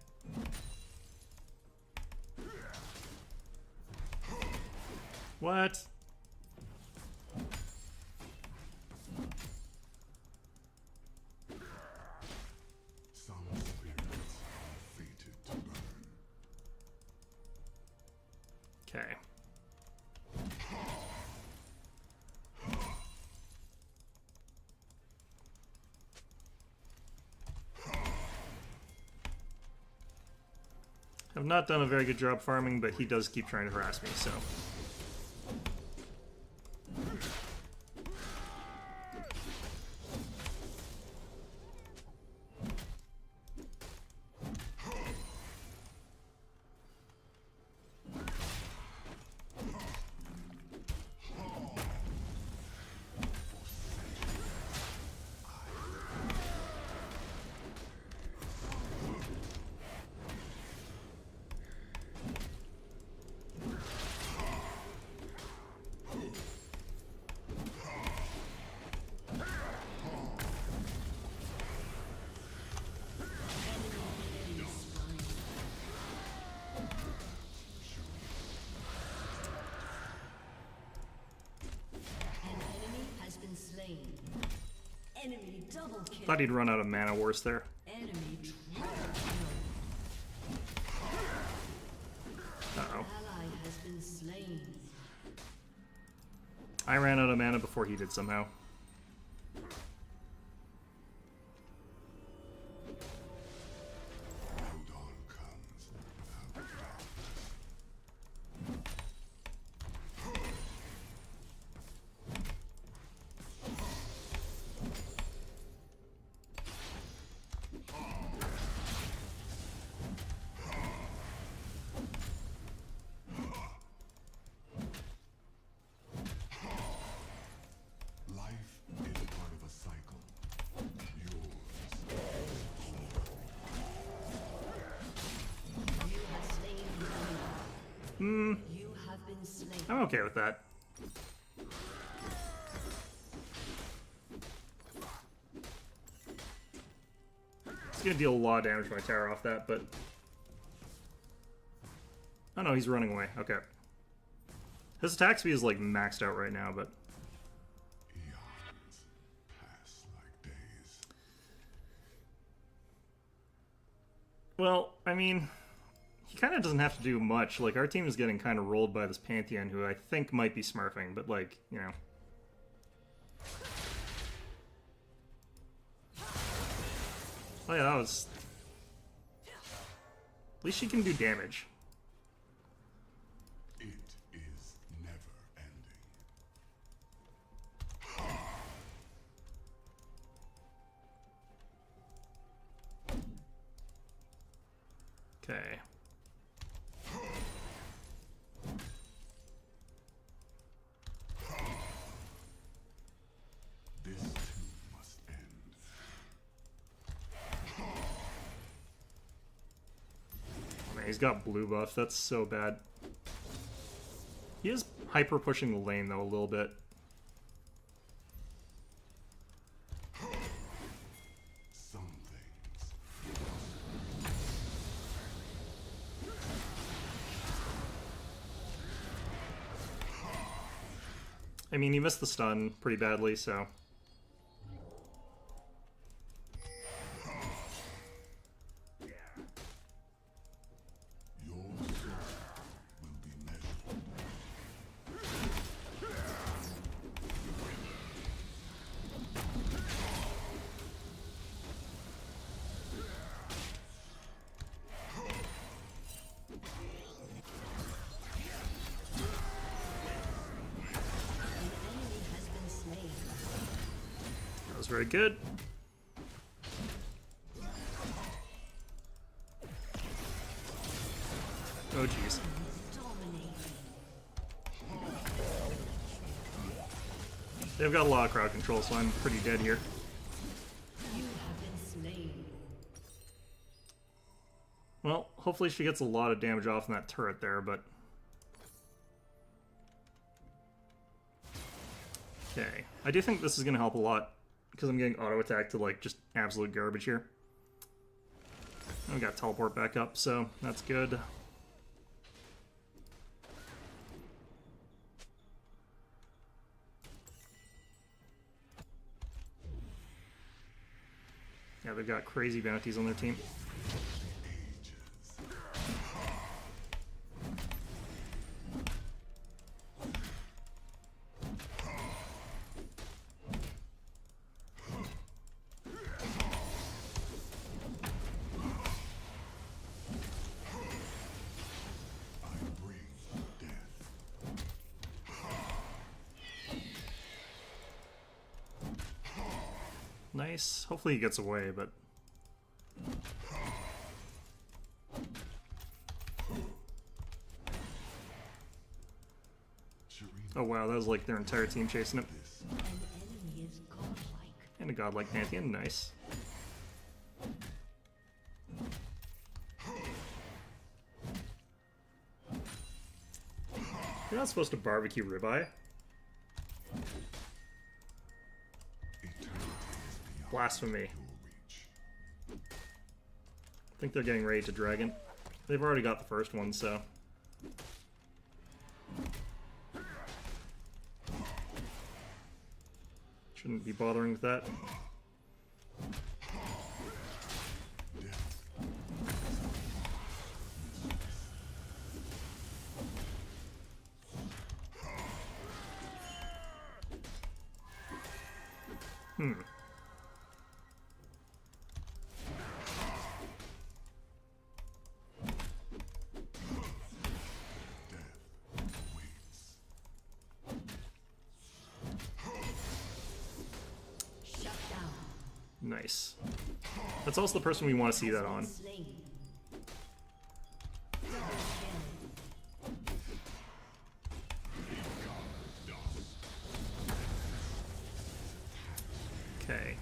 What? Some spirits are fated to burn. Okay. I've not done a very good job farming, but he does keep trying to harass me, so. An enemy has been slain. Enemy double kill. Thought he'd run out of mana worse there. Enemy triple kill. Uh-oh. Ally has been slain. I ran out of mana before he did somehow. You have been slain. I'm okay with that. It's gonna deal a lot of damage to my tower off that, but... Oh no, he's running away. Okay. His attack speed is like maxed out right now, but... Eons pass like days. Well, I mean... He kind of doesn't have to do much. Like, our team is getting kind of rolled by this Pantheon, who I think might be smurfing, but like, you know... Oh yeah, that was... At least she can do damage. It is never ending. Okay. This too must end. Man, he's got blue buff. That's so bad. He is hyper pushing the lane though a little bit. Some things I mean, he missed the stun pretty badly, so... your soul will be measured. Enemy has been slain. That was very good. Oh jeez. Dominating. They've got a lot of crowd control, so I'm pretty dead here. You have been slain. Well, hopefully she gets a lot of damage off in that turret there, but... Okay. I do think this is going to help a lot, because I'm getting auto-attack to, like, just absolute garbage here. And we got teleport back up, so that's good. Yeah, they've got crazy bounties on their team. I bring death. Nice. Hopefully he gets away, but... Oh wow, that was like their entire team chasing him. An enemy is godlike. And a godlike Pantheon, nice. You're not supposed to barbecue ribeye. Eternity is beyond Blasphemy. your reach. I think they're getting ready to dragon. They've already got the first one, so... Shouldn't be bothering with that. Hmm. Death waits. Shut down. Nice. That's also the person we want to see that on. Slain. Double kill. Okay.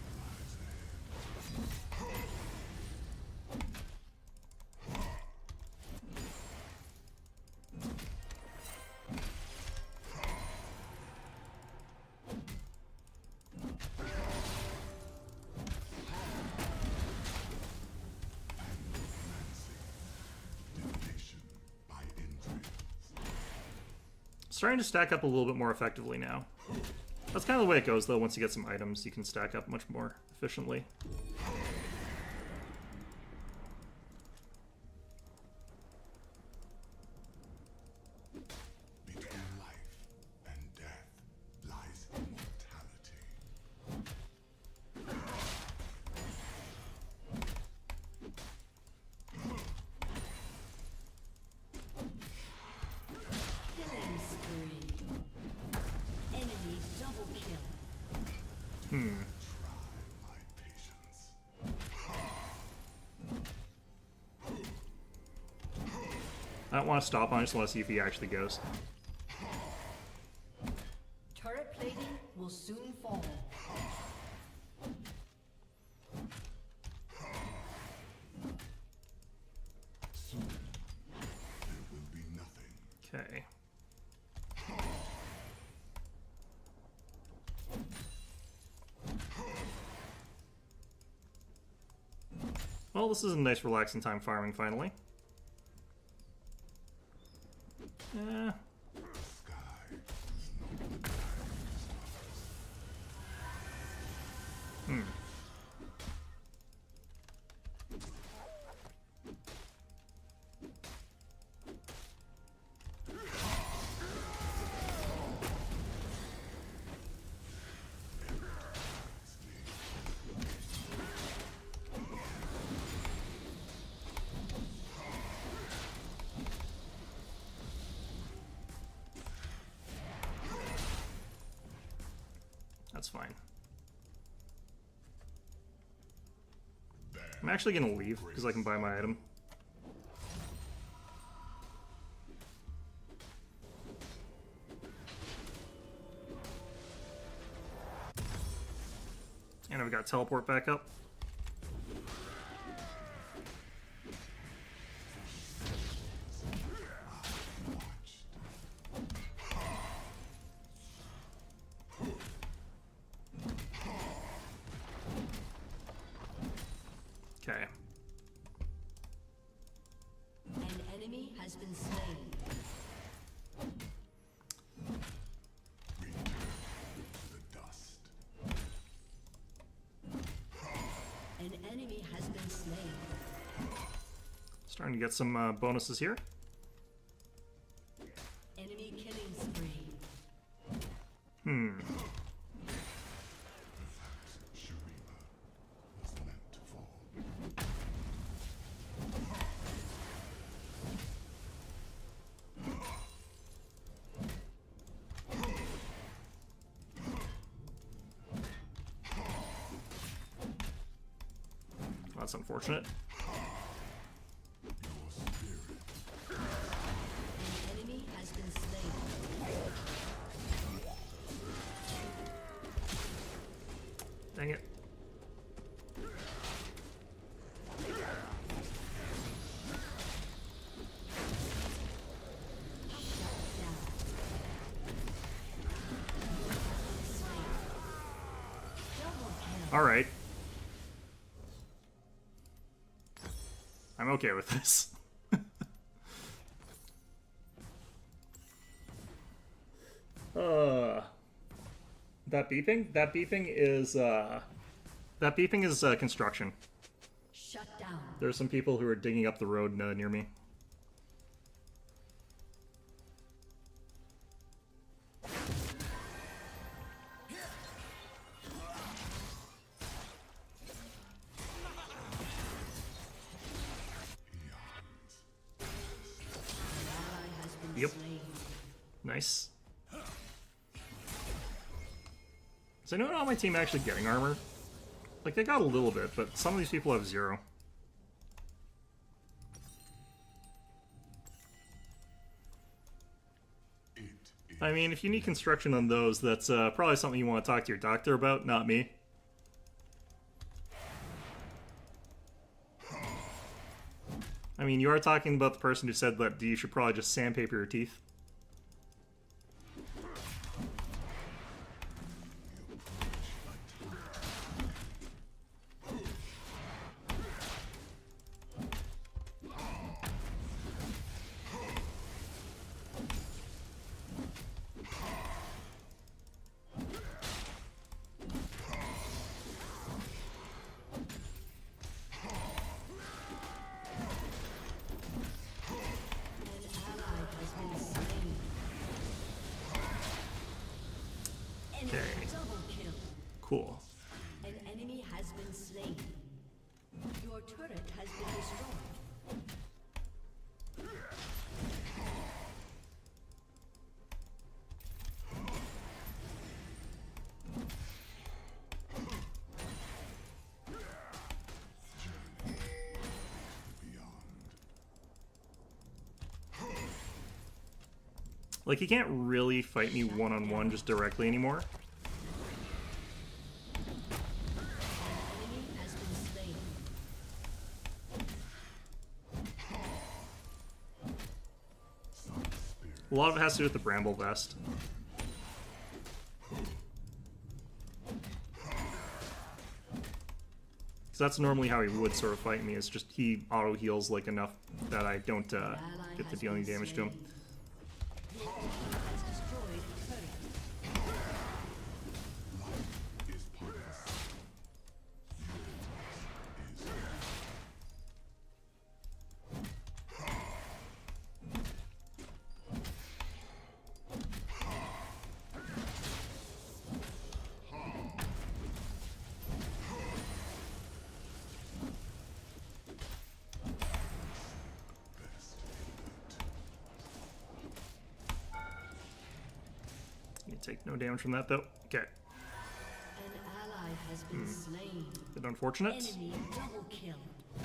starting to stack up a little bit more effectively now. That's kind of the way it goes, though. Once you get some items, you can stack up much more efficiently. Between life and death lies immortality. Killing spree. Enemy double kill. Try my patience. I don't want to stop on. I just want to see if he actually goes. Turret plating will soon fall. Soon there will be nothing. Okay. Well, this is a nice relaxing time farming finally. Yeah. Sky is not the Hmm. That's fine. I'm actually gonna leave because I can buy my item. And I've got teleport back up. Okay. An enemy has been slain. the dust. An enemy has been slain. Starting to get some bonuses here. Enemy killing spree. Shurima was meant to fall. That's unfortunate. Your spirit An enemy has been slain. Dang it. Alright. I'm okay with this. That beeping? That beeping is construction. Shut down. There are some people who are digging up the road near me. Ally has been Yep. slain. Nice. Is anyone on my team actually getting armor? Like, they got a little bit, but some of these people have 0. I mean, if you need construction on those, that's probably something you want to talk to your doctor about, not me. I mean, you are talking about the person who said that you should probably just sandpaper your teeth. Okay. Double kill. Cool. An enemy has been slain. Your turret has been destroyed. Like, he can't really fight me one-on-one just directly anymore. Enemy has been slain. A lot of it has to do with the Bramble Vest. Because that's normally how he would sort of fight me, is just he auto-heals like enough that I don't get to deal any damage to him. Your team has destroyed a turret. Is part of us. You take no damage from that, though. Okay. An ally has been slain. Bit unfortunate. Enemy double kill.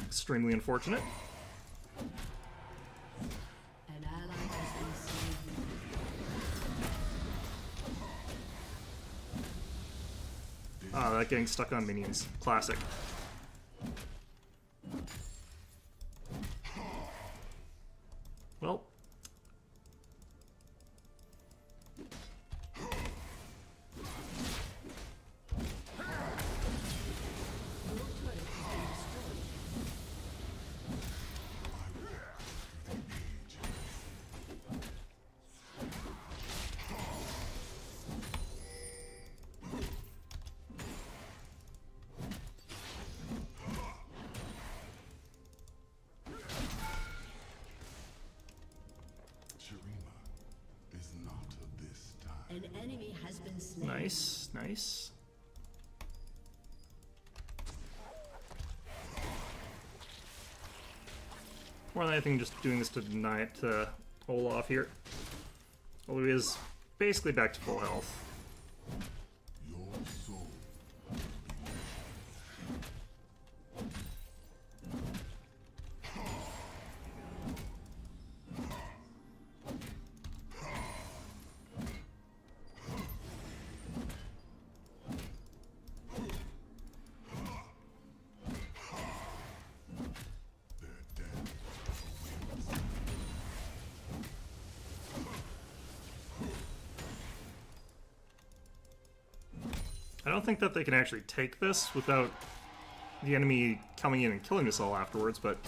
Extremely unfortunate. An ally has been slain. Ah, that getting stuck on minions. Classic. Well. Your turret has been destroyed. Shurima is not of this time. An enemy has been slain. Nice, nice. More than anything, just doing this to deny it to Olaf here. Although he is basically back to full health. Your soul I don't think that they can actually take this without the enemy coming in and killing us all afterwards, but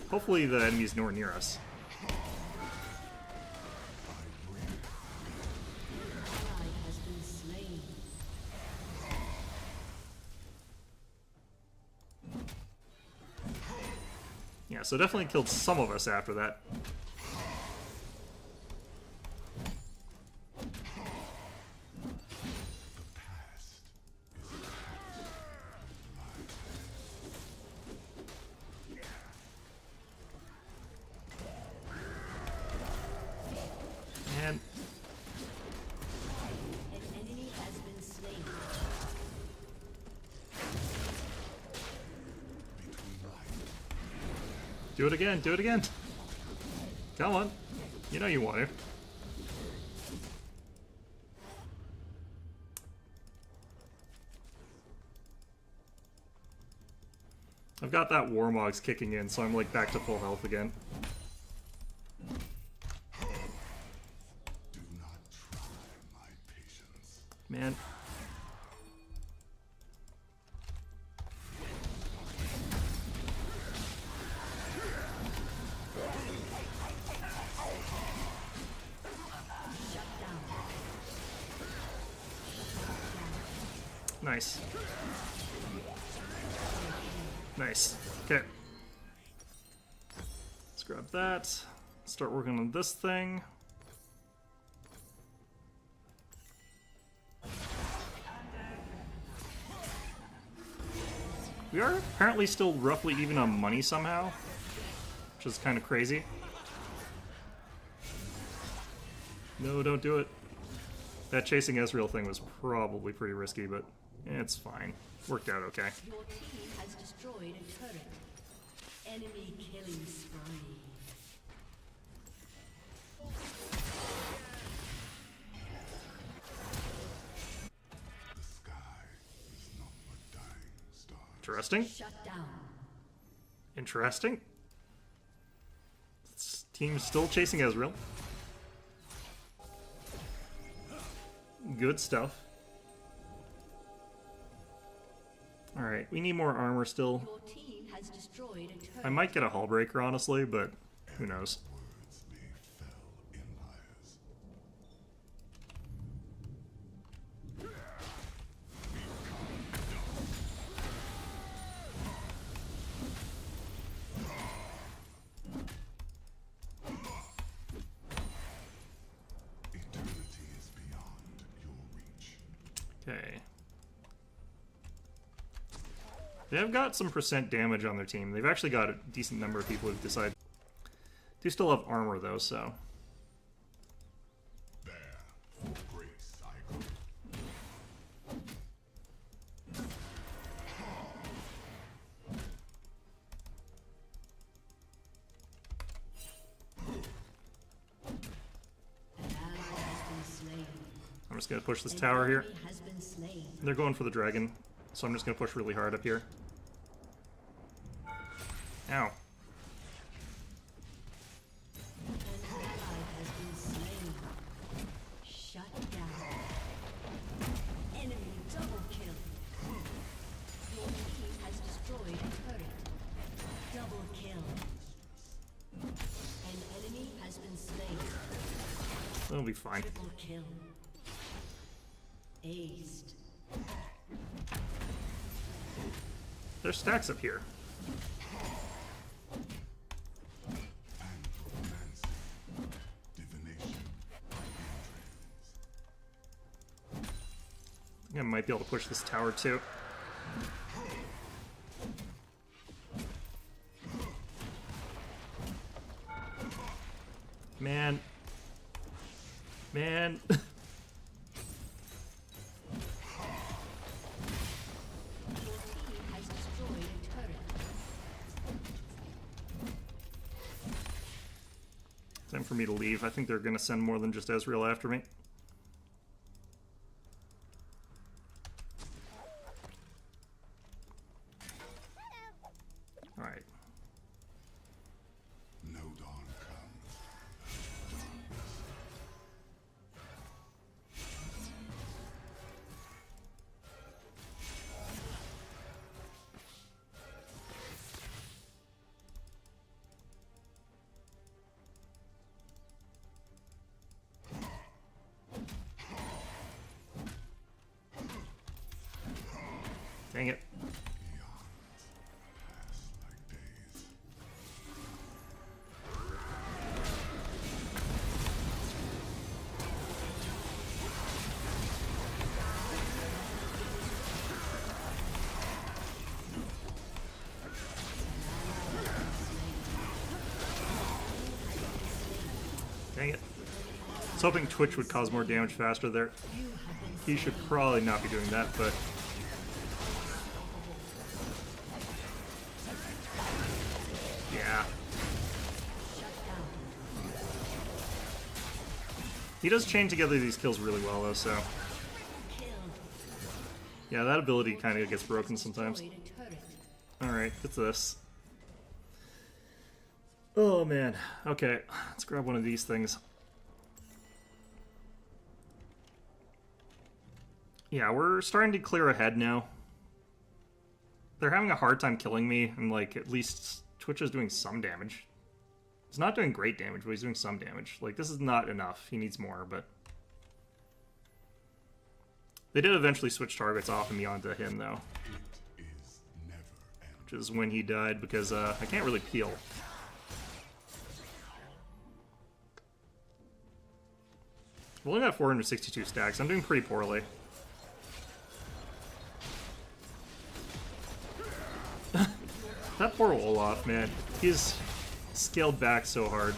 hopefully the enemy's nowhere near us. Ally has been slain. Yeah, so definitely killed some of us after that. past. And An enemy has been slain. do it again, do it again. Come on. You know you want to. I've got that Warmog's kicking in, so I'm like back to full health again. Do not try my patience. Man. Nice. Nice. Okay. Let's grab that. Start working on this thing. We are apparently still roughly even on money somehow, which is kind of crazy. No, don't do it. That chasing Ezreal thing was probably pretty risky, but it's fine. Worked out okay. Your team has destroyed a turret. Enemy killing spree. The sky is not a dying star. Interesting. Shut down. Interesting. This team's still chasing Ezreal. Good stuff. Alright, we need more armor still. Your team has destroyed a turret. I might get a hull breaker, honestly, but who knows. Words may fell empires. Eternity is beyond your reach. Okay. They have got some percent damage on their team. They've actually got a decent number of people who've decided. Do still have armor though, so. There, for grace I go. An ally has been slain. I'm just gonna push this An tower here. enemy has been slain. They're going for the dragon, so I'm just gonna push really hard up here. Ow. An ally has been slain. Shut down. Enemy double kill. Your team has destroyed a turret. Double kill. An enemy has been slain. That'll be fine. Triple kill. Aced. There's stacks up here. Anthromancy, divination, I think I might be able to push this tower too. Man. Man. Your team has destroyed a turret. Time for me to leave. I think they're gonna send more than just Ezreal after me. Alright. no dawn comes. Dang it. Eons pass like days. Dang it. I was hoping Twitch would cause more damage faster there. He should probably not be doing that, but... yeah. He does chain together these kills really well, though, so... Kill. yeah, that ability kind of gets broken sometimes. Destroyed a turret. Alright, it's this. Oh, man. Okay, let's grab one of these things. Yeah, we're starting to clear ahead now. They're having a hard time killing me, and, like, at least Twitch is doing some damage. He's not doing great damage, but he's doing some damage. Like, this is not enough. He needs more, but... they did eventually switch targets off and me onto him, though. It is never ending. Which is when he died, because I can't really peel. I've only got 462 stacks. I'm doing pretty poorly. That poor Olaf, man. He's scaled back so hard.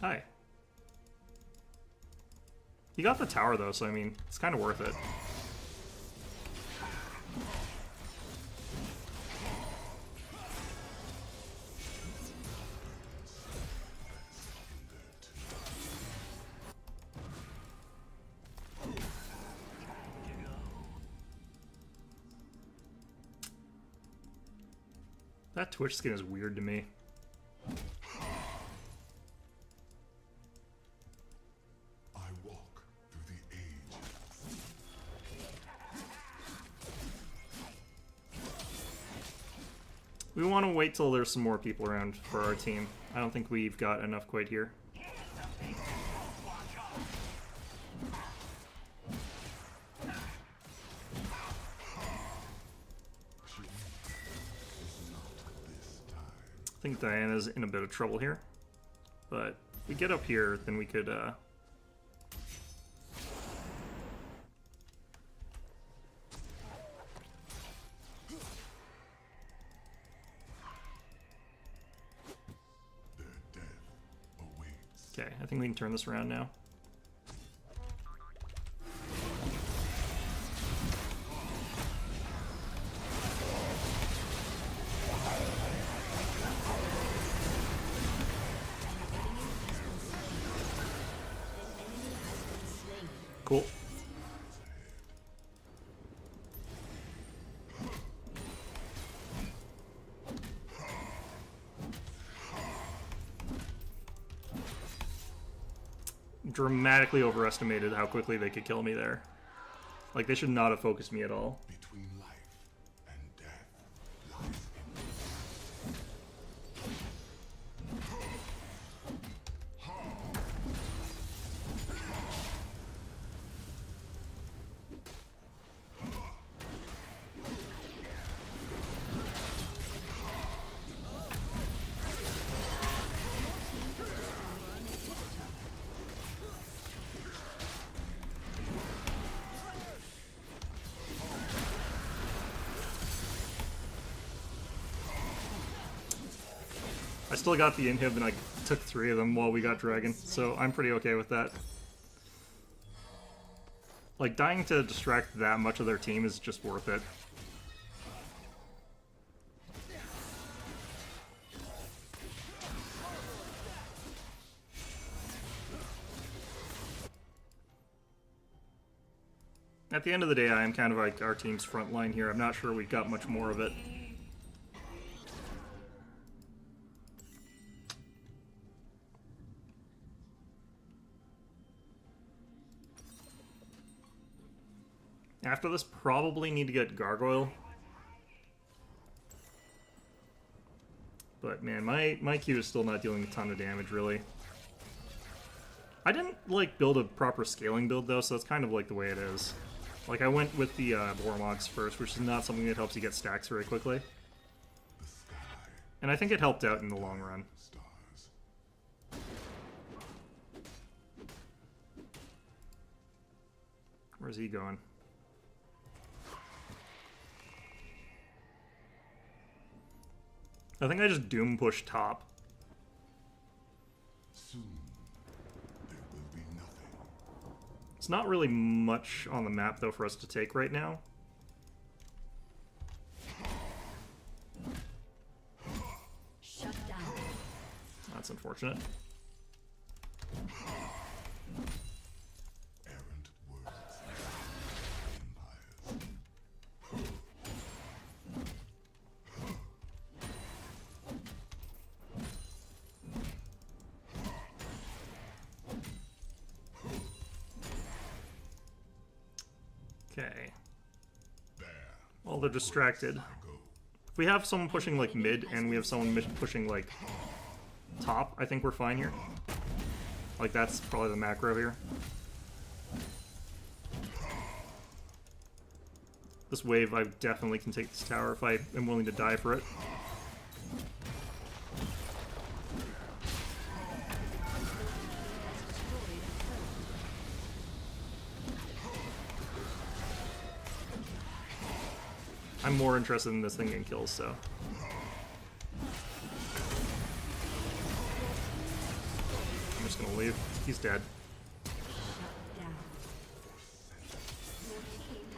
Hi. You got the tower though, so I mean, it's kind of worth it. That Twitch skin is weird to me. I walk through the ages. We want to wait till there's some more people around for our team. I don't think we've got enough quite here. I think Diana's in a bit of trouble here, but if we get up here, then we could Their death awaits. okay, I think we can turn this around now. Cool. Dramatically overestimated how quickly they could kill me there. Like, they should not have focused me at all. Between life and death lies I still got the inhib and I took 3 of them while we got dragon, so I'm pretty okay with that. Like, dying to distract that much of their team is just worth it. At the end of the day, I am kind of like our team's front line here. I'm not sure we've got much more of it. After this, probably need to get Gargoyle. But man, my Q is still not dealing a ton of damage, really. I didn't, like, build a proper scaling build, though, so that's kind of, like, the way it is. Like, I went with the Bormox first, which is not something that helps you get stacks very quickly. the sky. And I think it helped out in the long run. Stars. Where's he going? I think I just doom push top. Soon there will be nothing. It's not really much on the map, though, for us to take right now. Shut down. That's unfortunate. Errant words. Empires. Okay. There Well, they're distracted. I go. If we have someone pushing, like, mid, and we have someone pushing, like, top, I think we're fine here. Like, that's probably the macro here. This wave, I definitely can take this tower if I am willing to die for it. I'm more interested in this thing getting kills, so. I'm just gonna leave. He's dead.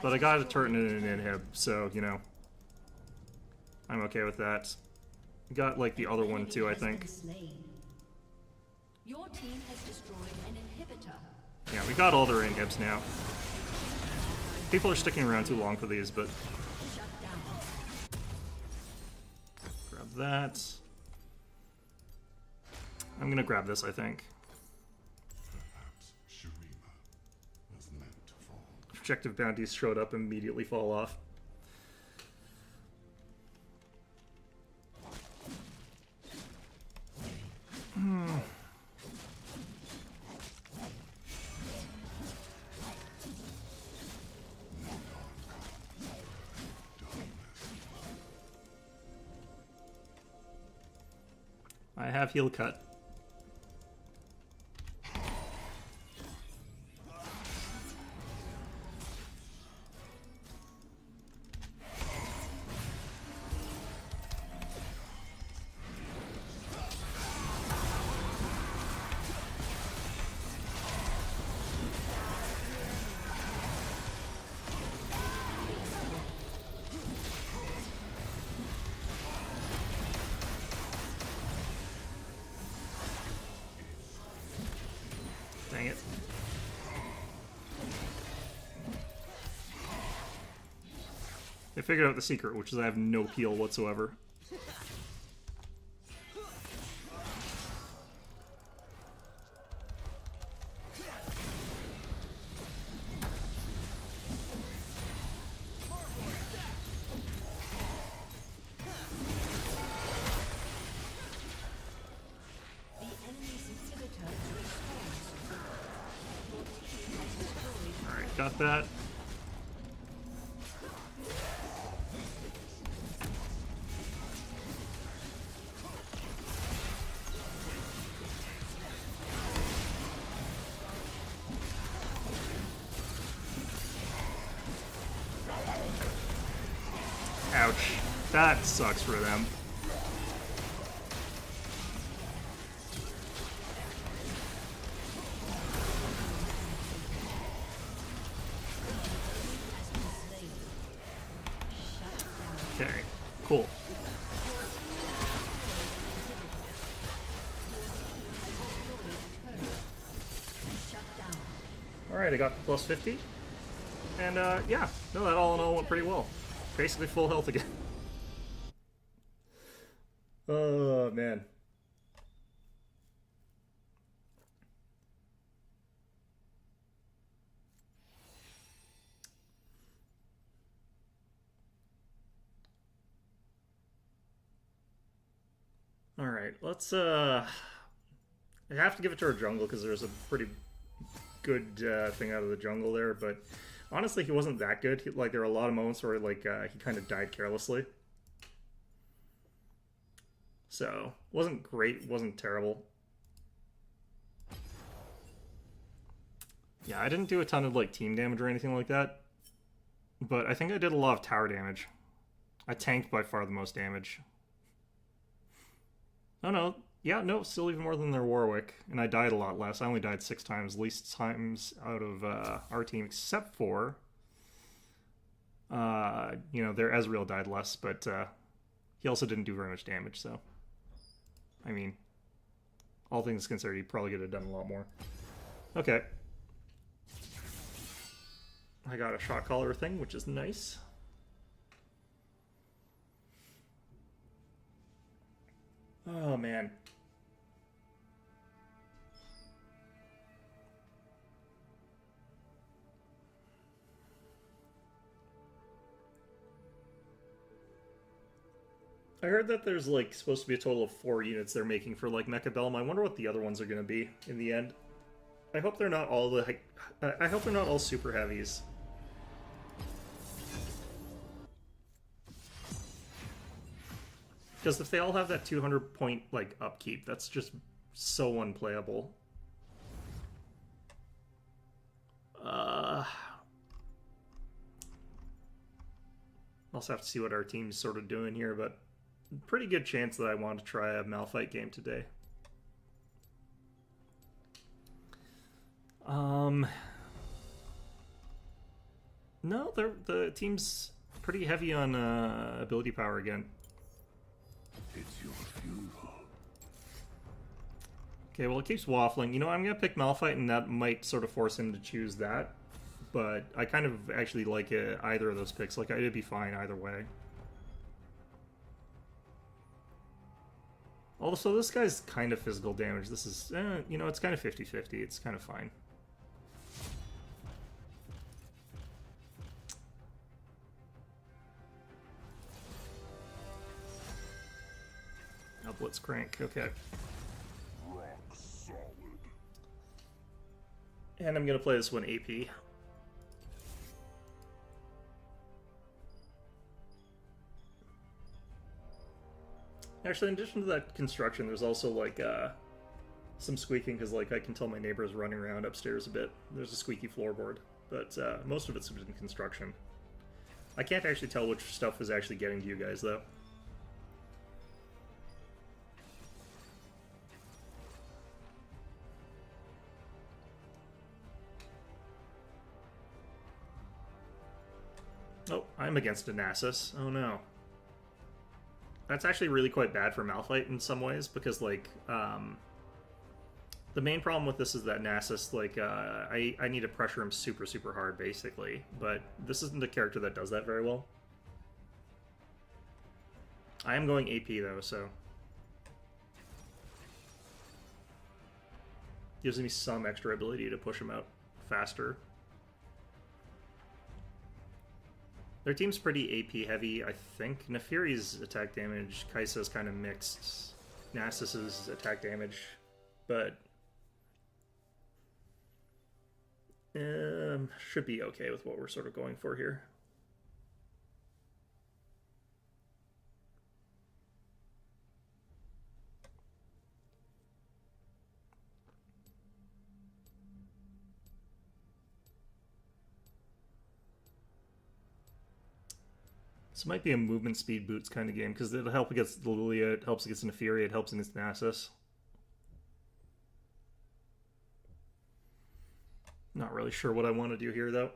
But I got a turret and an inhib, so, you know. I'm okay with that. Got, like, the other one, too, I think. Your team has destroyed an inhibitor. Yeah, we got all their inhibs now. People are sticking around too long for these, but... Grab that. I'm gonna grab this, I think. Perhaps Shurima was meant to fall. Objective bounties showed up and immediately fall off. I have heal cut. Dang it. They figured out the secret, which is I have no peel whatsoever. The enemy's inhibitor responds. Your team has destroyed. Alright, got that. Ouch. That sucks for them. Okay, cool. Alright, I got plus 50. And, yeah. No, that all in all went pretty well. Basically full health again. Oh, man. Alright, let's, I have to give it to our jungle because there's a pretty good thing out of the jungle there, but honestly, he wasn't that good. Like, there were a lot of moments where, like, he kind of died carelessly. So, wasn't great, wasn't terrible. Yeah, I didn't do a ton of, like, team damage or anything like that. But I think I did a lot of tower damage. I tanked by far the most damage. Oh no, yeah, no, still even more than their Warwick. And I died a lot less. I only died 6 times, least times out of our team, except for... you know, their Ezreal died less, but he also didn't do very much damage, so... I mean, all things considered, he probably could have done a lot more. Okay. I got a shot caller thing, which is nice. Oh, man. I heard that there's, like, supposed to be a total of 4 units they're making for, like, Mechabellum. I wonder what the other ones are going to be in the end. I hope they're not all the... I hope they're not all super heavies. Because if they all have that 200 point, like, upkeep, that's just so unplayable. also have to see what our team's sort of doing here, but pretty good chance that I want to try a Malphite game today. No, the team's pretty heavy on ability power again. It's your funeral. Okay, well, it keeps waffling. You know, I'm going to pick Malphite, and that might sort of force him to choose that. But I kind of actually like either of those picks. Like, I'd be fine either way. Also, this guy's kind of physical damage. This is, you know, it's kind of 50-50. It's kind of fine. Oh, Blitzcrank. Okay. Rock solid. And I'm going to play this one AP. Actually, in addition to that construction, there's also, like, some squeaking, because, like, I can tell my neighbor's running around upstairs a bit. There's a squeaky floorboard, but most of it's in construction. I can't actually tell which stuff is actually getting to you guys, though. Oh, I'm against a Nasus. Oh no. That's actually really quite bad for Malphite in some ways, because, like, the main problem with this is that Nasus, like, I need to pressure him super, super hard, basically. But this isn't a character that does that very well. I am going AP, though, so... gives me some extra ability to push him out faster. Their team's pretty AP heavy, I think. Neferi's attack damage, Kai'Sa's kind of mixed. Nasus's attack damage, but should be okay with what we're sort of going for here. This might be a movement speed boots kind of game, because it'll help against Lilia, it helps against Neferi, it helps against Nasus. Not really sure what I want to do here, though.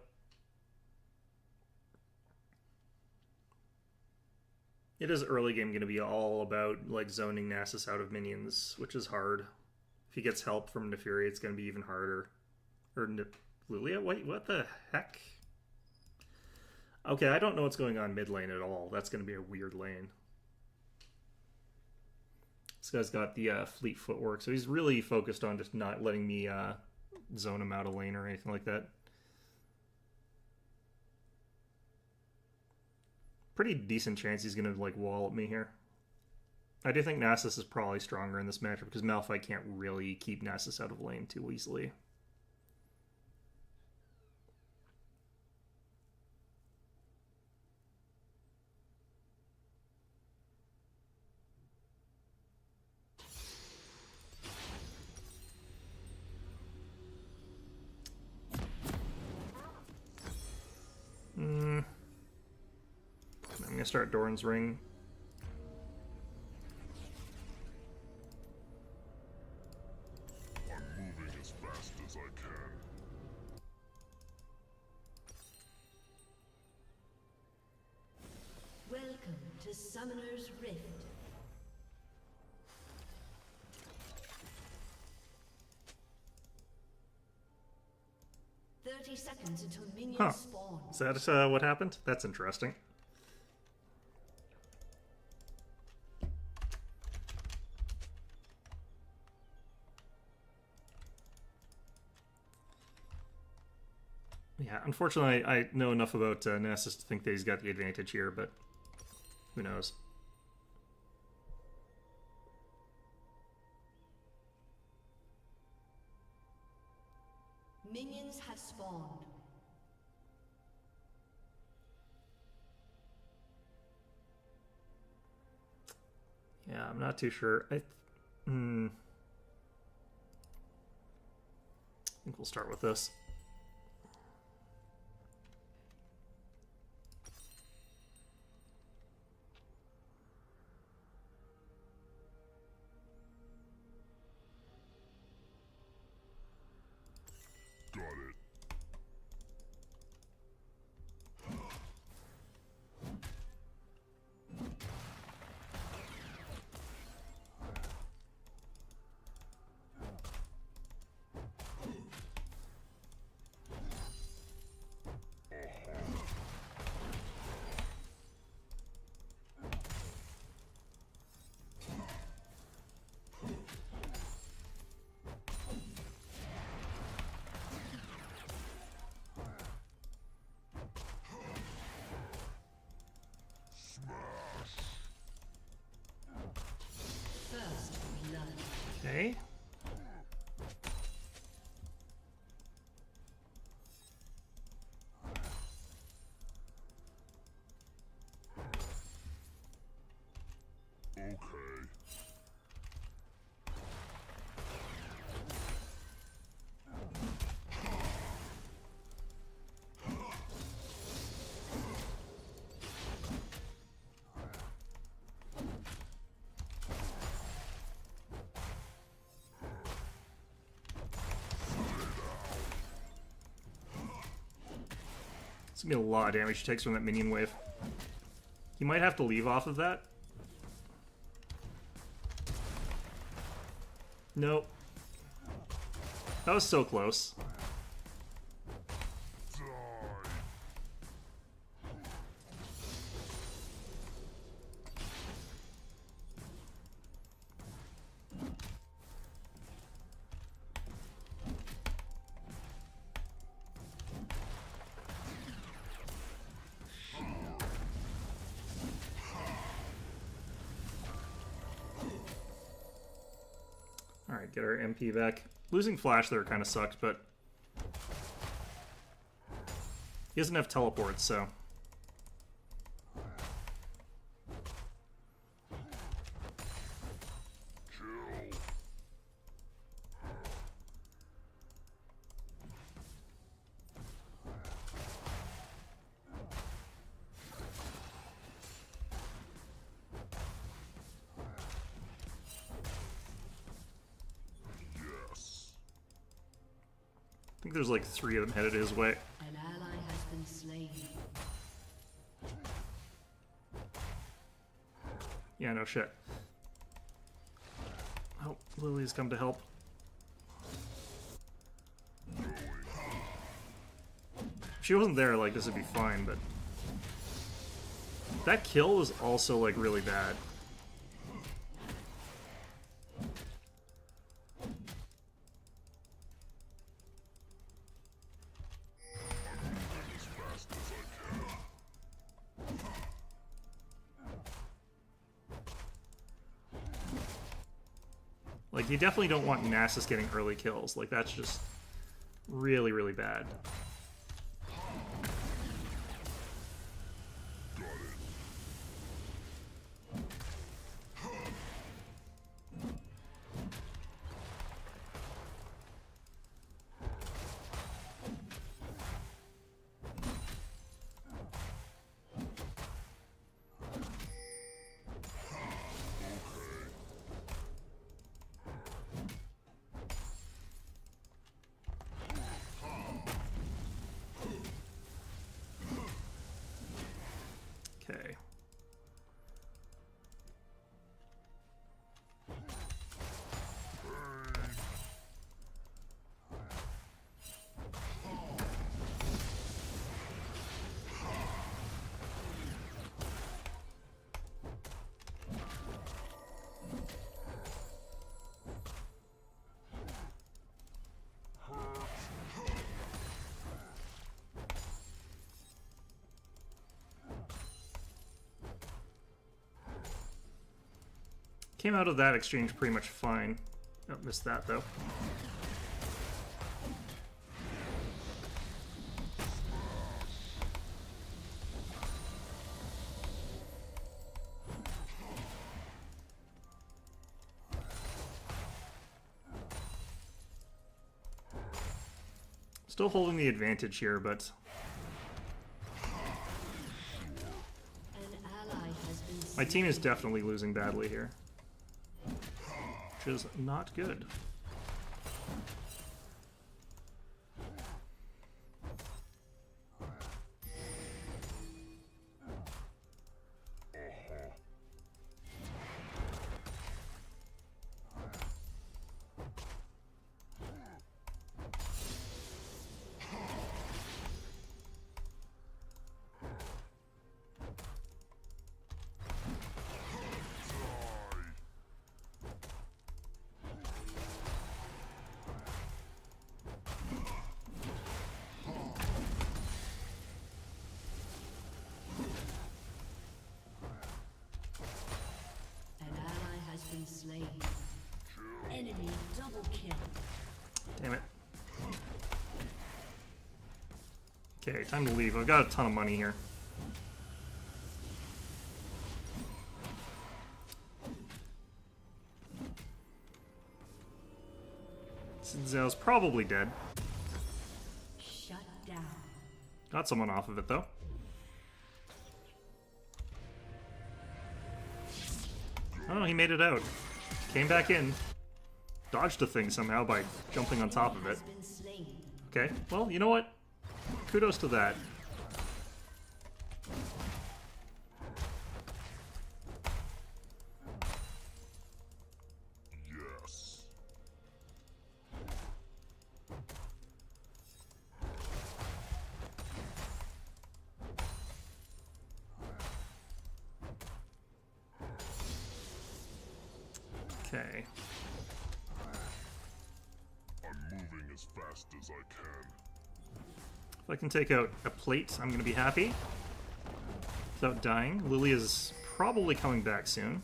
It is early game going to be all about, like, zoning Nasus out of minions, which is hard. If he gets help from Neferi, it's going to be even harder. Or Lilia? Wait, what the heck? Okay, I don't know what's going on mid lane at all. That's going to be a weird lane. This guy's got the fleet footwork, so he's really focused on just not letting me zone him out of lane or anything like that. Pretty decent chance he's going to, like, wall at me here. I do think Nasus is probably stronger in this matchup, because Malphite can't really keep Nasus out of lane too easily. I'm gonna start Doran's Ring. I'm moving as fast as I can. Welcome to Summoner's Rift. "30 seconds until minions Huh. spawn." Is that what happened? That's interesting. Yeah, unfortunately, I know enough about Nasus to think that he's got the advantage here, but who knows? Minions have spawned. Yeah, I'm not too sure. I think we'll start with this. Okay. Okay. It's gonna be a lot of damage he takes from that minion wave. He might have to leave off of that. Nope. That was so close. Alright, get our MP back. Losing Flash there kind of sucked, but he doesn't have teleports, so. I think there's like 3 of them headed his way. An ally has been slain. Yeah, no shit. Oh, Lily's come to help. If she wasn't there, like, this would be fine, but... That kill was also, like, really bad. Like, you definitely don't want Nasus getting early kills. Like, that's just really, really bad. Okay. Came out of that exchange pretty much fine. Oh, missed that though. Still holding the advantage here, but An ally has been my team is definitely losing badly here. Which is not good. Enemy double kill. Damn it. Okay, time to leave. I've got a ton of money here. Zhao's probably dead. Shut down. Got someone off of it, though. Oh, he made it out. Came back in. Dodged a thing somehow by jumping on top of it. Has been slain. Okay, well, you know what? Kudos to that. Yes. Okay. I'm moving as fast as I can. If I can take out a plate, I'm going to be happy. Without dying. Lily is probably coming back soon.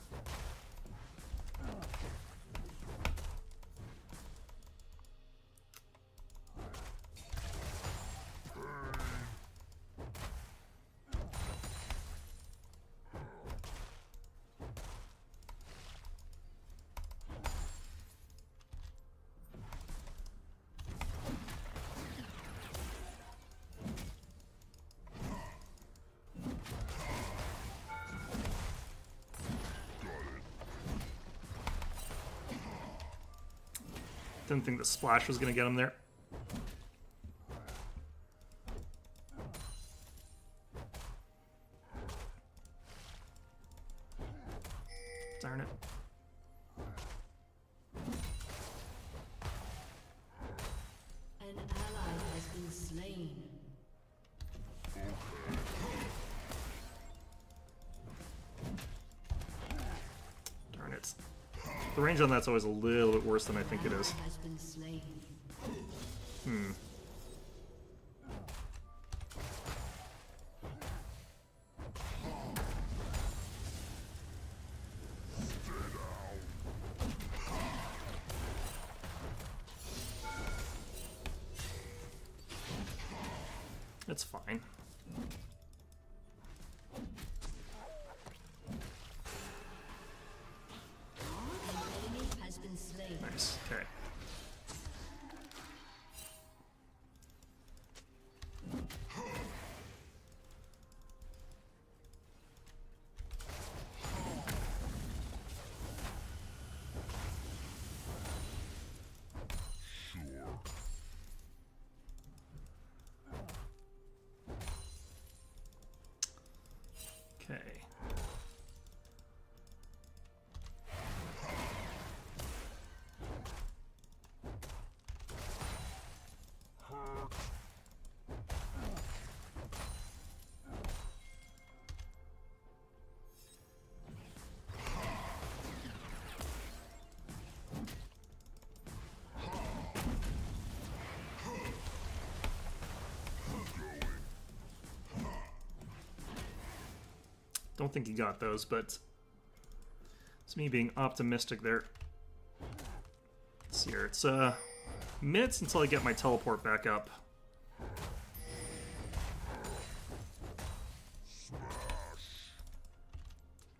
Didn't think the splash was going to get him there. Darn it. An ally has been slain. Darn it. The range on that's always a little bit worse than I think it is. Has been slain. It's fine. An enemy has been slain. Nice. Okay. Sure. Okay. Don't think he got those, but it's me being optimistic there. Let's see here. It's minutes until I get my teleport back up.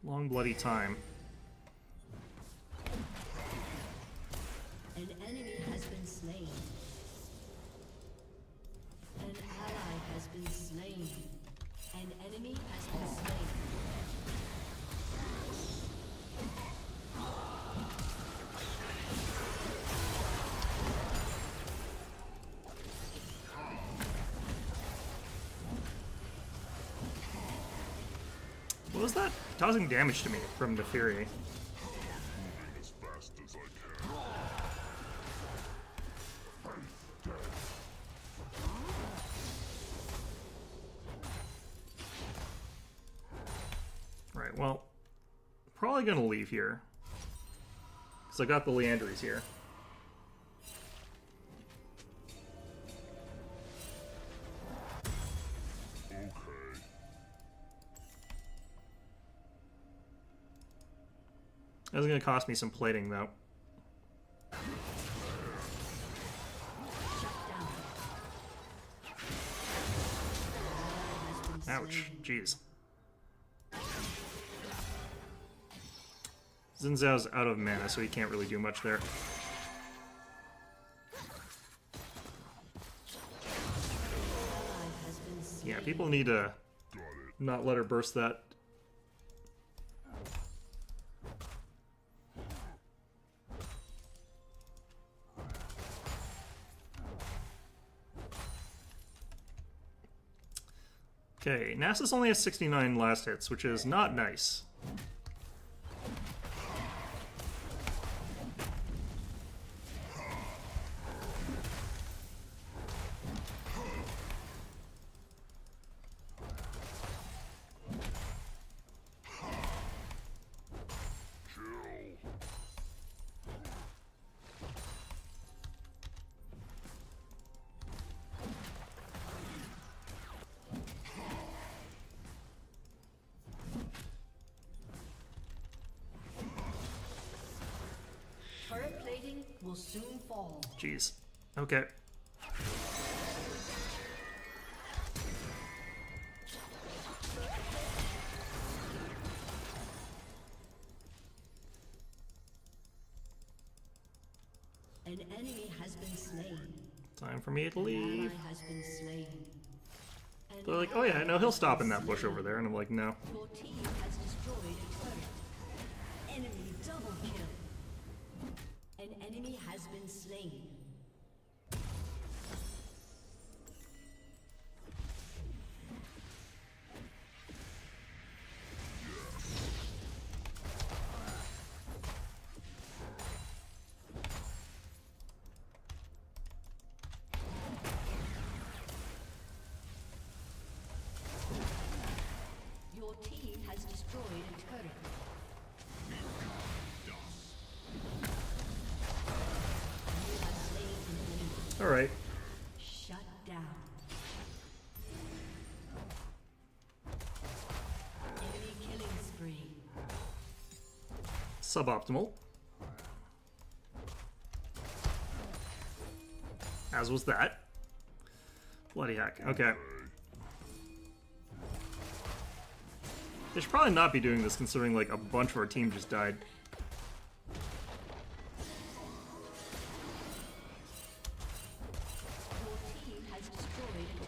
Long bloody time. An enemy has been slain. An ally has been slain. An enemy has been slain. What was that? Causing damage to me from the Fury. Moving as fast as I can. Right, well, probably gonna leave here. Because I got the Leandries here. Okay. That's gonna cost me some plating, though. Ouch. Jeez. Xin Zhao's out of mana, so he can't really do much there. Yeah, people need to not let her burst that. Okay, Nasus only has 69 last hits, which is not nice. Turret plating will soon fall. Jeez. Okay. An enemy has been slain. Time for me to An leave. ally has been slain. An They're like, oh yeah, no, he'll stop in that bush over there. And I'm like, no. Your team has destroyed a turret. Enemy double kill. An enemy has been slain. Your team has destroyed a turret. You have slain an enemy. Alright. Shut down. Enemy killing spree. Suboptimal. As was that. Bloody heck. Okay. They should probably not be doing this considering like a bunch of our team just died. Your team has destroyed a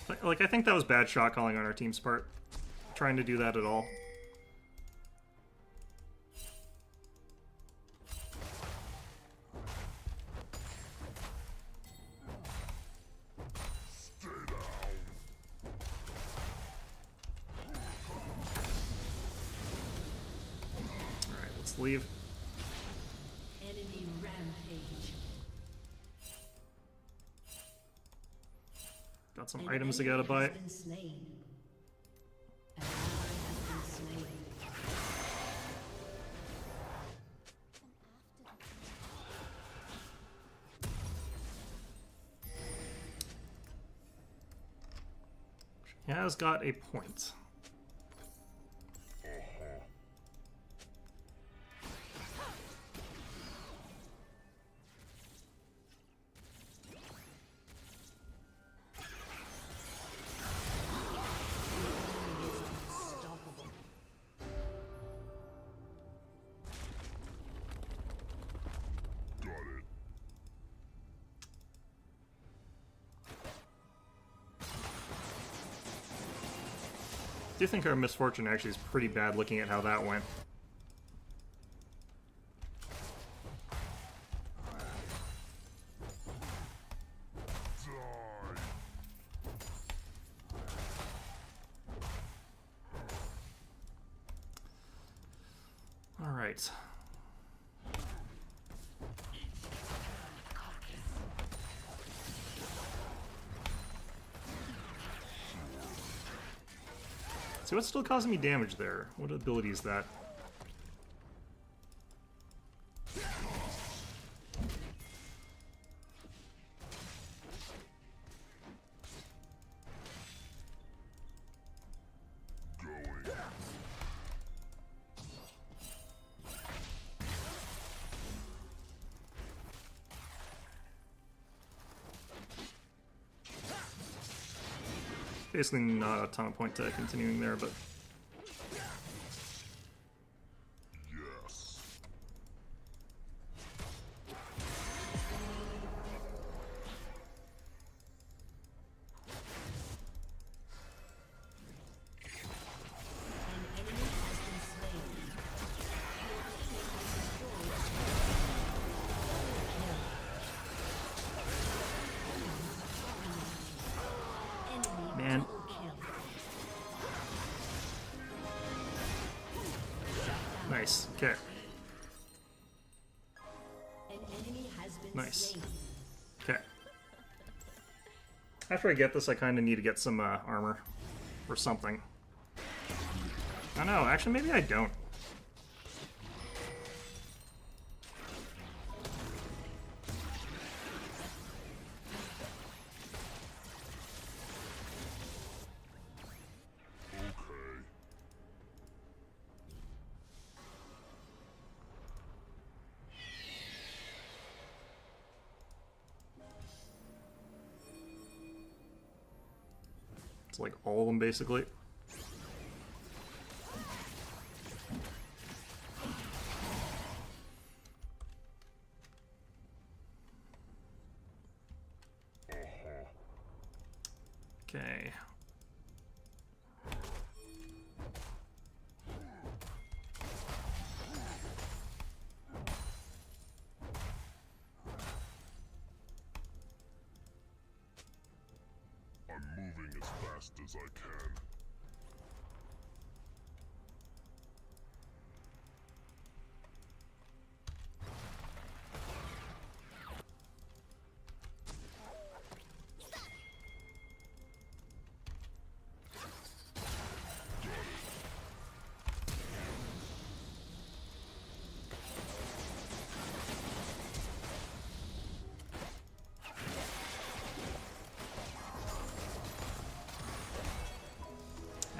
turret. Like, I think that was bad shot calling on our team's part. Trying to do that at all. Alright, let's leave. Enemy rampage. Got some An items to enemy gotta buy. has been slain. An ally has been slain. He has got a point. Unstoppable. Got it. I do think our misfortune actually is pretty bad looking at how that went. Die. All right. See what's still causing me damage there? What ability is that? Going. basically not a ton of point to continuing there, but Yes. An enemy has been slain. Enemy man. double kill. Nice. Okay. An enemy has been Nice. slain. Okay. After I get this, I kind of need to get some armor or something. I don't know. Actually, maybe I don't. Okay. It's like all of them, basically. Okay. I'm moving as fast as I can.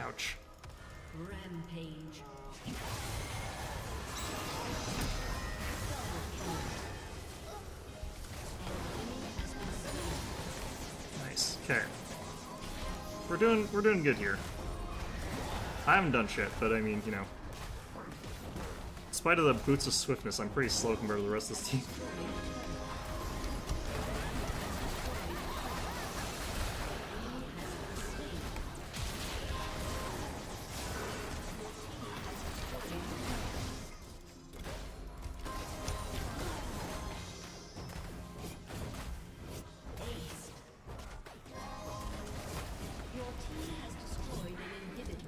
Ouch. Rampage. Nice. Okay. We're doing good here. I haven't done shit, but I mean, you know. In spite of the boots of swiftness, I'm pretty slow compared to the rest of this team. Your team has destroyed an inhibitor.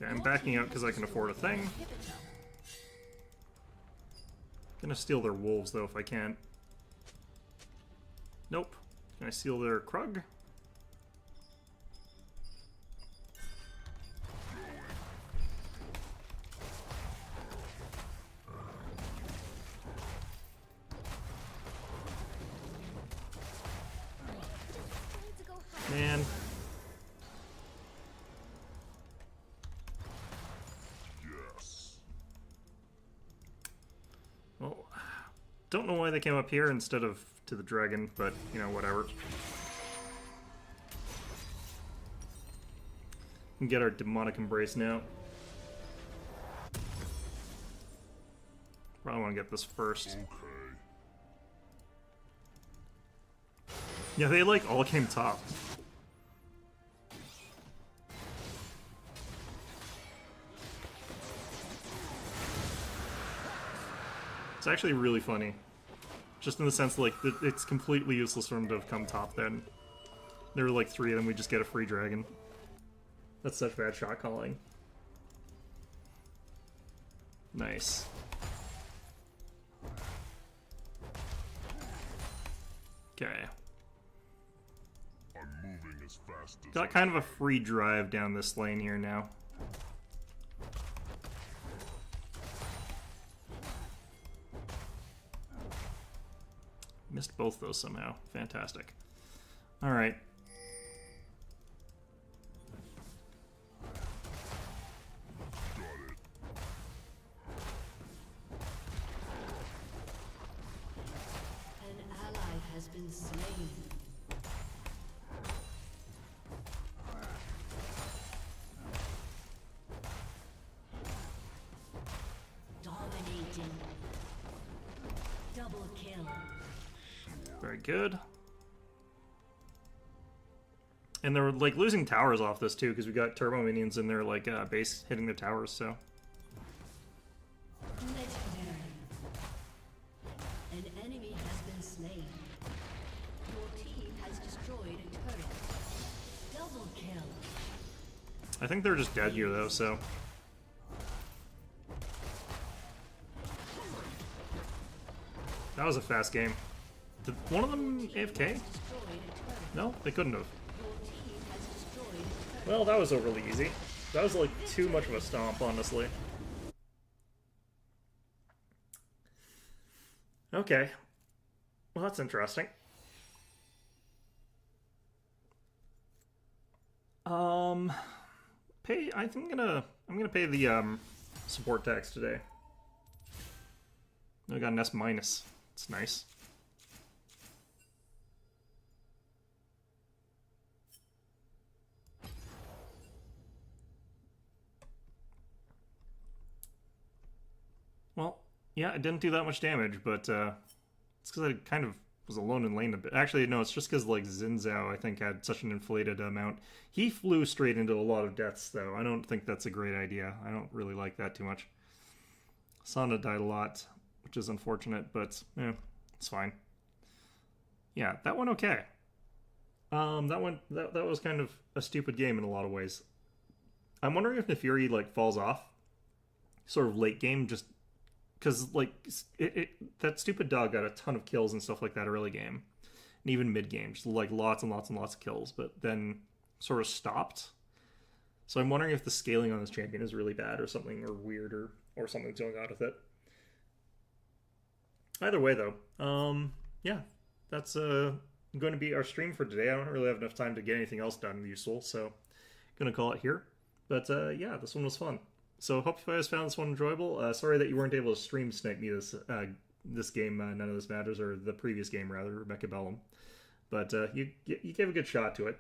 Okay, I'm backing out because I can afford a thing. Gonna steal their wolves though if I can. Nope. Can I steal their Krug? Man. Yes. Well, don't know why they came up here instead of to the dragon, but, you know, whatever. We can get our demonic embrace now. Probably want to get this first. Okay. Yeah, they like all came top. It's actually really funny. Just in the sense, like, it's completely useless for them to have come top then. There were like 3 of them, we just get a free dragon. That's such bad shot calling. Nice. Okay. I'm moving as fast as Got kind of a free drive down this lane here now. Missed both those somehow. Fantastic. Alright. Got it. An ally has been slain. Very good. And they're like losing towers off this too, because we got turbo minions in their like base hitting the towers, so. Legendary. An enemy has been slain. Your team has destroyed a turret. Double kill. I think they're just dead here though, so. That was a fast game. Did one of them AFK? No, they couldn't have. Well, that was overly easy. That was like too much of a stomp, honestly. Okay. Well, that's interesting. Pay. I think I'm gonna pay the support tax today. I got an S minus. It's nice. Well, yeah, it didn't do that much damage, but it's because I kind of was alone in lane a bit. Actually, no, it's just because like Xin Zhao, I think, had such an inflated amount. He flew straight into a lot of deaths, though. I don't think that's a great idea. I don't really like that too much. Sana died a lot, which is unfortunate, but yeah, it's fine. Yeah, that went okay. That was kind of a stupid game in a lot of ways. I'm wondering if Nefiri like falls off, sort of late game, just because like that stupid dog got a ton of kills and stuff like that early game, and even mid game, just like lots and lots and lots of kills, but then sort of stopped. So I'm wondering if the scaling on this champion is really bad or something, or weird, or something's going on with it. Either way, though, yeah, that's going to be our stream for today. I don't really have enough time to get anything else done useful, so gonna call it here. But yeah, this one was fun. So hope you guys found this one enjoyable. Sorry that you weren't able to stream snipe me this game. None of this matters, or the previous game rather, Mechabellum. But you gave a good shot to it.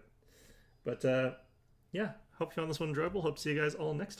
But yeah, hope you found this one enjoyable. Hope to see you guys all next time.